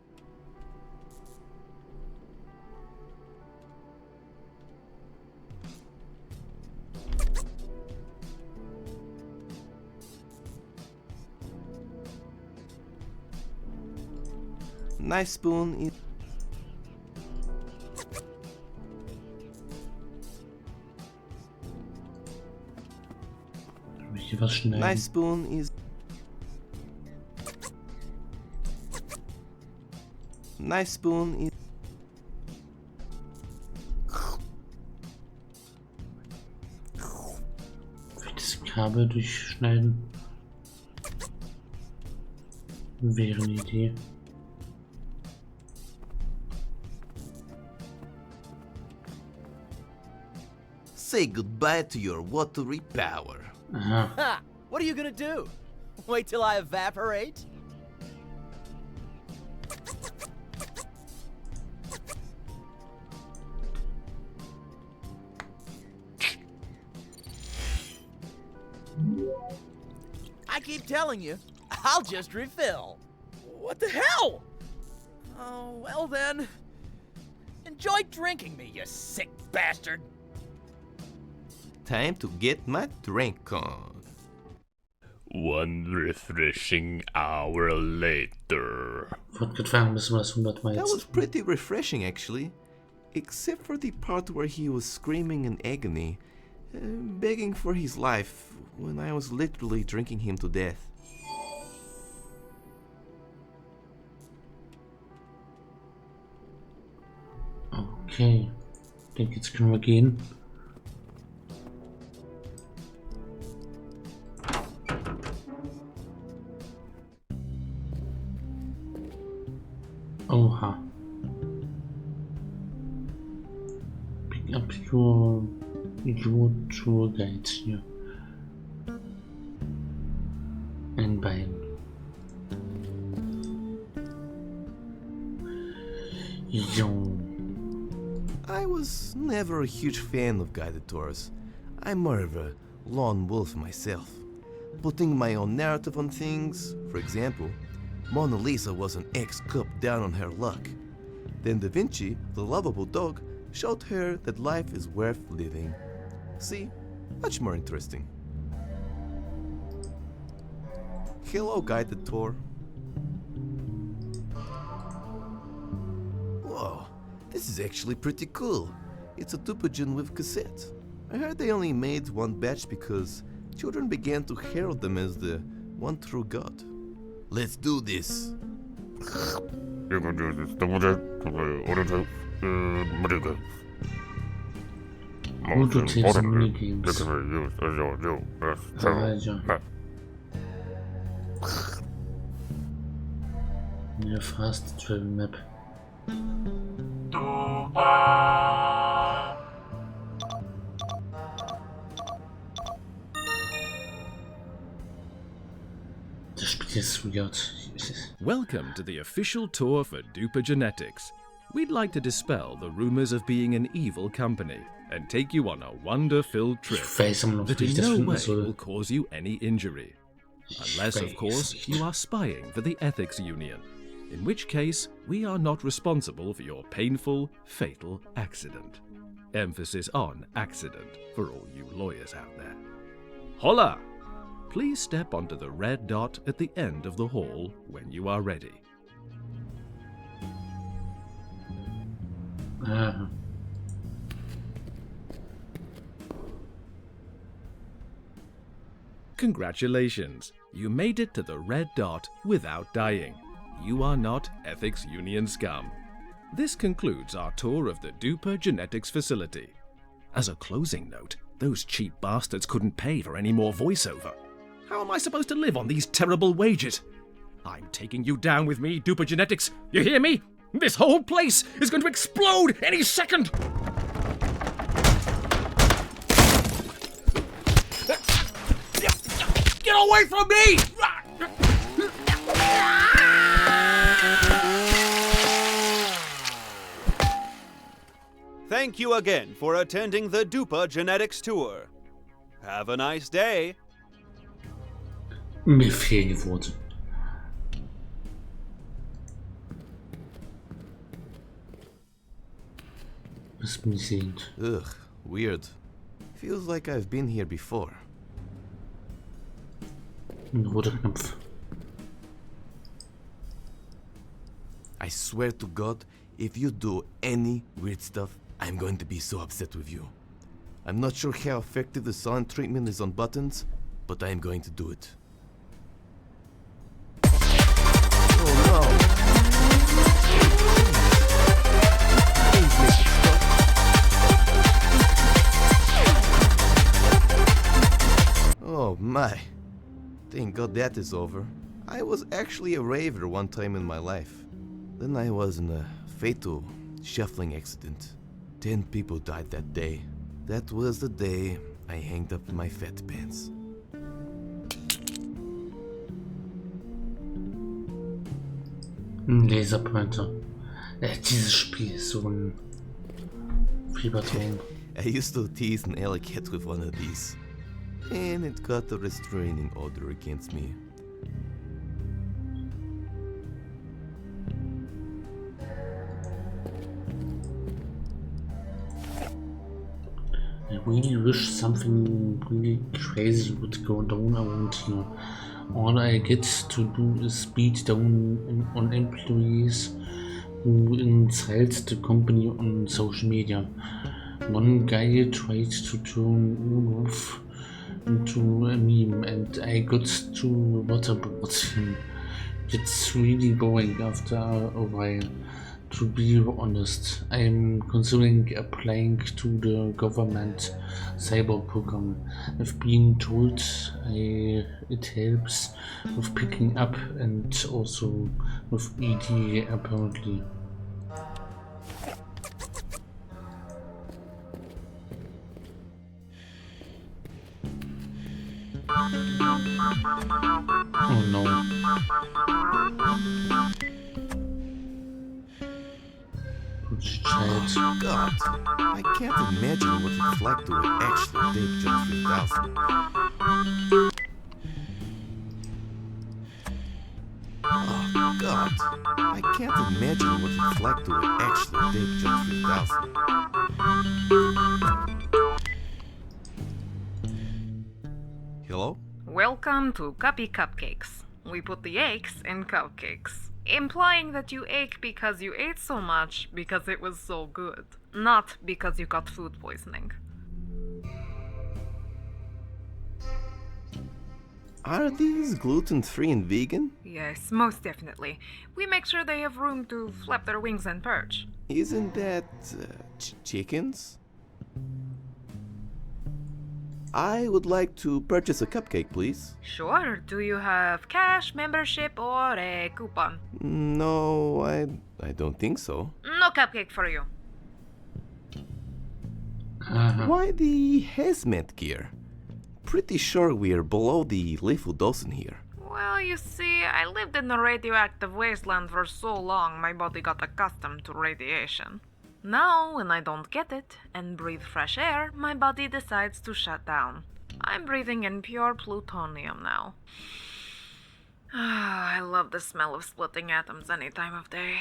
Nice spoon is... Hier was schneiden. Nice spoon is... Nice spoon is... Das Kabel durchschneiden. Wäre eine Idee. Say goodbye to your watery power. Ha! What are you gonna do? Wait till I evaporate? I keep telling you, I'll just refill. What the hell? Oh, well then. Enjoy drinking me, you sick bastard. Time to get my drink on. One refreshing hour later. That was pretty refreshing, actually. Except for the part where he was screaming in agony, begging for his life, when I was literally drinking him to death. Okay. Ich denke, jetzt können wir gehen. Oha. Pick up your tour guide hier. Ein Bein. Jo. I was never a huge fan of guided tours. I'm more of a lone wolf myself. Putting my own narrative on things, for example, Mona Lisa was an ex-cop down on her luck. Then Da Vinci, the lovable dog, showed her that life is worth living. See? Much more interesting. Hello, guided tour. Whoa, this is actually pretty cool. It's a Dupagen with cassette. I heard they only made one batch because children began to herald them as the one true God. Let's do this. You can do this double check to the order type minigames. Most importantly, they can be used as your new best channel map. Your fast travel map. Das Spiel ist weird. Welcome to the official tour for Duper Genetics. We'd like to dispel the rumors of being an evil company and take you on a wonder-filled trip that in no way will cause you any injury. Unless, of course, you are spying for the Ethics Union, in which case we are not responsible for your painful, fatal accident. Emphasis on accident for all you lawyers out there. Holla! Please step onto the red dot at the end of the hall when you are ready. Congratulations! You made it to the red dot without dying. You are not Ethics Union scum. This concludes our tour of the Duper Genetics facility. As a closing note, those cheap bastards couldn't pay for any more voiceover. How am I supposed to live on these terrible wages? I'm taking you down with me, Duper Genetics. You hear me? This whole place is going to explode any second! Get away from me! Thank you again for attending the Duper Genetics Tour. Have a nice day. Mir fehlen die Worte. Was bin ich sehend? Ugh, weird. Feels like I've been here before. Ein roter Knopf. I swear to God, if you do any weird stuff, I'm going to be so upset with you. I'm not sure how effective the silent treatment is on buttons, but I am going to do it. Oh no! Please make it stop. Oh my. Thank God that is over. I was actually a raver one time in my life. Then I was in a fatal shuffling accident. 10 people died that day. That was the day I hanged up my fat pants. Laserpointer. Dieses Spiel ist so ein Fiebertraum. I used to tease an alley cat with one of these, and it got a restraining order against me. I really wish something really crazy would go down around here. All I get to do is beat down on employees who insult the company on social media. One guy tried to turn Olaf into a meme and I got to waterboard him. It's really boring after a while. To be honest, I'm considering applying to the government cyber program. I've been told it helps with picking up and also with ED apparently. Oh no. Oh God, I can't imagine what it's like to actually take just 3,000. Oh God, I can't imagine what it's like to actually take just 3,000. Hello? Welcome to Cuppy Cupcakes. We put the aches in cupcakes. Implying that you ache because you ate so much because it was so good, not because you got food poisoning. Are these gluten-free and vegan? Yes, most definitely. We make sure they have room to flap their wings and perch. Isn't that chickens? I would like to purchase a cupcake, please. Sure. Do you have cash, membership, or a coupon? No, I don't think so. No cupcake for you. Why the hazmat gear? Pretty sure we're below the lethal dose in here. Well, you see, I lived in a radioactive wasteland for so long my body got accustomed to radiation. Now, when I don't get it and breathe fresh air, my body decides to shut down. I'm breathing in pure plutonium now. I love the smell of splitting atoms any time of day.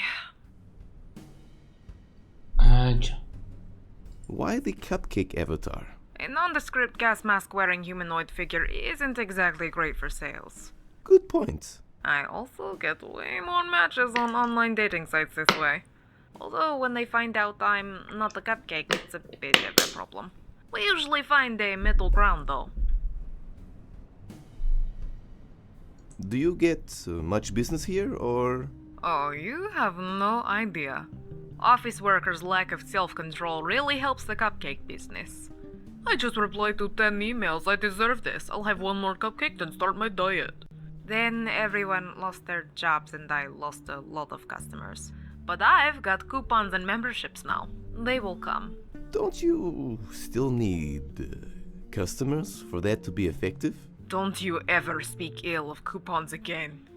Why the cupcake avatar? A nondescript gas mask-wearing humanoid figure isn't exactly great for sales. Good point. I also get way more matches on online dating sites this way. Although when they find out I'm not a cupcake, it's a bit of a problem. We usually find a middle ground though. Do you get much business here, or...? Oh, you have no idea. Office workers' lack of self-control really helps the cupcake business. I just replied to 10 emails. I deserve this. I'll have one more cupcake then start my diet. Then everyone lost their jobs and I lost a lot of customers. But I've got coupons and memberships now. They will come. Don't you still need customers for that to be effective? Don't you ever speak ill of coupons again.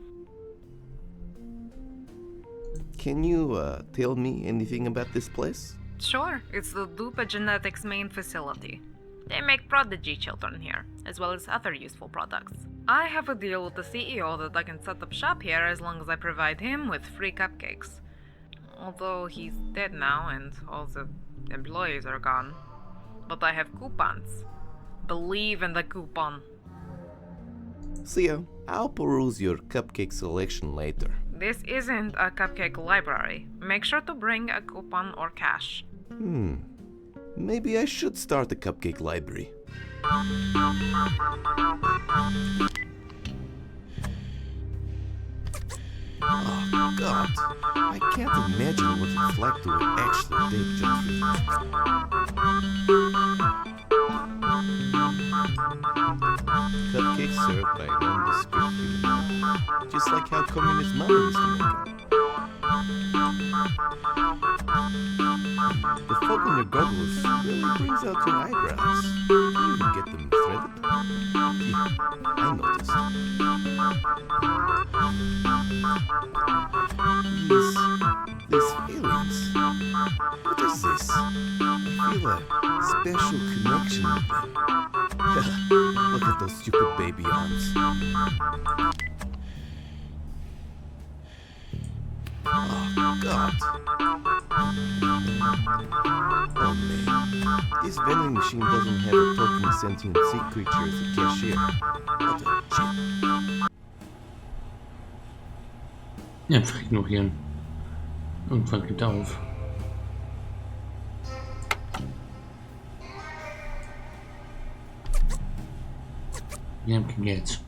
Can you tell me anything about this place? Sure, it's the Dupa Genetics main facility. They make prodigy children here, as well as other useful products. I have a deal with the CEO that I can set up shop here as long as I provide him with free cupcakes. Although he's dead now and all the employees are gone. But I have coupons. Believe in the coupon. See ya. I'll peruse your cupcake selection later. This isn't a cupcake library. Make sure to bring a coupon or cash. Maybe I should start a cupcake library. Oh, God. I can't imagine what it's like to actually take jump through. Cupcakes served by nondescript human. Just like how communist mama used to make them. The fog on your goggles really brings out your eyebrows. You even get them threaded. Yeah, I noticed. These feelings. What is this? I feel a special connection with them. Look at those stupid baby arms. Oh, God. Oh, man. This vending machine doesn't have a talking sentient sea creature as a cashier. What a chip. Ja, einfach ignorieren. Irgendwann gibt er auf. Wir haben kein Geld.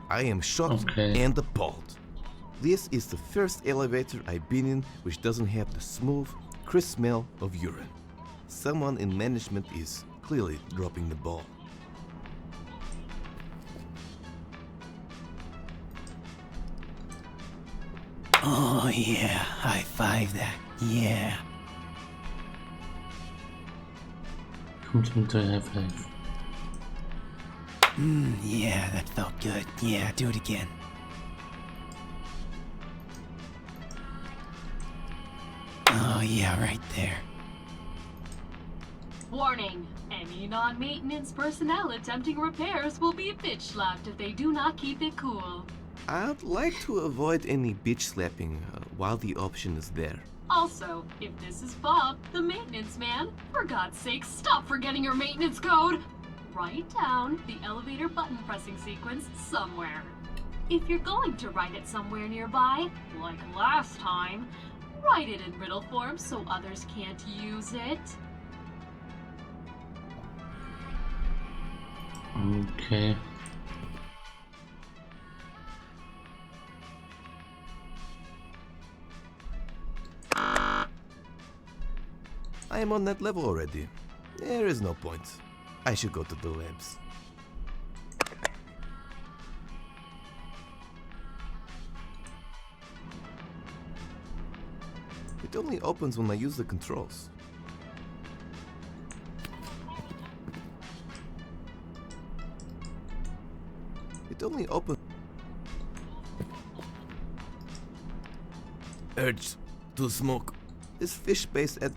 I am shocked and appalled. This is the first elevator I've been in which doesn't have the smooth, crisp smell of urine. Someone in management is clearly dropping the ball. Oh yeah, high five that, yeah. Kommt mit der High Five. Yeah, that felt good. Yeah, do it again. Oh yeah, right there. Warning! Any non-maintenance personnel attempting repairs will be bitch slapped if they do not keep it cool. I'd like to avoid any bitch slapping while the option is there. Also, if this is Bob, the maintenance man, for God's sake, stop forgetting your maintenance code! Write down the elevator button pressing sequence somewhere. If you're going to write it somewhere nearby, like last time, write it in riddle form so others can't use it. Okay. I am on that level already. There is no point. I should go to the labs. It only opens when I use the controls. It only opens. Urge to smoke. This fish-based at.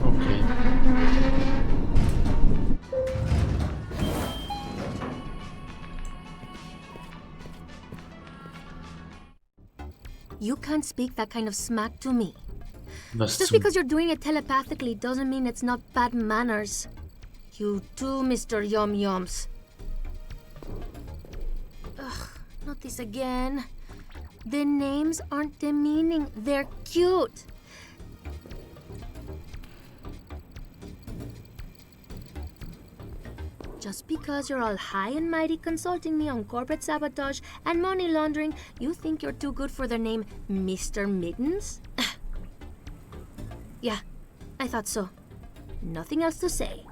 Okay. You can't speak that kind of smack to me. Was Just zum... because you're doing it telepathically doesn't mean it's not bad manners. You too, Mr. Yum Yums. Ugh, not this again. The names aren't demeaning, they're cute. Just because you're all high and mighty consulting me on corporate sabotage and money laundering, you think you're too good for the name Mr. Mittens? Yeah, I thought so. Nothing else to say.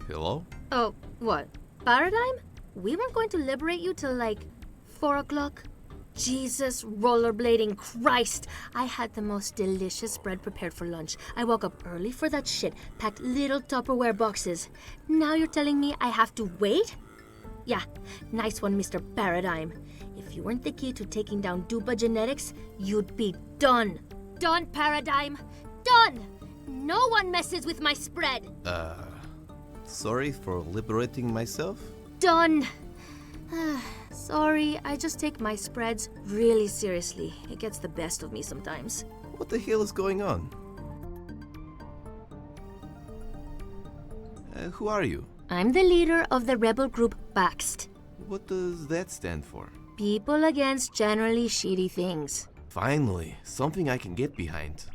Hello? Oh, what? Paradigm? We weren't going to liberate you till like 4 o'clock? Jesus, rollerblading Christ! I had the most delicious bread prepared for lunch. I woke up early for that shit, packed little Tupperware boxes. Now you're telling me I have to wait? Yeah, nice one, Mr. Paradigm. If you weren't the key to taking down Dupa Genetics, you'd be done. Done, Paradigm. Done! No one messes with my spread. Sorry for liberating myself? Done. Sorry, I just take my spreads really seriously. It gets the best of me sometimes. What the hell is going on? Who are you? I'm the leader of the rebel group kaufst. What does that stand for? People against generally shitty things. Finally, something I can get behind.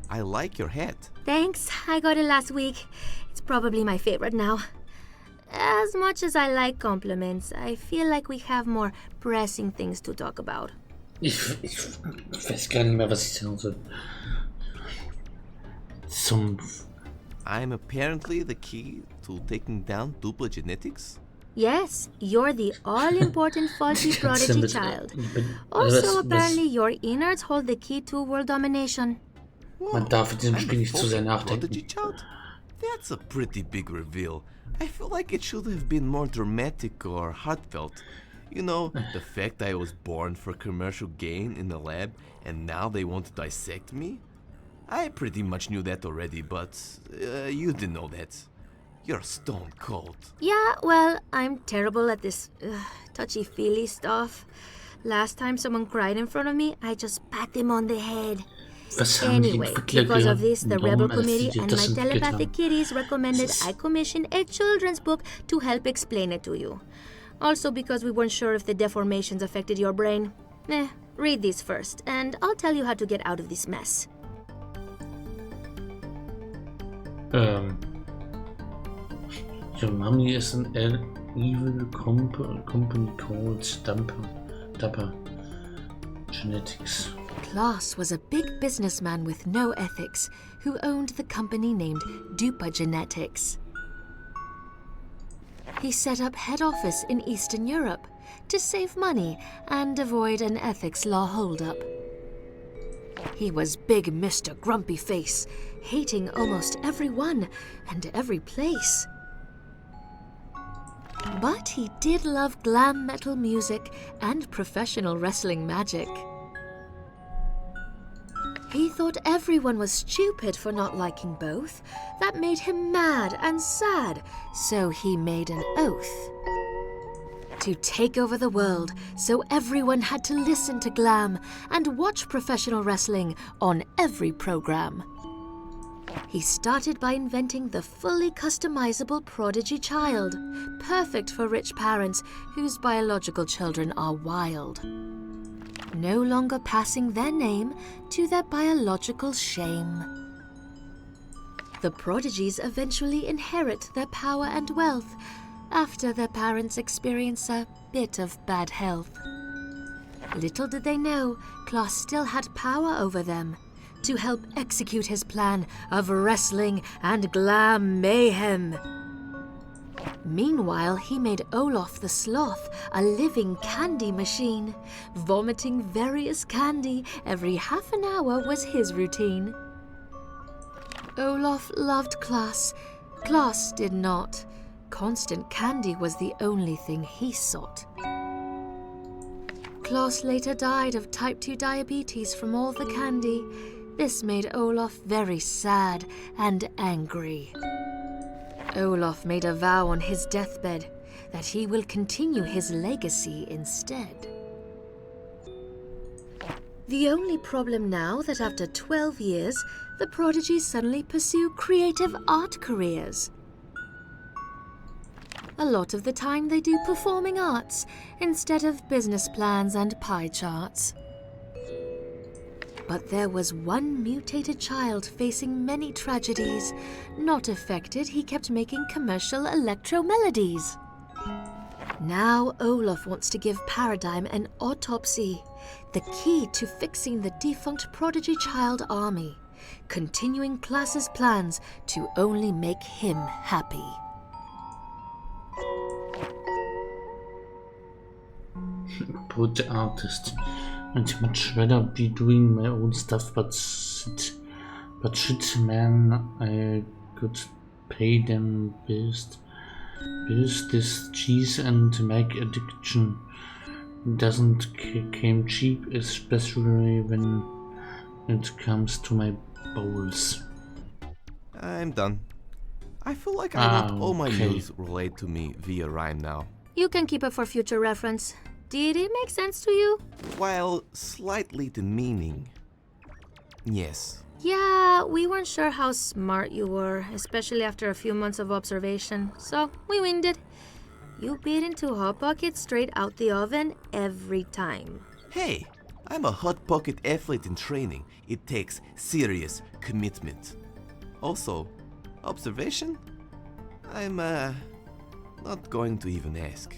I like your hat. Thanks, I got it last week. It's probably my favorite now. As much as I like compliments, I feel like we have more pressing things to talk about. Ich weiß gar nicht mehr, was ich sagen soll. I'm apparently the key to taking down duper genetics? Yes, you're the all-important faulty prodigy child. Also, apparently your innards hold the key to world domination. Man darf in diesem Spiel nicht zu sehr nachdenken. Prodigy child? That's a pretty big reveal. I feel like it should have been more dramatic or heartfelt. You know, the fact I was born for commercial gain in the lab and now they want to dissect me? I pretty much knew that already, but you didn't know that. You're stone cold. Yeah, well, I'm terrible at this touchy-feely stuff. Last time someone cried in front of me, I just pat them on the head. Anyway, because of this, the Rebel Committee and my telepathic kitties recommended I commission a children's book to help explain it to you. Also because we weren't sure if the deformations affected your brain. Read these first, and I'll tell you how to get out of this mess. Your mommy is an evil company called Dapper Genetics. Klaus was a big businessman with no ethics who owned the company named Duper Genetics. He set up head office in Eastern Europe to save money and avoid an ethics law holdup. He was big Mr. Grumpy Face, hating almost everyone and every place. But he did love glam metal music and professional wrestling magic. He thought everyone was stupid for not liking both. That made him mad and sad, so he made an oath to take over the world, so everyone had to listen to glam and watch professional wrestling on every program. He started by inventing the fully customizable prodigy child, perfect for rich parents whose biological children are wild, no longer passing their name to their biological shame. The prodigies eventually inherit their power and wealth after their parents experience a bit of bad health. Little did they know, Klaus still had power over them to help execute his plan of wrestling and glam mayhem. Meanwhile, he made Olaf the Sloth a living candy machine. Vomiting various candy every half an hour was his routine. Olaf loved Klaus. Klaus did not. Constant candy was the only thing he sought. Klaus later died of type 2 diabetes from all the candy. This made Olaf very sad and angry. Olaf made a vow on his deathbed that he will continue his legacy instead. The only problem now that after 12 years, the prodigies suddenly pursue creative art careers. A lot of the time they do performing arts instead of business plans and pie charts. But there was one mutated child facing many tragedies. Not affected, he kept making commercial electro melodies. Now Olaf wants to give Paradigm an autopsy, the key to fixing the defunct prodigy child army, continuing Klaus's plans to only make him happy. Put the artist. And much rather be doing my own stuff, but shit, man, I could pay them best. This cheese and Mac addiction doesn't came cheap, especially when it comes to my bowls. I'm done. I feel like I want all my news related to me via rhyme now. You can keep it for future reference. Did it make sense to you? While slightly demeaning. Yes. Yeah, we weren't sure how smart you were, especially after a few months of observation, so we winged it. You bit into Hot Pocket straight out the oven every time. Hey, I'm a Hot Pocket athlete in training. It takes serious commitment. Also, observation? I'm not going to even ask.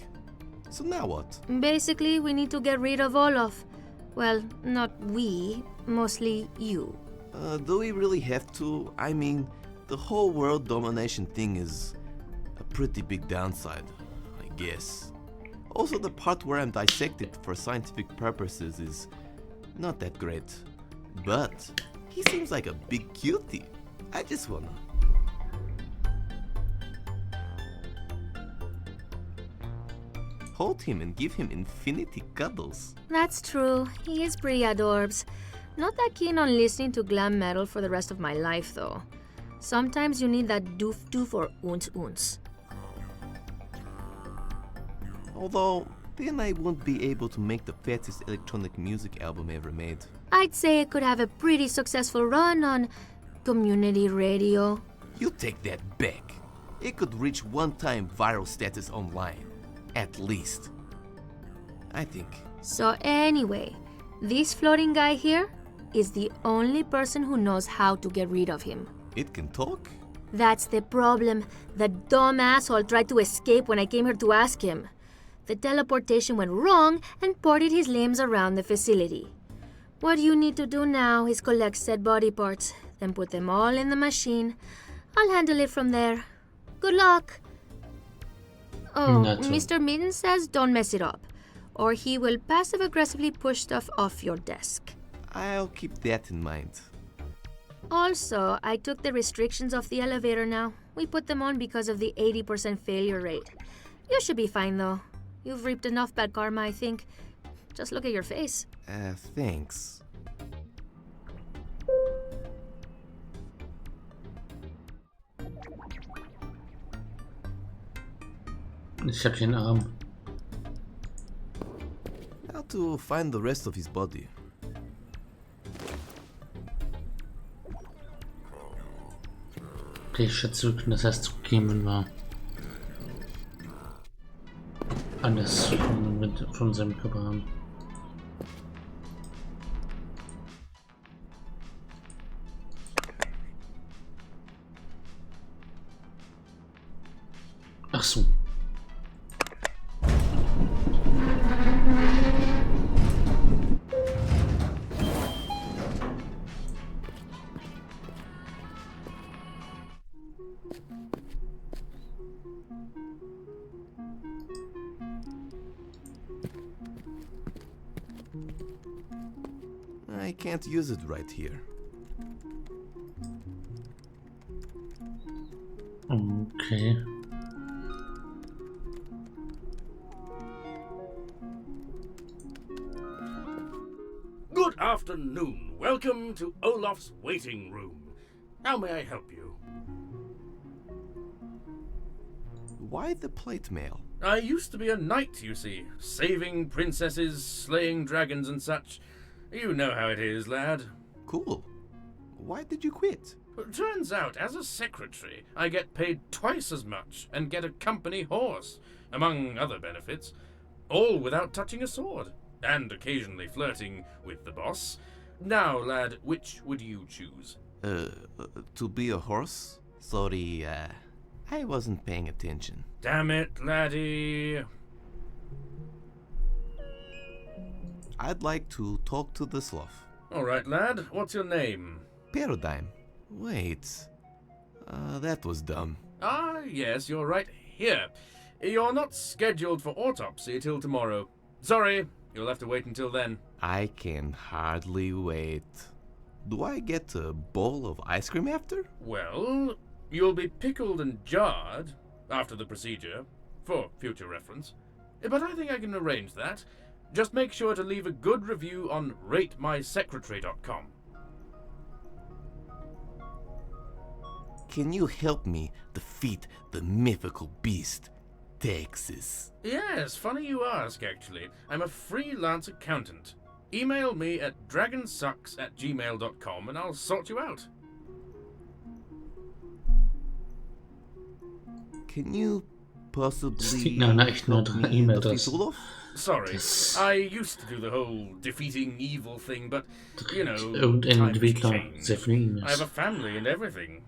So now what? Basically, we need to get rid of Olaf. Well, not we, mostly you. Do we really have to? I mean, the whole world domination thing is a pretty big downside, I guess. Also, the part where I'm dissected for scientific purposes is not that great. But he seems like a big cutie. I just wanna... hold him and give him infinity cuddles. That's true. He is pretty adorbs. Not that keen on listening to glam metal for the rest of my life, though. Sometimes you need that doof or oons. Although, then I won't be able to make the fattest electronic music album ever made. I'd say it could have a pretty successful run on community radio. You take that back. It could reach one-time viral status online. At least. I think. So anyway, this floating guy here is the only person who knows how to get rid of him. It can talk? That's the problem. The dumb asshole tried to escape when I came here to ask him. The teleportation went wrong and ported his limbs around the facility. What you need to do now is collect said body parts, then put them all in the machine. I'll handle it from there. Good luck. Oh, Mr. Mitten says don't mess it up, or he will passive-aggressively push stuff off your desk. I'll keep that in mind. Also, I took the restrictions off the elevator now. We put them on because of the 80% failure rate. You should be fine, though. You've reaped enough bad karma, I think. Just look at your face. Thanks. Ich hab hier einen Arm. How to find the rest of his body? Okay, ich schätze, wir können das erst zurückgeben, wenn wir alles von seinem Körper haben. Ach so. I can't use it right here. Okay. Good afternoon. Welcome to Olaf's waiting room. How may I help you? Why the plate mail? I used to be a knight, you see, saving princesses, slaying dragons and such. You know how it is, lad. Cool. Why did you quit? Turns out, as a secretary, I get paid twice as much and get a company horse, among other benefits, all without touching a sword, and occasionally flirting with the boss. Now, lad, which would you choose? To be a horse? Sorry, I wasn't paying attention. Damn it, laddie. I'd like to talk to the sloth. All right, lad. What's your name? Paradigm. Wait. That was dumb. Ah, yes, you're right here. You're not scheduled for autopsy till tomorrow. Sorry, you'll have to wait until then. I can hardly wait. Do I get a bowl of ice cream after? Well, you'll be pickled and jarred after the procedure, for future reference. But I think I can arrange that. Just make sure to leave a good review on ratemysecretary.com. can you help me defeat the mythical beast, Texas? Yes, funny you ask, actually. I'm a freelance accountant. Email me at dragonsucks@gmail.com and I'll sort you out. Can you possibly No, echt nur help me E-Mail defeat das. Olaf? Sorry, I used to do the whole defeating evil thing, but, you know, Irgendein times Entwickler, change. sehr viele I have E-Mails. a family and everything.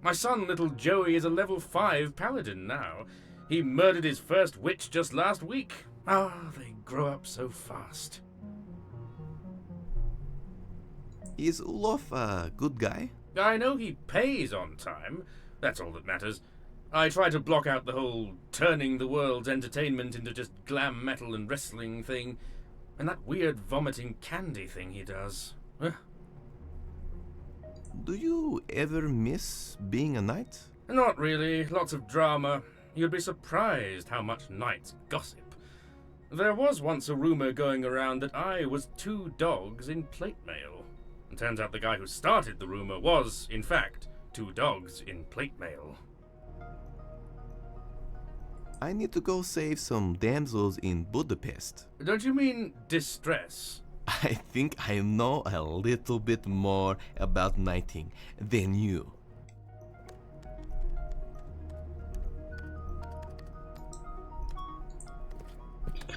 My son, little Joey, is a level 5 paladin now. He murdered his first witch just last week. Ah, they grow up so fast. Is Olaf a good guy? I know he pays on time. That's all that matters. I try to block out the whole turning the world's entertainment into just glam metal and wrestling thing, and that weird vomiting candy thing he does. Ugh. Do you ever miss being a knight? Not really. Lots of drama. You'd be surprised how much knights gossip. There was once a rumor going around that I was 2 dogs in plate mail. And turns out the guy who started the rumor was, in fact, 2 dogs in plate mail. I need to go save some damsels in Budapest. Don't you mean distress? I think I know a little bit more about knighting than you.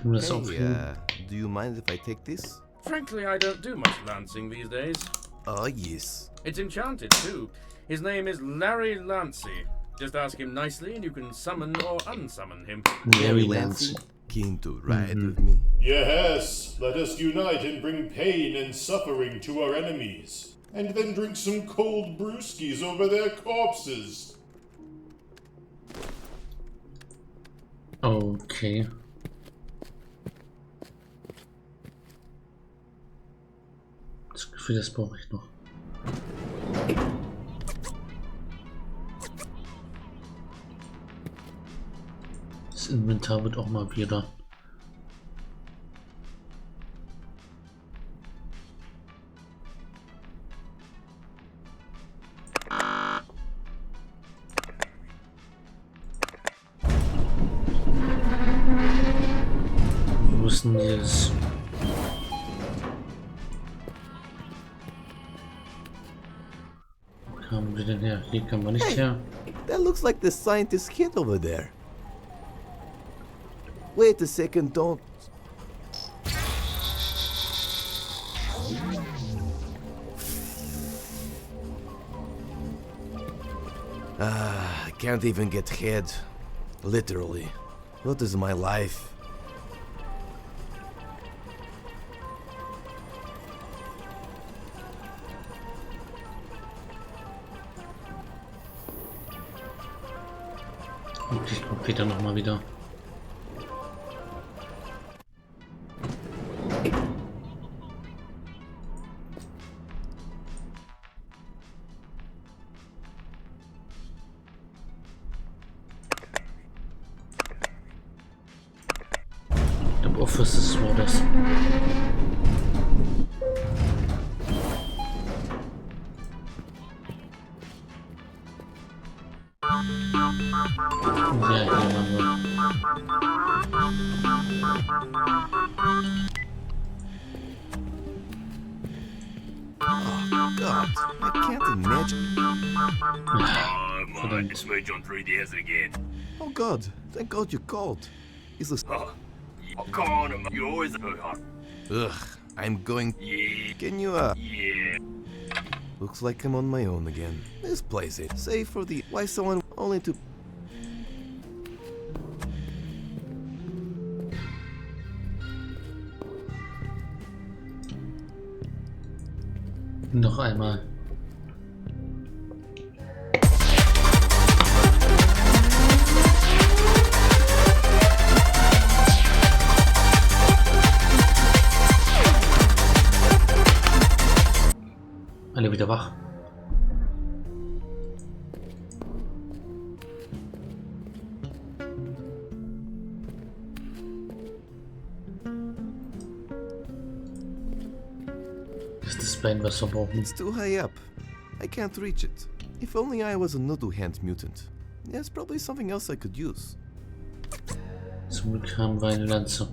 Hey, do you mind if I take this? Frankly, I don't do much lancing these days. Oh, yes. It's enchanted, too. His name is Larry Lancy. Just ask him nicely and you can summon or unsummon him. Larry Lancy, keen to ride with me. Yes, let us unite and bring pain and suffering to our enemies, and then drink some cold brewskis over their corpses. Okay. Das Gefühl, das brauche ich noch. Das Inventar wird auch mal wieder. Wir müssen jetzt. Wo kamen wir denn her? Hier kann man nicht her. That looks like the scientist kid over there. Wait a second, don't... I can't even get head. Literally. What is my life? Und ich komme Peter noch mal wieder. Offices war das. Ja, hier waren wir. Oh God, I can't imagine. I'm on to smooch on through the desert again. Oh God, thank God you called. Is this... Oh, come on, you always hot. Ugh, I'm going... Yeah. Can you, Yeah. Looks like I'm on my own again. This place is safe for the... Why someone only to... Noch einmal. Alle wieder wach. Das ist das Bein, was wir brauchen. It's too high up. I can't reach it. If only I was a noodle hand mutant. There's probably something else I could use. Zum Glück haben wir eine Lanze.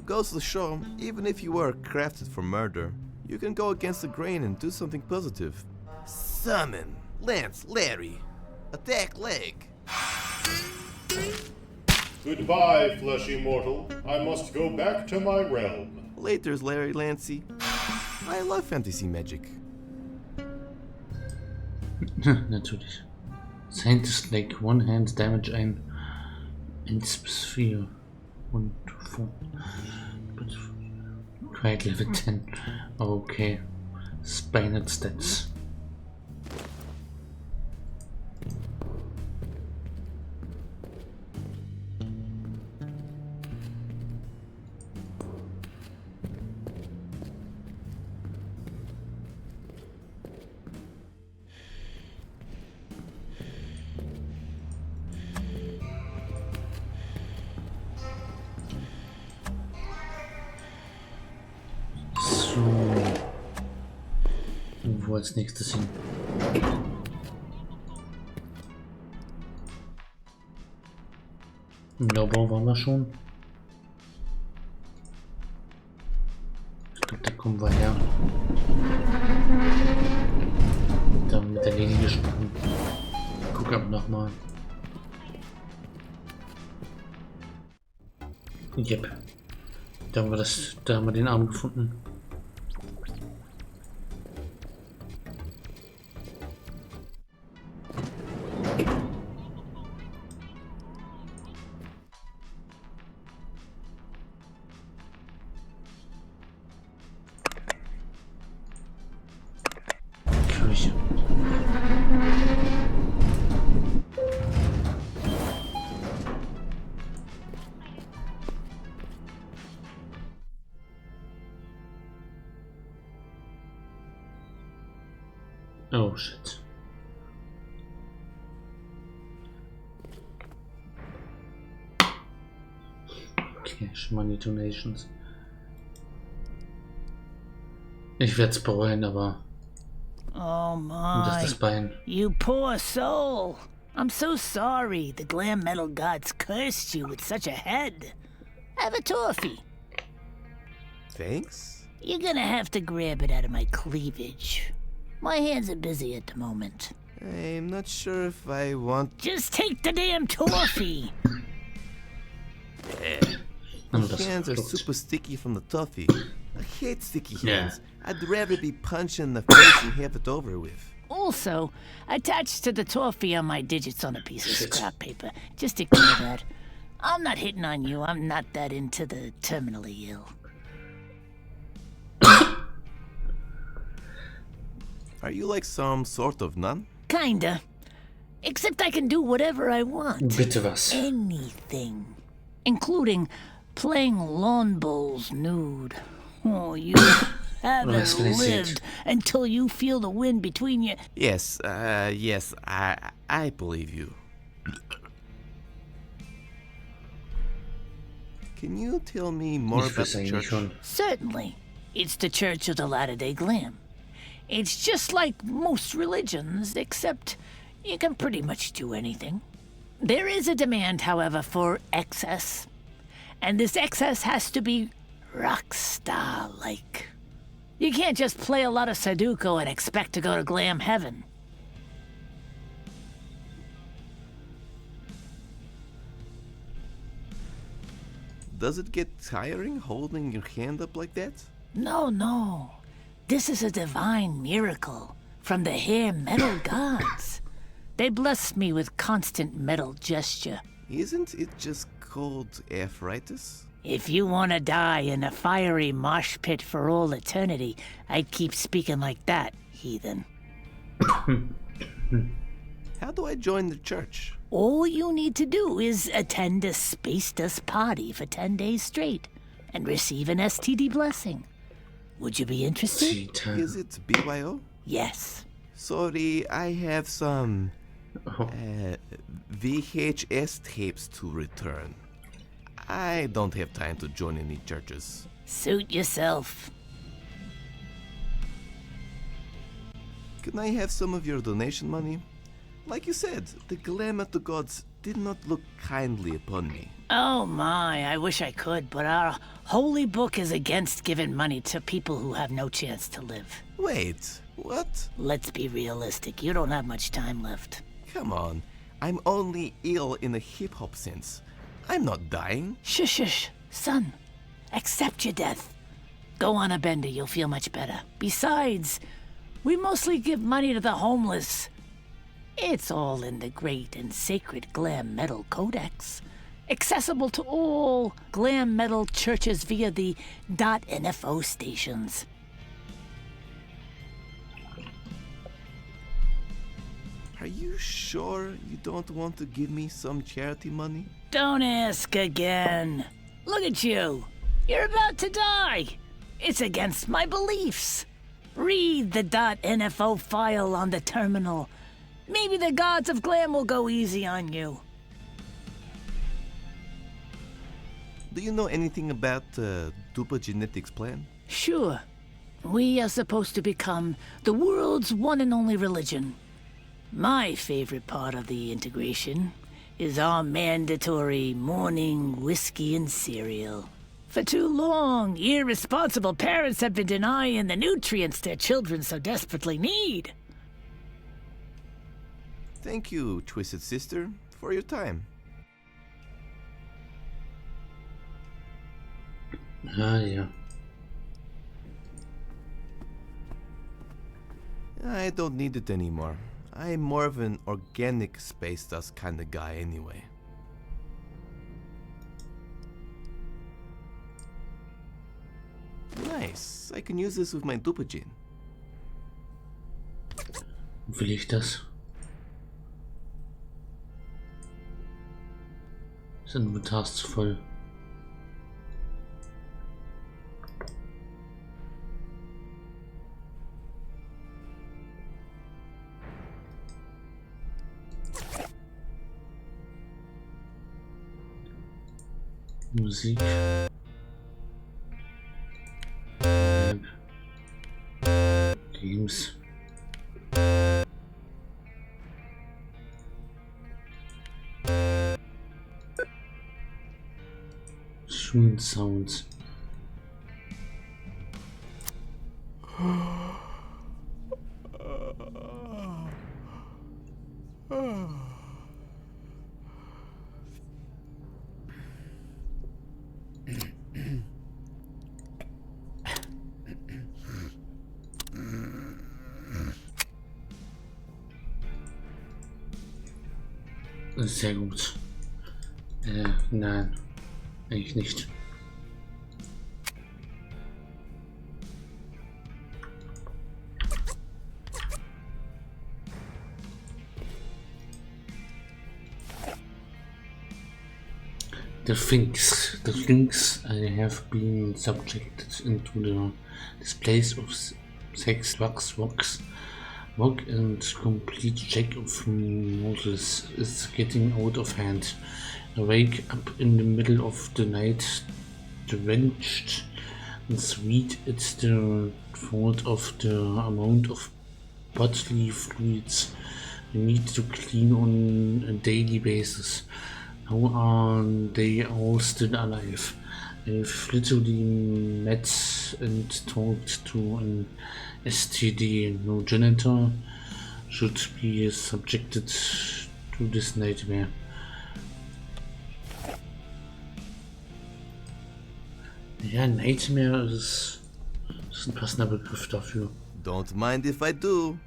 Goes to show, even if you were crafted for murder, you can go against the grain and do something positive. Summon, Lance, Larry, attack leg. Goodbye, fleshy mortal. I must go back to my realm. Later's Larry Lancy. I love fantasy magic. Natürlich. Scientist Leg, one hand damage ein 1 bis 4 und 4. Quite level 10. Okay. Spined stats. Wo als nächstes hin? Im Neubau waren wir schon. Ich glaube, da kommen wir her. Dann mit der Linie gesprungen. Guck ab nochmal. Yep. Da haben wir den Arm gefunden. Oh shit. Cash Money Donations. Ich werde es bereuen, aber. Oh Das ist my. das Bein. You poor soul. I'm so sorry the glam metal gods cursed you with such a head. Have a toffee. Thanks? You're gonna have to grab it out of my cleavage. My hands are busy at the moment. I'm not sure if I want... Just take the damn toffee! My hands are super sticky from the toffee. I hate sticky hands. I'd rather be punched in the face and have it over with. Also, attached to the toffee are my digits on a piece of scrap paper. Just ignore that. I'm not hitting on you. I'm not that into the terminally ill. Are you like some sort of nun? Kinda. Except I can do whatever I want. Bitte was. Anything. Including playing lawn bowls nude. Oh, you haven't lived until you feel the wind between you. Yes, I believe you. Can you tell me more about the church? Certainly. It's the Church of the Latter-day Glam. It's just like most religions, except you can pretty much do anything. There is a demand, however, for excess. And this excess has to be rock star-like. You can't just play a lot of Sudoku and expect to go to glam heaven. Does it get tiring holding your hand up like that? No. This is a divine miracle from the hair metal gods. They blessed me with constant metal gesture. Isn't it just called arthritis? If you want to die in a fiery mosh pit for all eternity, I'd keep speaking like that, heathen. How do I join the church? All you need to do is attend a space dust party for 10 days straight and receive an STD blessing. Would you be interested? Is it BYO? Yes. Sorry, I have some VHS tapes to return. I don't have time to join any churches. Suit yourself. Can I have some of your donation money? Like you said, the glamour the gods did not look kindly upon me. Oh my, I wish I could, but our holy book is against giving money to people who have no chance to live. Wait, what? Let's be realistic, you don't have much time left. Come on, I'm only ill in a hip-hop sense. I'm not dying. Shush, son. Accept your death. Go on a bender, you'll feel much better. Besides, we mostly give money to the homeless. It's all in the great and sacred glam metal codex, accessible to all glam metal churches via the .nfo stations. Are you sure you don't want to give me some charity money? Don't ask again. Look at you. You're about to die. It's against my beliefs. Read the .nfo file on the terminal. Maybe the gods of glam will go easy on you. Do you know anything about Dupa Genetics plan? Sure. We are supposed to become the world's one and only religion. My favorite part of the integration is our mandatory morning whiskey and cereal. For too long, irresponsible parents have been denying the nutrients their children so desperately need. Thank you, Twisted Sister, for your time. Yeah. I don't need it anymore. I'm more of an organic space dust kind of guy anyway. Nice. I can use this with my Dupagin. Will ich das? Das Inventar ist voll. Musik. Games. Tune sounds. Sehr gut. Nein, eigentlich nicht. The things I have been subjected into the displays of sex, drugs, work and complete check of mortals is getting out of hand. I wake up in the middle of the night, drenched and sweet. It's the fault of the amount of bodily fluids I need to clean on a daily basis. How are they all still alive? I've literally met and talked to an STD. No janitor should be subjected to this nightmare. Ja, Nightmare ist ein passender Begriff dafür. Don't mind if I do.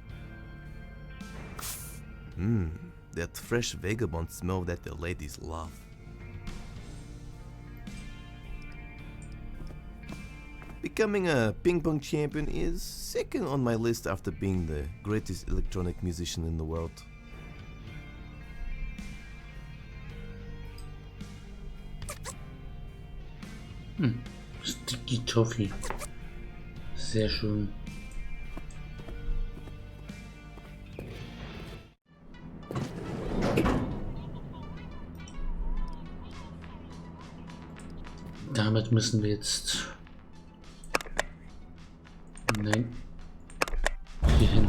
That fresh vagabond smell that the ladies love. Becoming a ping pong champion is second on my list after being the greatest electronic musician in the world. Sticky Toffee. Sehr schön. Damit müssen wir jetzt... Nein. Hier hin.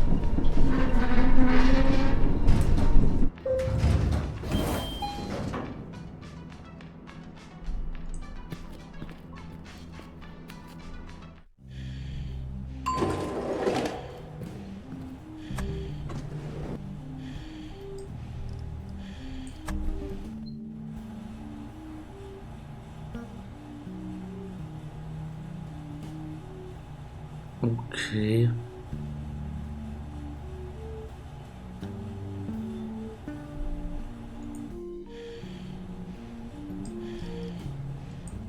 Okay.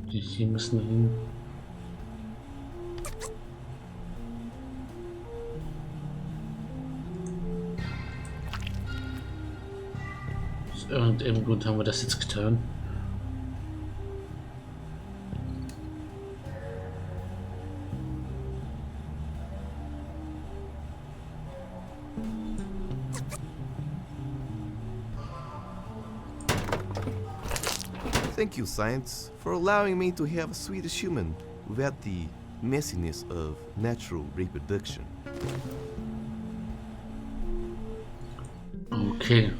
Hier müssen wir hin. Aus irgendeinem Grund haben wir das jetzt getan. Thank you, science, for allowing me to have a Swedish human without the messiness of natural reproduction. Okay.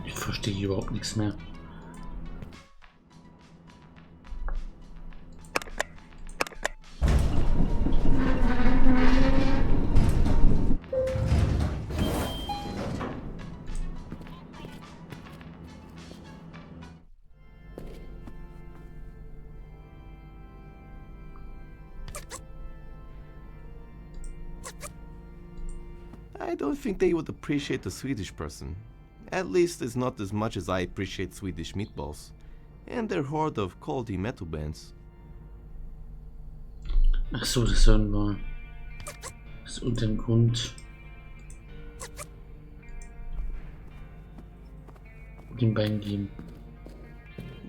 Ich verstehe überhaupt nichts mehr. I don't think they would appreciate a Swedish person. At least it's not as much as I appreciate Swedish meatballs and their horde of quality metal bands. Ach so, das hören wir. Das ist unter dem Grund. Den beiden geben.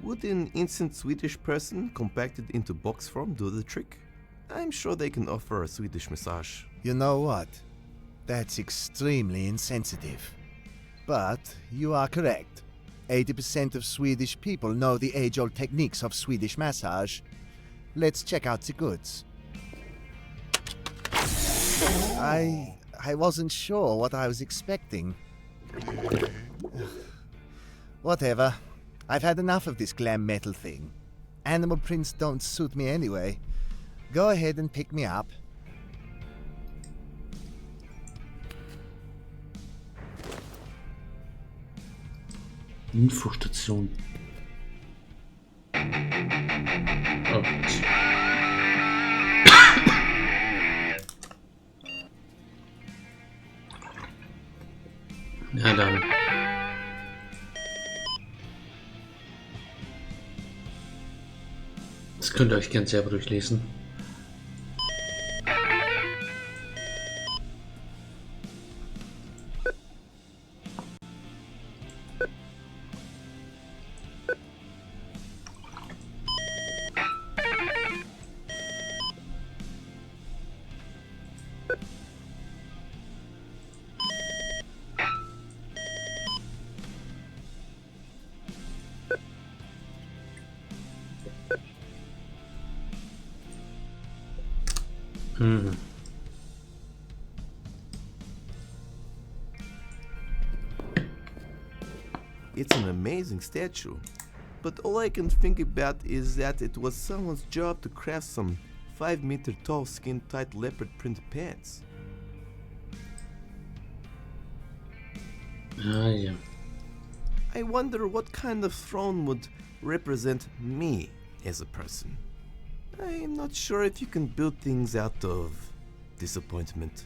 Would an instant Swedish person compacted into box form do the trick? I'm sure they can offer a Swedish massage. You know what? That's extremely insensitive. But you are correct. 80% of Swedish people know the age-old techniques of Swedish massage. Let's check out the goods. I wasn't sure what I was expecting. Whatever. I've had enough of this glam metal thing. Animal prints don't suit me anyway. Go ahead and pick me up. Infostation. Oh. Ja, dann. Das könnt ihr euch gern selber durchlesen. It's an amazing statue, but all I can think about is that it was someone's job to craft some 5-meter tall skin-tight leopard print pants. Ah, yeah. I wonder what kind of throne would represent me as a person. I'm not sure if you can build things out of disappointment.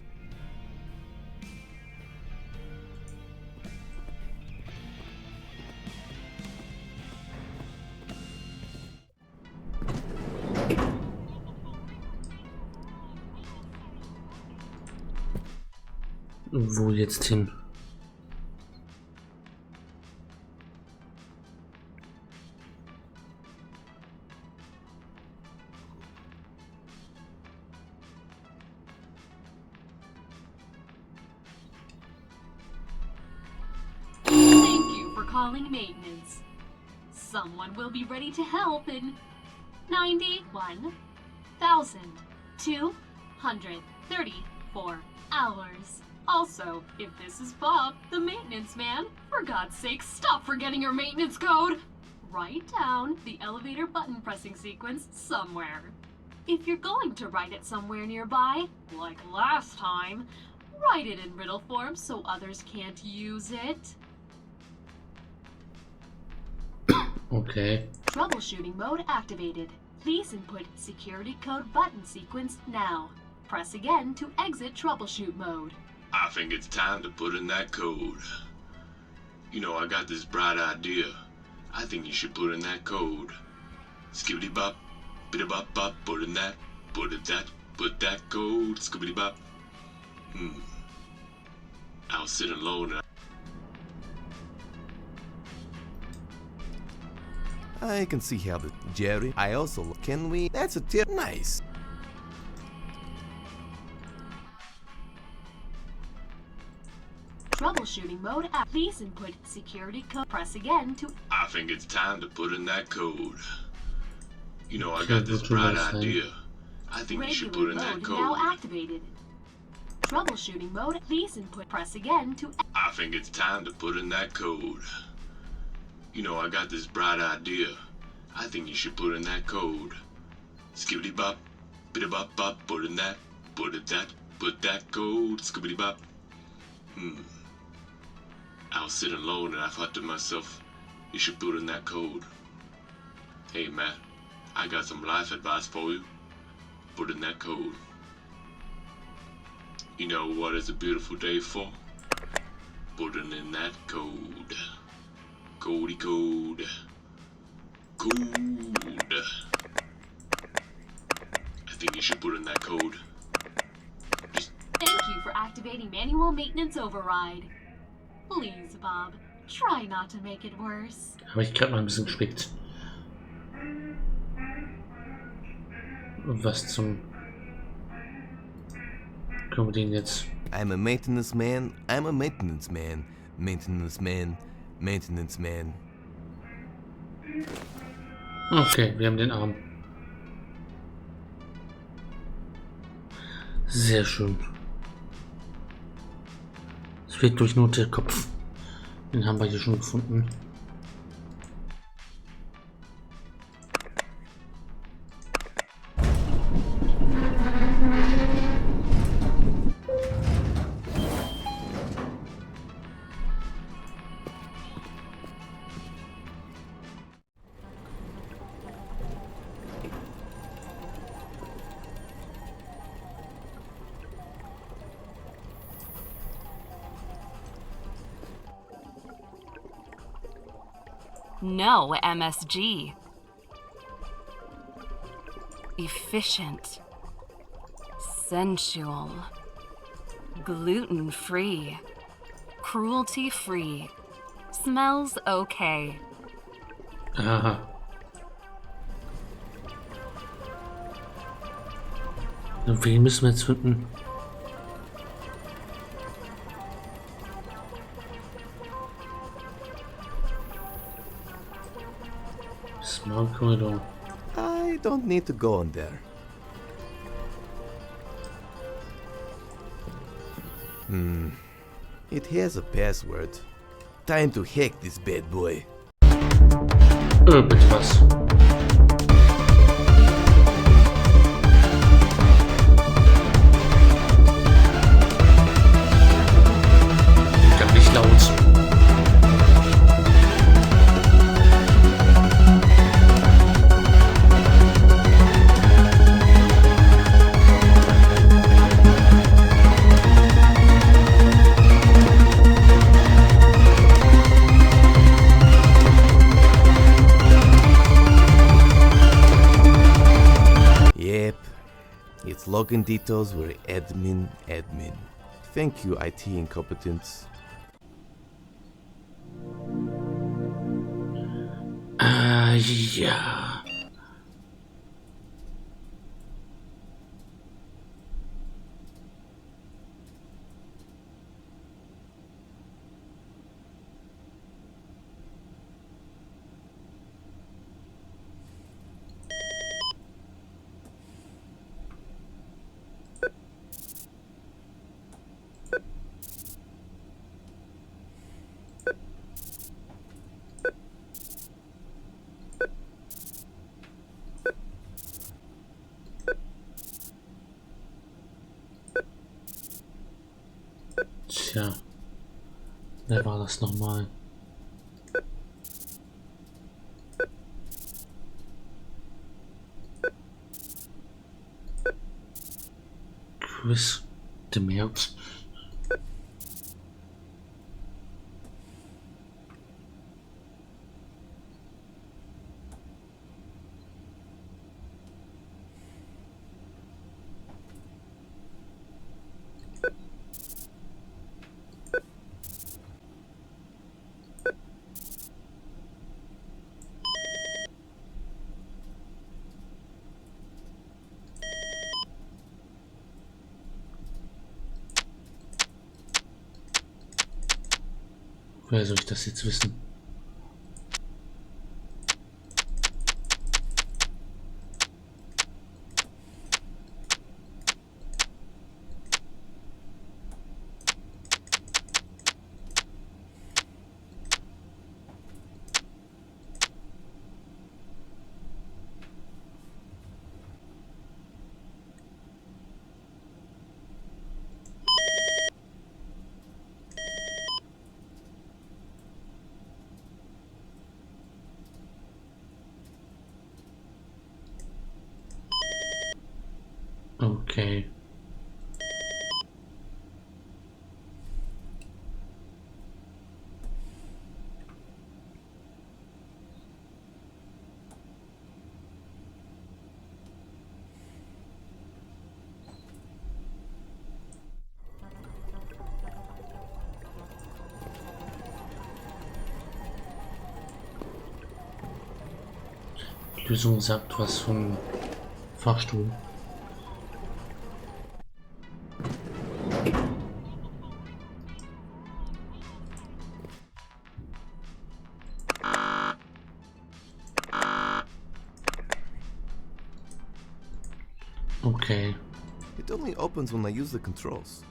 Wo jetzt hin? calling maintenance. Someone will be ready to help in 91,234 hours. Also, if this is Bob, the maintenance man, for God's sake, stop forgetting your maintenance code! Write down the elevator button pressing sequence somewhere. If you're going to write it somewhere nearby, like last time, write it in riddle form so others can't use it. Okay. Troubleshooting mode activated. Please input security code button sequence now. Press again to exit troubleshoot mode. I think it's time to put in that code. You know, I got this bright idea. I think you should put in that code. Skibbity bop, biddy bop bop, put in that, put that code, skibbity bop. I was sitting alone and I can see how the Jerry. I also can we? That's a tip. Nice. Troubleshooting mode. Please input security code. Press again to. I think it's time to put in that code. You know, I got this bright idea. I think you should put in that code. Now activated. Troubleshooting mode. Please input. Press again to. I think it's time to put in that code. You know, I got this bright idea. I think you should put in that code. Skibbity bop, biddy bop bop, put that code, skibbity bop. I was sitting alone and I thought to myself, you should put in that code. Hey Matt, I got some life advice for you. Put in that code. You know what is a beautiful day for? Putting in that code. Cody code. Code. I think you should put in that code. Thank you for activating manual maintenance override. Please, Bob, try not to make it worse. Habe ich gerade mal ein bisschen gespickt. Und was zum... Können wir den jetzt... I'm a maintenance man. I'm a maintenance man. Maintenance man. Maintenance man. Okay, wir haben den Arm. Sehr schön. Es fehlt durch nur der Kopf. Den haben wir hier schon gefunden. No MSG. Efficient. Sensual. Gluten-free. Cruelty-free. Smells okay. Aha. Und wen müssen wir jetzt finden? Small corridor. I don't need to go in there. It has a password. Time to hack this bad boy. Bitte was? Gar nicht laut. Its login details were admin. Thank you, IT incompetence. Ja. Tja. Wer war das nochmal? Chris Damit. Woher soll ich das jetzt wissen? Okay. Die Lösung sagt was vom Fahrstuhl. Okay. It only opens when I use the controls.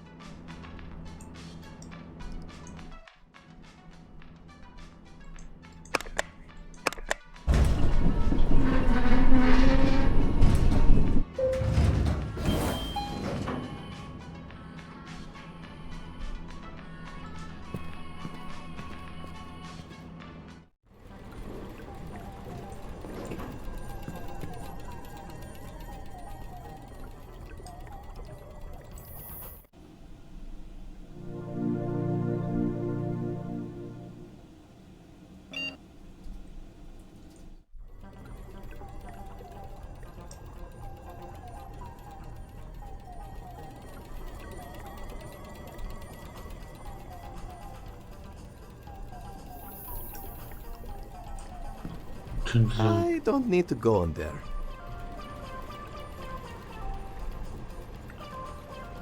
I don't need to go in there.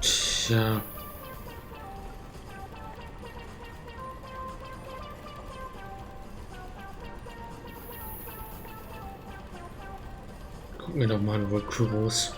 Tja. Guck mir doch mal an, Recruits.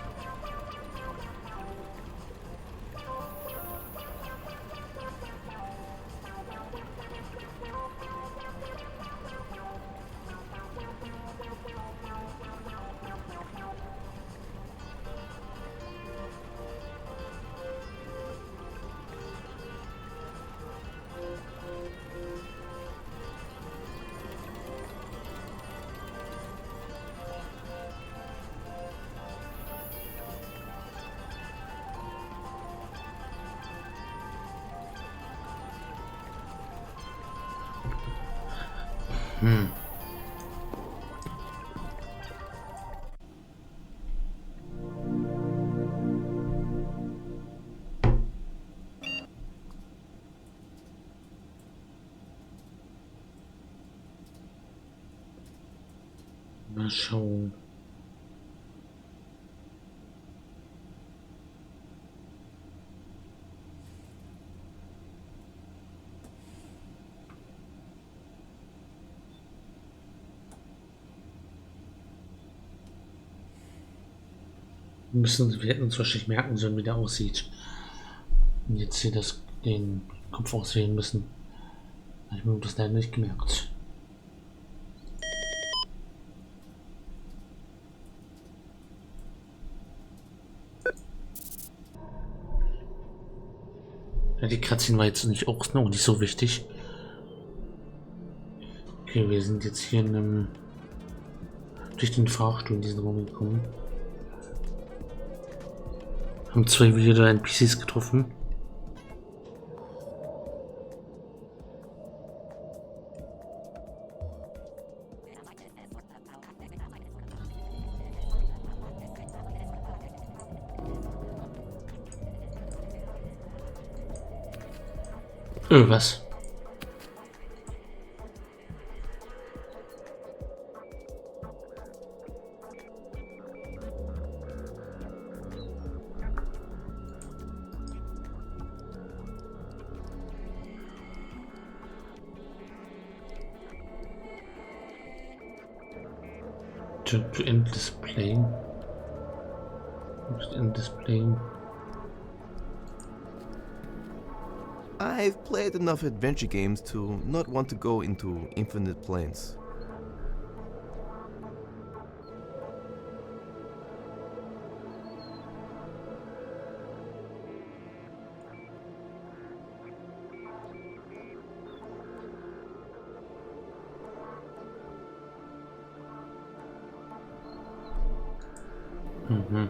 Mal schauen. Wir hätten uns wahrscheinlich merken sollen, wie der aussieht. Und jetzt hier den Kopf auswählen müssen. Ich habe das leider nicht gemerkt. Ja, die Cutscene war jetzt nicht auch noch nicht so wichtig. Okay, wir sind jetzt hier in einem durch den Fahrstuhl in diesen Raum gekommen. Haben zwei wieder NPCs getroffen. Was? To end displaying. End displaying. I've played enough adventure games to not want to go into infinite planes. Mhm.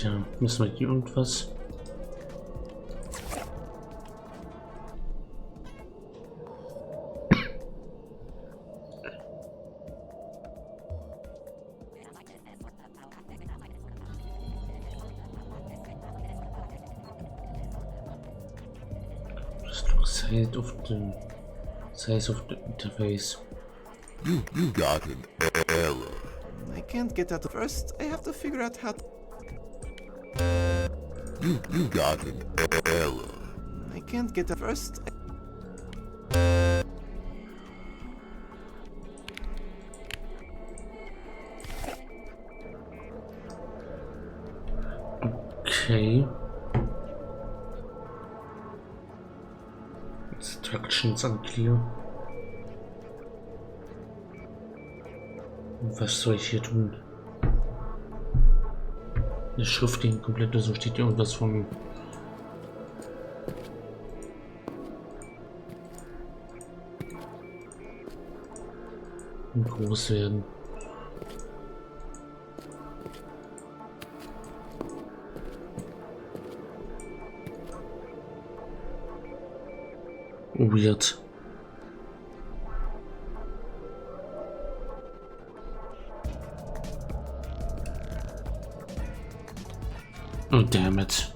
Ja, müssen wir hier irgendwas? Size of the interface. You got an error. I can't get that first. I have to figure out how to... You got an error. I can't get that first. Okay. Instructions unclear. Was soll ich hier tun? Eine Schrift, die komplett so steht hier irgendwas von groß werden. Weird. Oh damn it.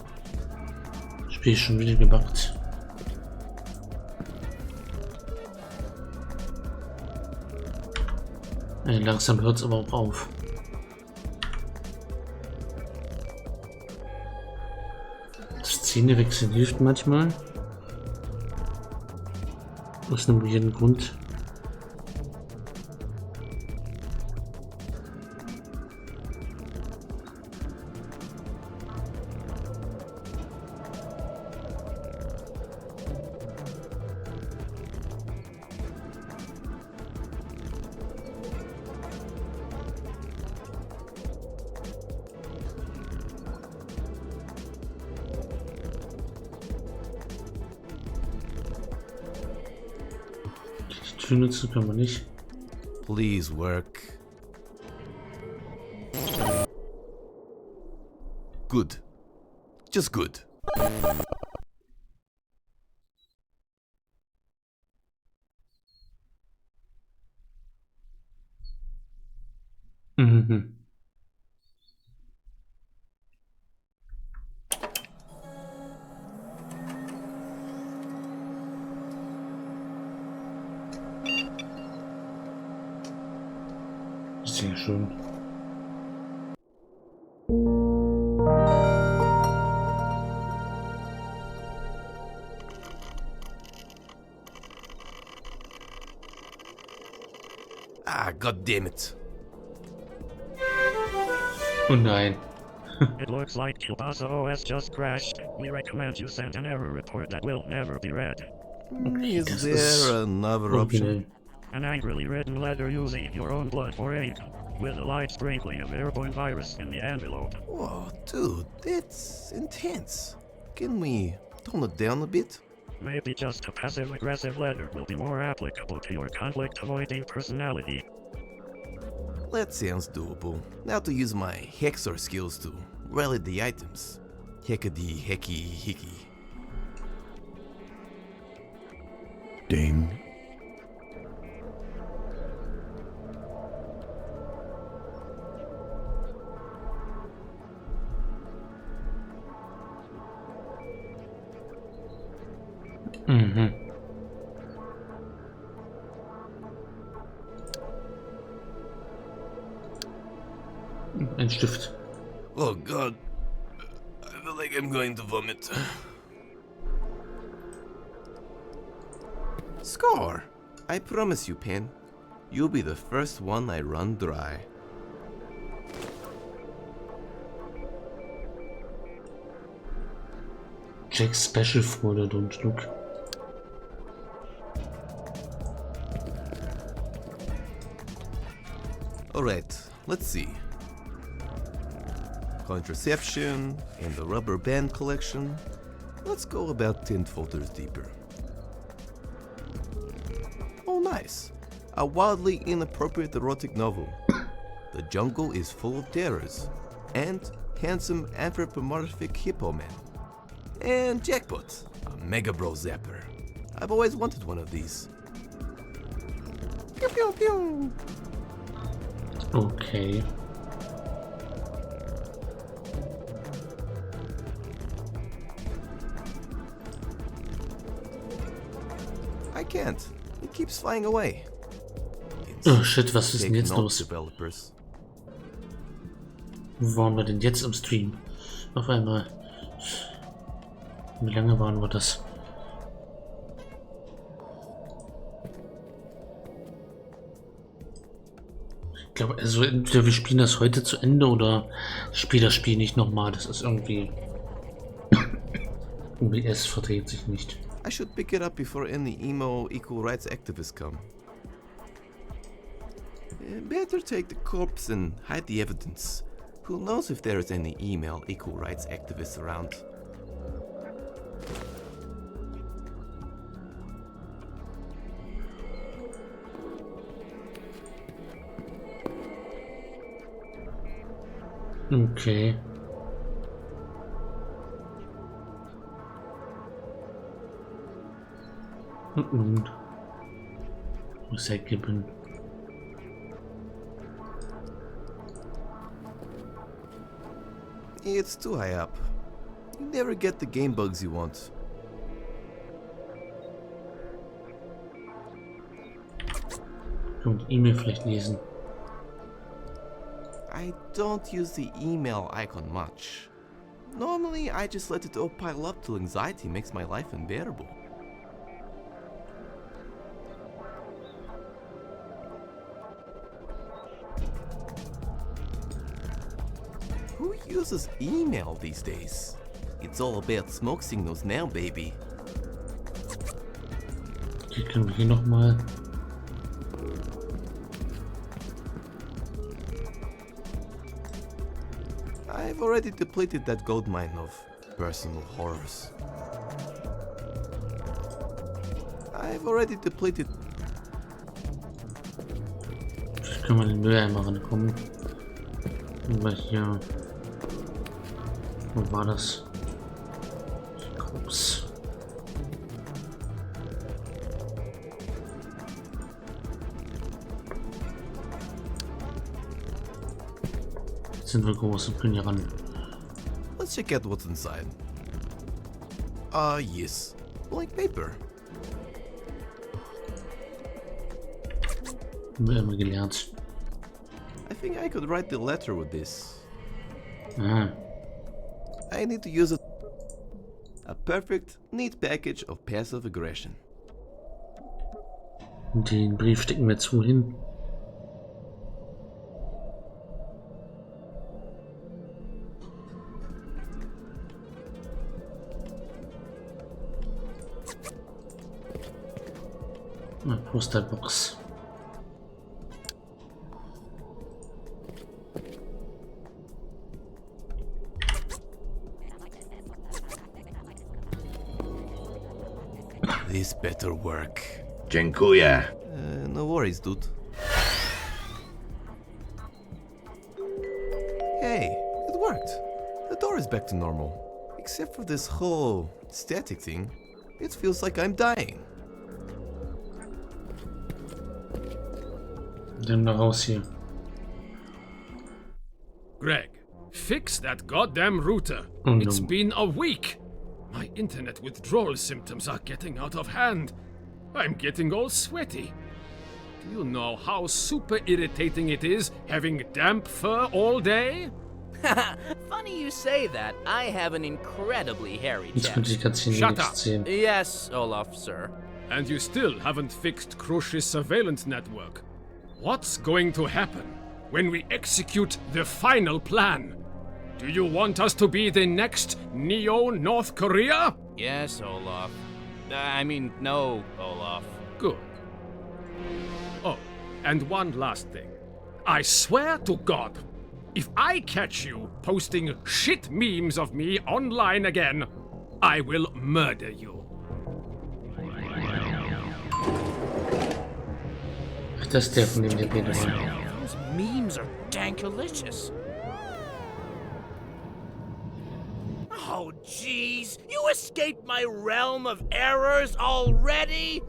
Spiel schon wieder gebackt. Langsam hört es aber auch auf. Das Szenewechseln hilft manchmal. Aus einem weirden Grund. Nutzen kann man nicht. Please work. Good. Just good. Mhm. Sehr schön. God damn it. Oh nein. It looks like Kilbasa OS just crashed. We recommend you send an error report that will never be read. Is there another option? An angrily written letter using your own blood for ink, with a light sprinkling of airborne virus in the envelope. Whoa, dude, that's intense. Can we tone it down a bit? Maybe just a passive-aggressive letter will be more applicable to your conflict-avoiding personality. That sounds doable. Now to use my hexer skills to rally the items. Heckady hecky hickey. Ding. Mhm. Ein Stift. Oh god. I feel like I'm going to vomit. Score! I promise you, Pen. You'll be the first one I run dry. Jack's special Freude, don't look. Alright, let's see. Contraception and the rubber band collection. Let's go about 10 folders deeper. Oh nice! A wildly inappropriate erotic novel. The jungle is full of terrors. And handsome anthropomorphic hippo man. And jackpot! A Mega Bro zapper. I've always wanted one of these. Pew pew pew! Okay. I can't. It keeps flying away. Oh shit, was ist denn jetzt los? Developers. Wo waren wir denn jetzt im Stream? Auf einmal. Wie lange waren wir das? Ich glaube, also entweder wir spielen das heute zu Ende oder ich spiele das Spiel nicht nochmal. Das ist irgendwie... OBS verdreht sich nicht. I should pick it up before any emo equal rights activists come. Better take the corpse and hide the evidence. Who knows if there is any email equal rights activists around? Okay. Und muss er geben. It's too high up. You never get the game bugs you want. Kann man die E-Mail vielleicht lesen? I don't use the email icon much. Normally, I just let it all pile up till anxiety makes my life unbearable. Who uses email these days? It's all about smoke signals now, baby. Okay, können wir hier nochmal... I've already depleted that gold mine of personal horrors. I've already depleted... Vielleicht können wir den Mülleimer rankommen. Aber hier... Wo war das? Ups. Jetzt sind wir groß und können hier ran. Let's check out what's inside. Yes. Blank paper. Haben wir immer gelernt. I think I could write the letter with this. Ah. I need to use it. A perfect, neat package of passive aggression. Den Brief stecken wir jetzt wohin? Posterbox. This better work. Dziękuję. No worries, dude. Hey, it worked. The door is back to normal. Except for this whole static thing. It feels like I'm dying. Dann noch raus hier. Greg, fix that goddamn router. Oh, no. It's been a week. My internet withdrawal symptoms are getting out of hand. I'm getting all sweaty. Do you know how super irritating it is having damp fur all day? Funny you say that. I have an incredibly hairy chest. Multiplikation Shut nicht up. sehen. Yes, Olaf, sir. And you still haven't fixed Krush's surveillance network. What's going to happen when we execute the final plan? Do you want us to be the next Neo-North Korea? Yes, Olaf. No, Olaf. Good. Oh, and one last thing. I swear to God, if I catch you posting shit memes of me online again, I will murder you. Ach, das ist der, von dem wir reden wollen. Those memes are dankalicious. Oh, jeez. You escaped my realm of errors already?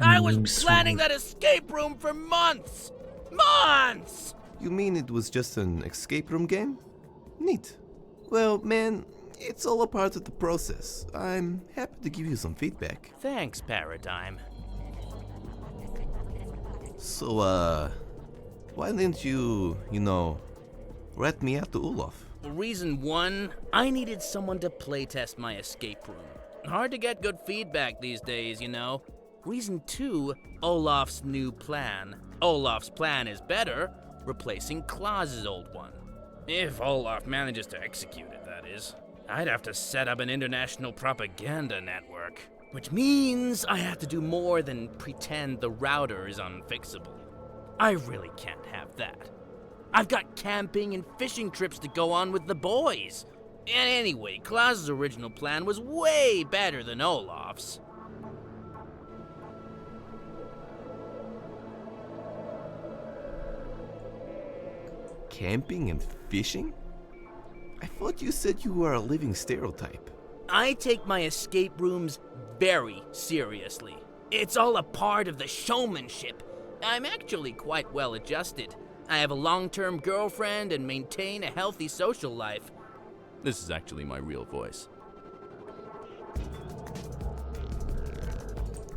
I was planning that escape room for months! Months! You mean it was just an escape room game? Neat. Well, man, it's all a part of the process. I'm happy to give you some feedback. Thanks, Paradigm. So, why didn't you rat me out to Olaf? Reason one, I needed someone to playtest my escape room. Hard to get good feedback these days, you know. Reason two, Olaf's new plan. Olaf's plan is better, replacing Klaus's old one. If Olaf manages to execute it, that is. I'd have to set up an international propaganda network. Which means I have to do more than pretend the router is unfixable. I really can't have that. I've got camping and fishing trips to go on with the boys. And anyway, Klaus's original plan was way better than Olaf's. Camping and fishing? I thought you said you were a living stereotype. I take my escape rooms very seriously. It's all a part of the showmanship. I'm actually quite well adjusted. I have a long-term girlfriend and maintain a healthy social life. This is actually my real voice.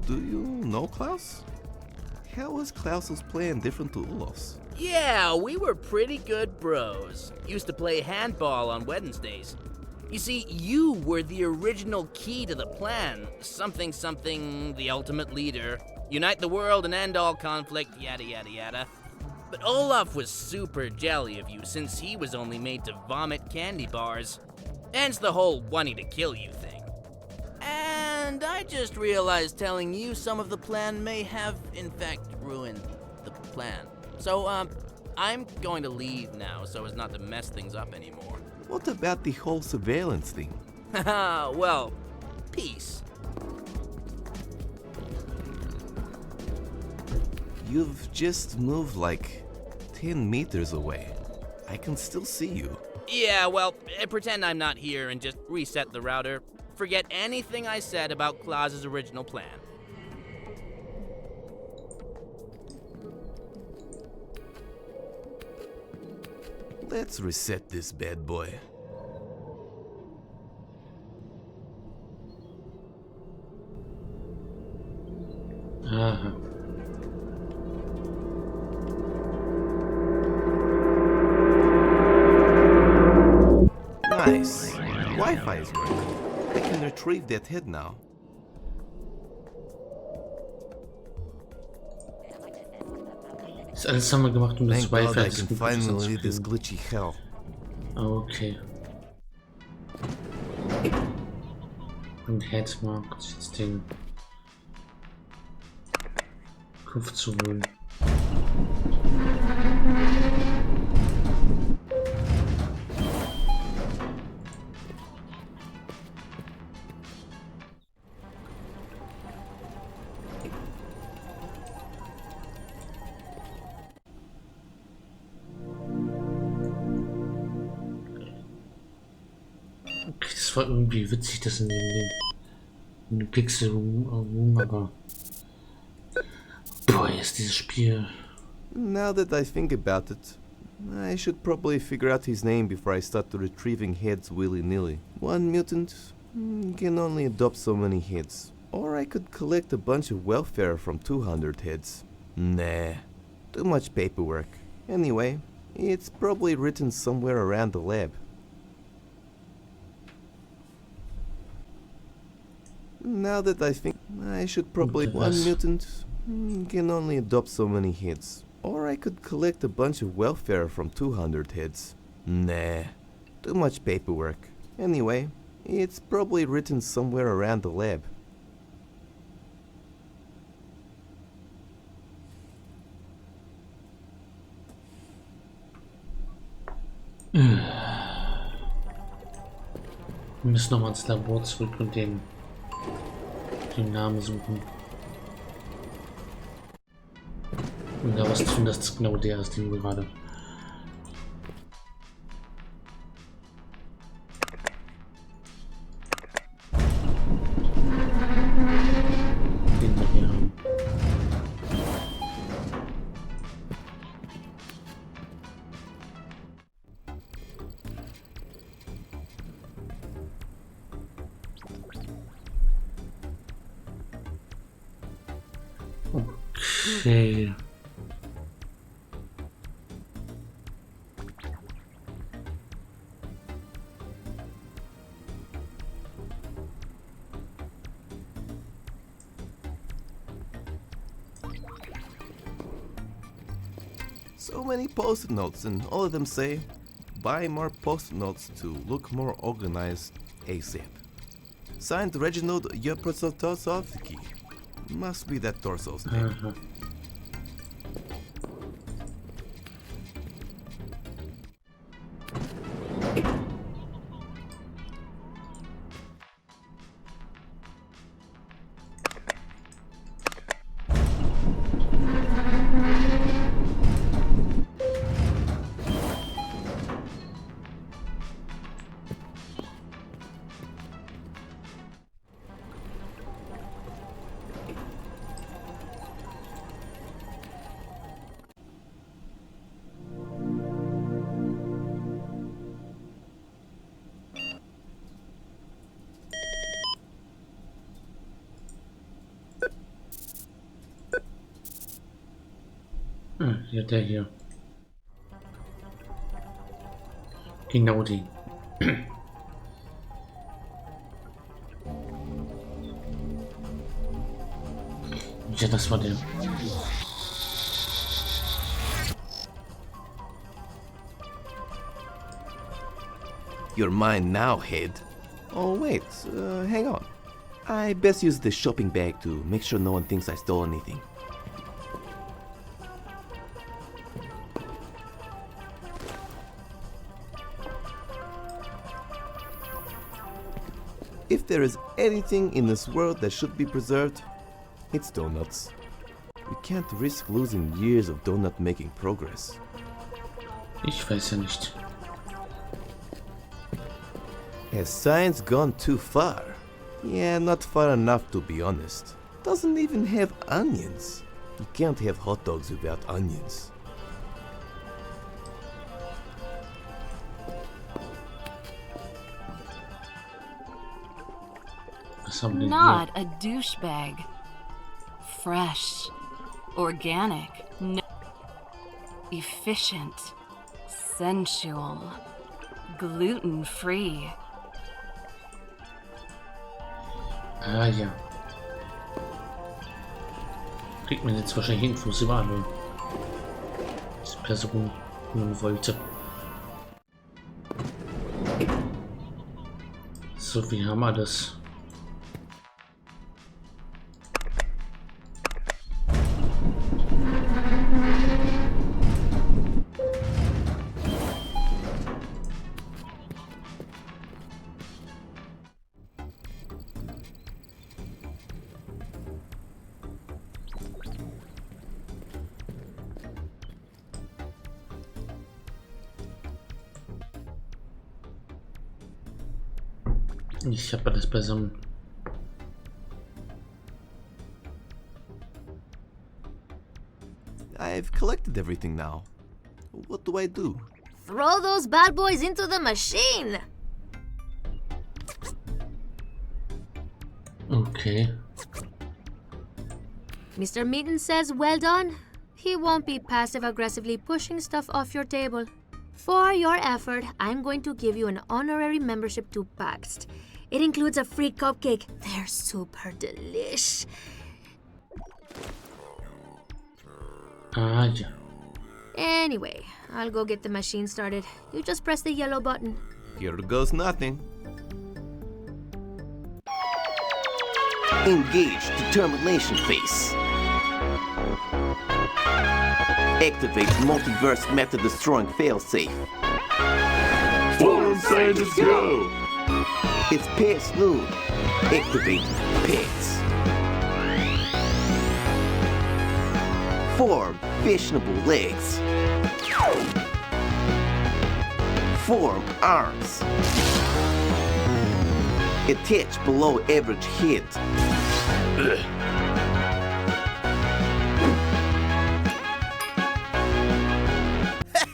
Do you know Klaus? How was Klaus's plan different to Olaf's? Yeah, we were pretty good bros. Used to play handball on Wednesdays. You see, you were the original key to the plan. Something, the ultimate leader. Unite the world and end all conflict, yada yada yada. But Olaf was super jelly of you since he was only made to vomit candy bars. Hence the whole wanting to kill you thing. And I just realized telling you some of the plan may have, in fact, ruined the plan. So, I'm going to leave now so as not to mess things up anymore. What about the whole surveillance thing? Haha, well, peace. You've just moved like 10 meters away. I can still see you. Yeah, well, pretend I'm not here and just reset the router. Forget anything I said about Klaus's original plan. Let's reset this bad boy. Nice. Wi-Fi is working. I can retrieve that head now. Ist alles haben wir gemacht, um das Thank God I Wi-Fi can finally leave this glitchy hell. Okay. Im Headmarkt jetzt den Kopf zu holen. Das war irgendwie witzig, das in den Pixel Room, aber boah, ist dieses Spiel. Now that I think about it, I should probably figure out his name before I start retrieving heads willy-nilly. One mutant can only adopt so many heads. Or I could collect a bunch of welfare from 200 heads. Nah, too much paperwork. Anyway, it's probably written somewhere around the lab. Now that I think, I should probably... One mutant can only adopt so many heads. Or I could collect a bunch of welfare from 200 heads. Nah, too much paperwork. Anyway, it's probably written somewhere around the lab. Wir müssen nochmal ins Labor zurück und den Namen suchen. Und da was tun, dass das genau der ist, den wir gerade. Den wir hier haben. Okay. So many post-it notes, and all of them say, buy more post-it notes to look more organized ASAP. Signed Reginald Yeprosotosovsky. Must be that torso's name. Ja, der hier. Genau den. Ja, das war der. You're mine now, head. Oh wait, hang on. I best use the shopping bag to make sure no one thinks I stole anything. If there is anything in this world that should be preserved, it's donuts. We can't risk losing years of donut making progress. Ich weiß ja nicht. Has science gone too far? Yeah, not far enough to be honest. Doesn't even have onions. You can't have hot dogs without onions. Not a douchebag. Fresh. Organic. No. Efficient. Sensual. Gluten-free. Ah ja. Kriegt man jetzt wahrscheinlich Infos über alle. Die Person nun wollte. So, wie haben wir das? Ich habe alles beisammen. I've collected everything now. What do I do? Throw those bad boys into the machine! Okay. Mr. Mutant says well done. He won't be passive-aggressively pushing stuff off your table. For your effort, I'm going to give you an honorary membership to Paxed. It includes a free cupcake. They're super delish. Ah, yeah. Anyway, I'll go get the machine started. You just press the yellow button. Here goes nothing. Engage determination phase. Activate multiverse method destroying failsafe. Form scientists go! It's past noon. Activate pets. Form fashionable legs. Form arms. Attach below average head.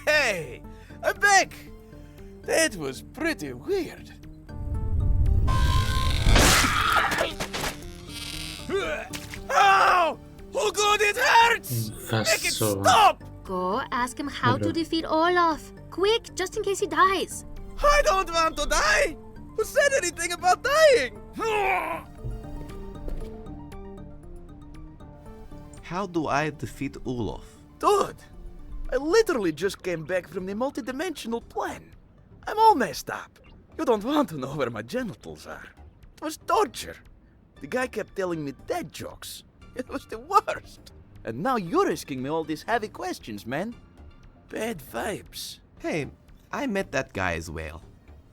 Hey! I'm back! That was pretty weird. Ow! Oh god, it hurts! Make it stop! Go ask him how to defeat Olaf. Quick, just in case he dies. I don't want to die! Who said anything about dying? How do I defeat Olaf? Dude, I literally just came back from the multidimensional plane. I'm all messed up. You don't want to know where my genitals are. It was torture. The guy kept telling me dead jokes. It was the worst. And now you're asking me all these heavy questions, man. Bad vibes. Hey, I met that guy as well.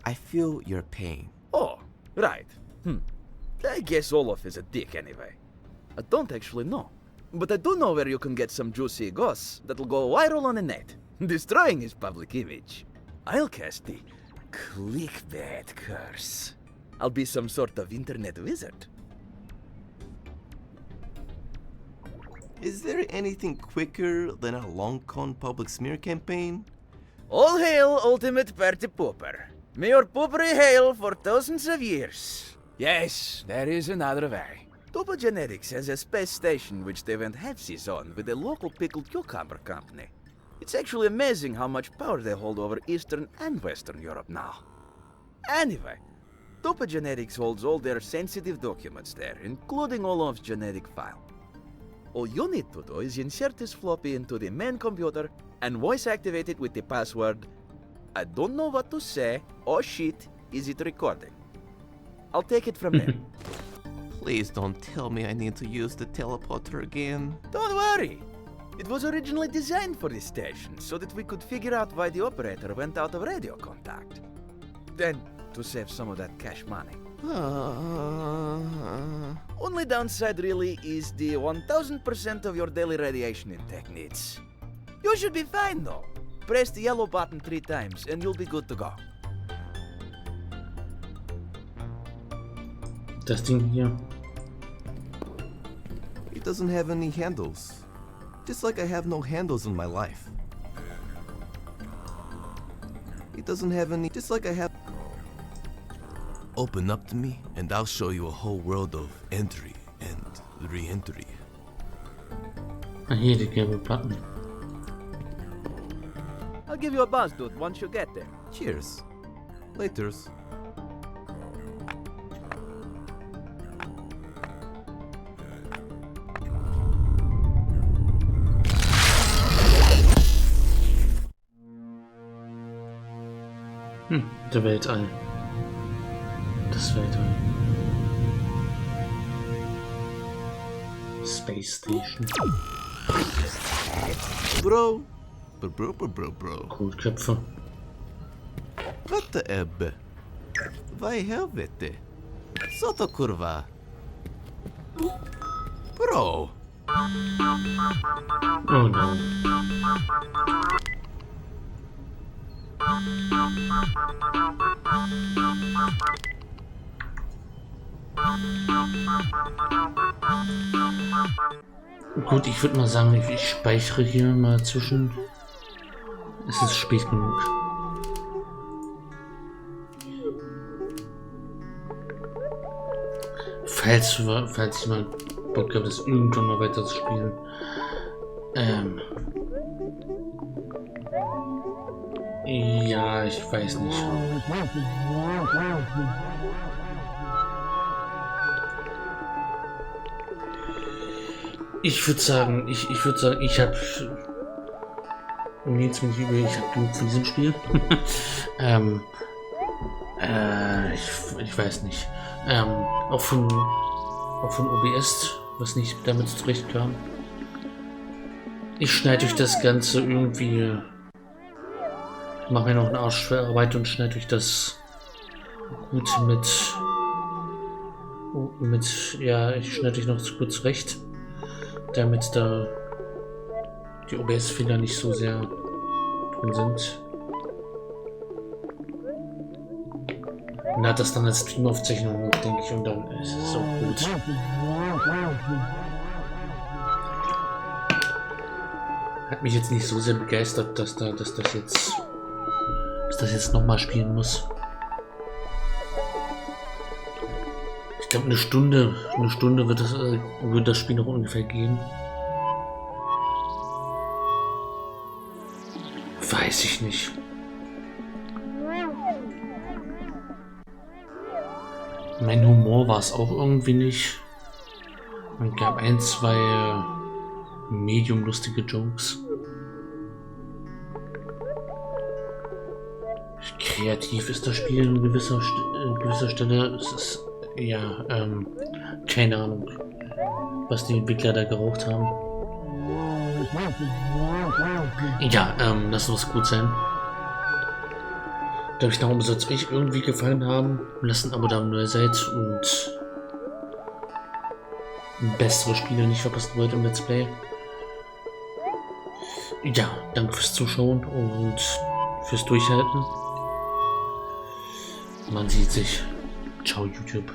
I feel your pain. Oh, right. I guess Olaf is a dick anyway. I don't actually know. But I do know where you can get some juicy goss that'll go viral on the net, destroying his public image. I'll cast the clickbait curse. I'll be some sort of internet wizard. Is there anything quicker than a long-con public smear campaign? All hail ultimate party pooper. May your poopery hail for thousands of years. Yes, there is another way. Tuba Genetics has a space station which they went halfsies on with a local pickled cucumber company. It's actually amazing how much power they hold over Eastern and Western Europe now. Anyway, Tuba Genetics holds all their sensitive documents there, including Olaf's genetic file. All you need to do is insert this floppy into the main computer and voice activate it with the password, I don't know what to say, oh shit, is it recording? I'll take it from there. Please don't tell me I need to use the teleporter again. Don't worry. It was originally designed for this station so that we could figure out why the operator went out of radio contact. Then, to save some of that cash money. Only downside really is the 1000% of your daily radiation intake needs. You should be fine though. Press the yellow button 3 times and you'll be good to go. Testing here. It doesn't have any handles. Just like I have no handles in my life. It doesn't have any, just like I have. Open up to me and I'll show you a whole world of entry and re-entry. I hear the yellow button. I'll give you a buzz, dude, once you get there. Cheers. Laters. Der Weltall. Das Weltall. Space Station. Bro. Bro. Kohlköpfe. What the ebbe? Vad i helvete? Så to kurva. Bro. Oh no. Gut, ich würde mal sagen, ich speichere hier mal zwischen. Es ist spät genug. Falls ich mal Bock habe, das irgendwann mal weiter zu spielen. Ja, ich weiß nicht. Ich würde sagen, ich habe jetzt bin ich übel, ich habe genug von diesem Spiel. Ich weiß nicht. Auch von OBS, was nicht damit zurechtkam. Ich schneide euch das Ganze irgendwie. Mache mir noch eine Arsch für Arbeit und schneide euch das gut ja, ich schneide euch noch gut zurecht, damit da die OBS-Fehler nicht so sehr drin sind. Und hat das dann als Streamaufzeichnung, denke ich, und dann ist es auch gut. Hat mich jetzt nicht so sehr begeistert, dass das jetzt nochmal spielen muss. Ich glaube, eine Stunde wird das Spiel noch ungefähr gehen. Weiß ich nicht. Mein Humor war es auch irgendwie nicht. Man gab ein, zwei medium lustige Jokes. Kreativ ist das Spiel in gewisser Stelle. Es ist, ja, keine Ahnung, was die Entwickler da geraucht haben. Ja, lass uns gut sein. Glaube ich, darum soll es euch irgendwie gefallen haben. Lasst ein Abo da, wenn ihr seid und bessere Spiele nicht verpassen wollt im Let's Play. Ja, danke fürs Zuschauen und fürs Durchhalten. Man sieht sich. Ciao, YouTube.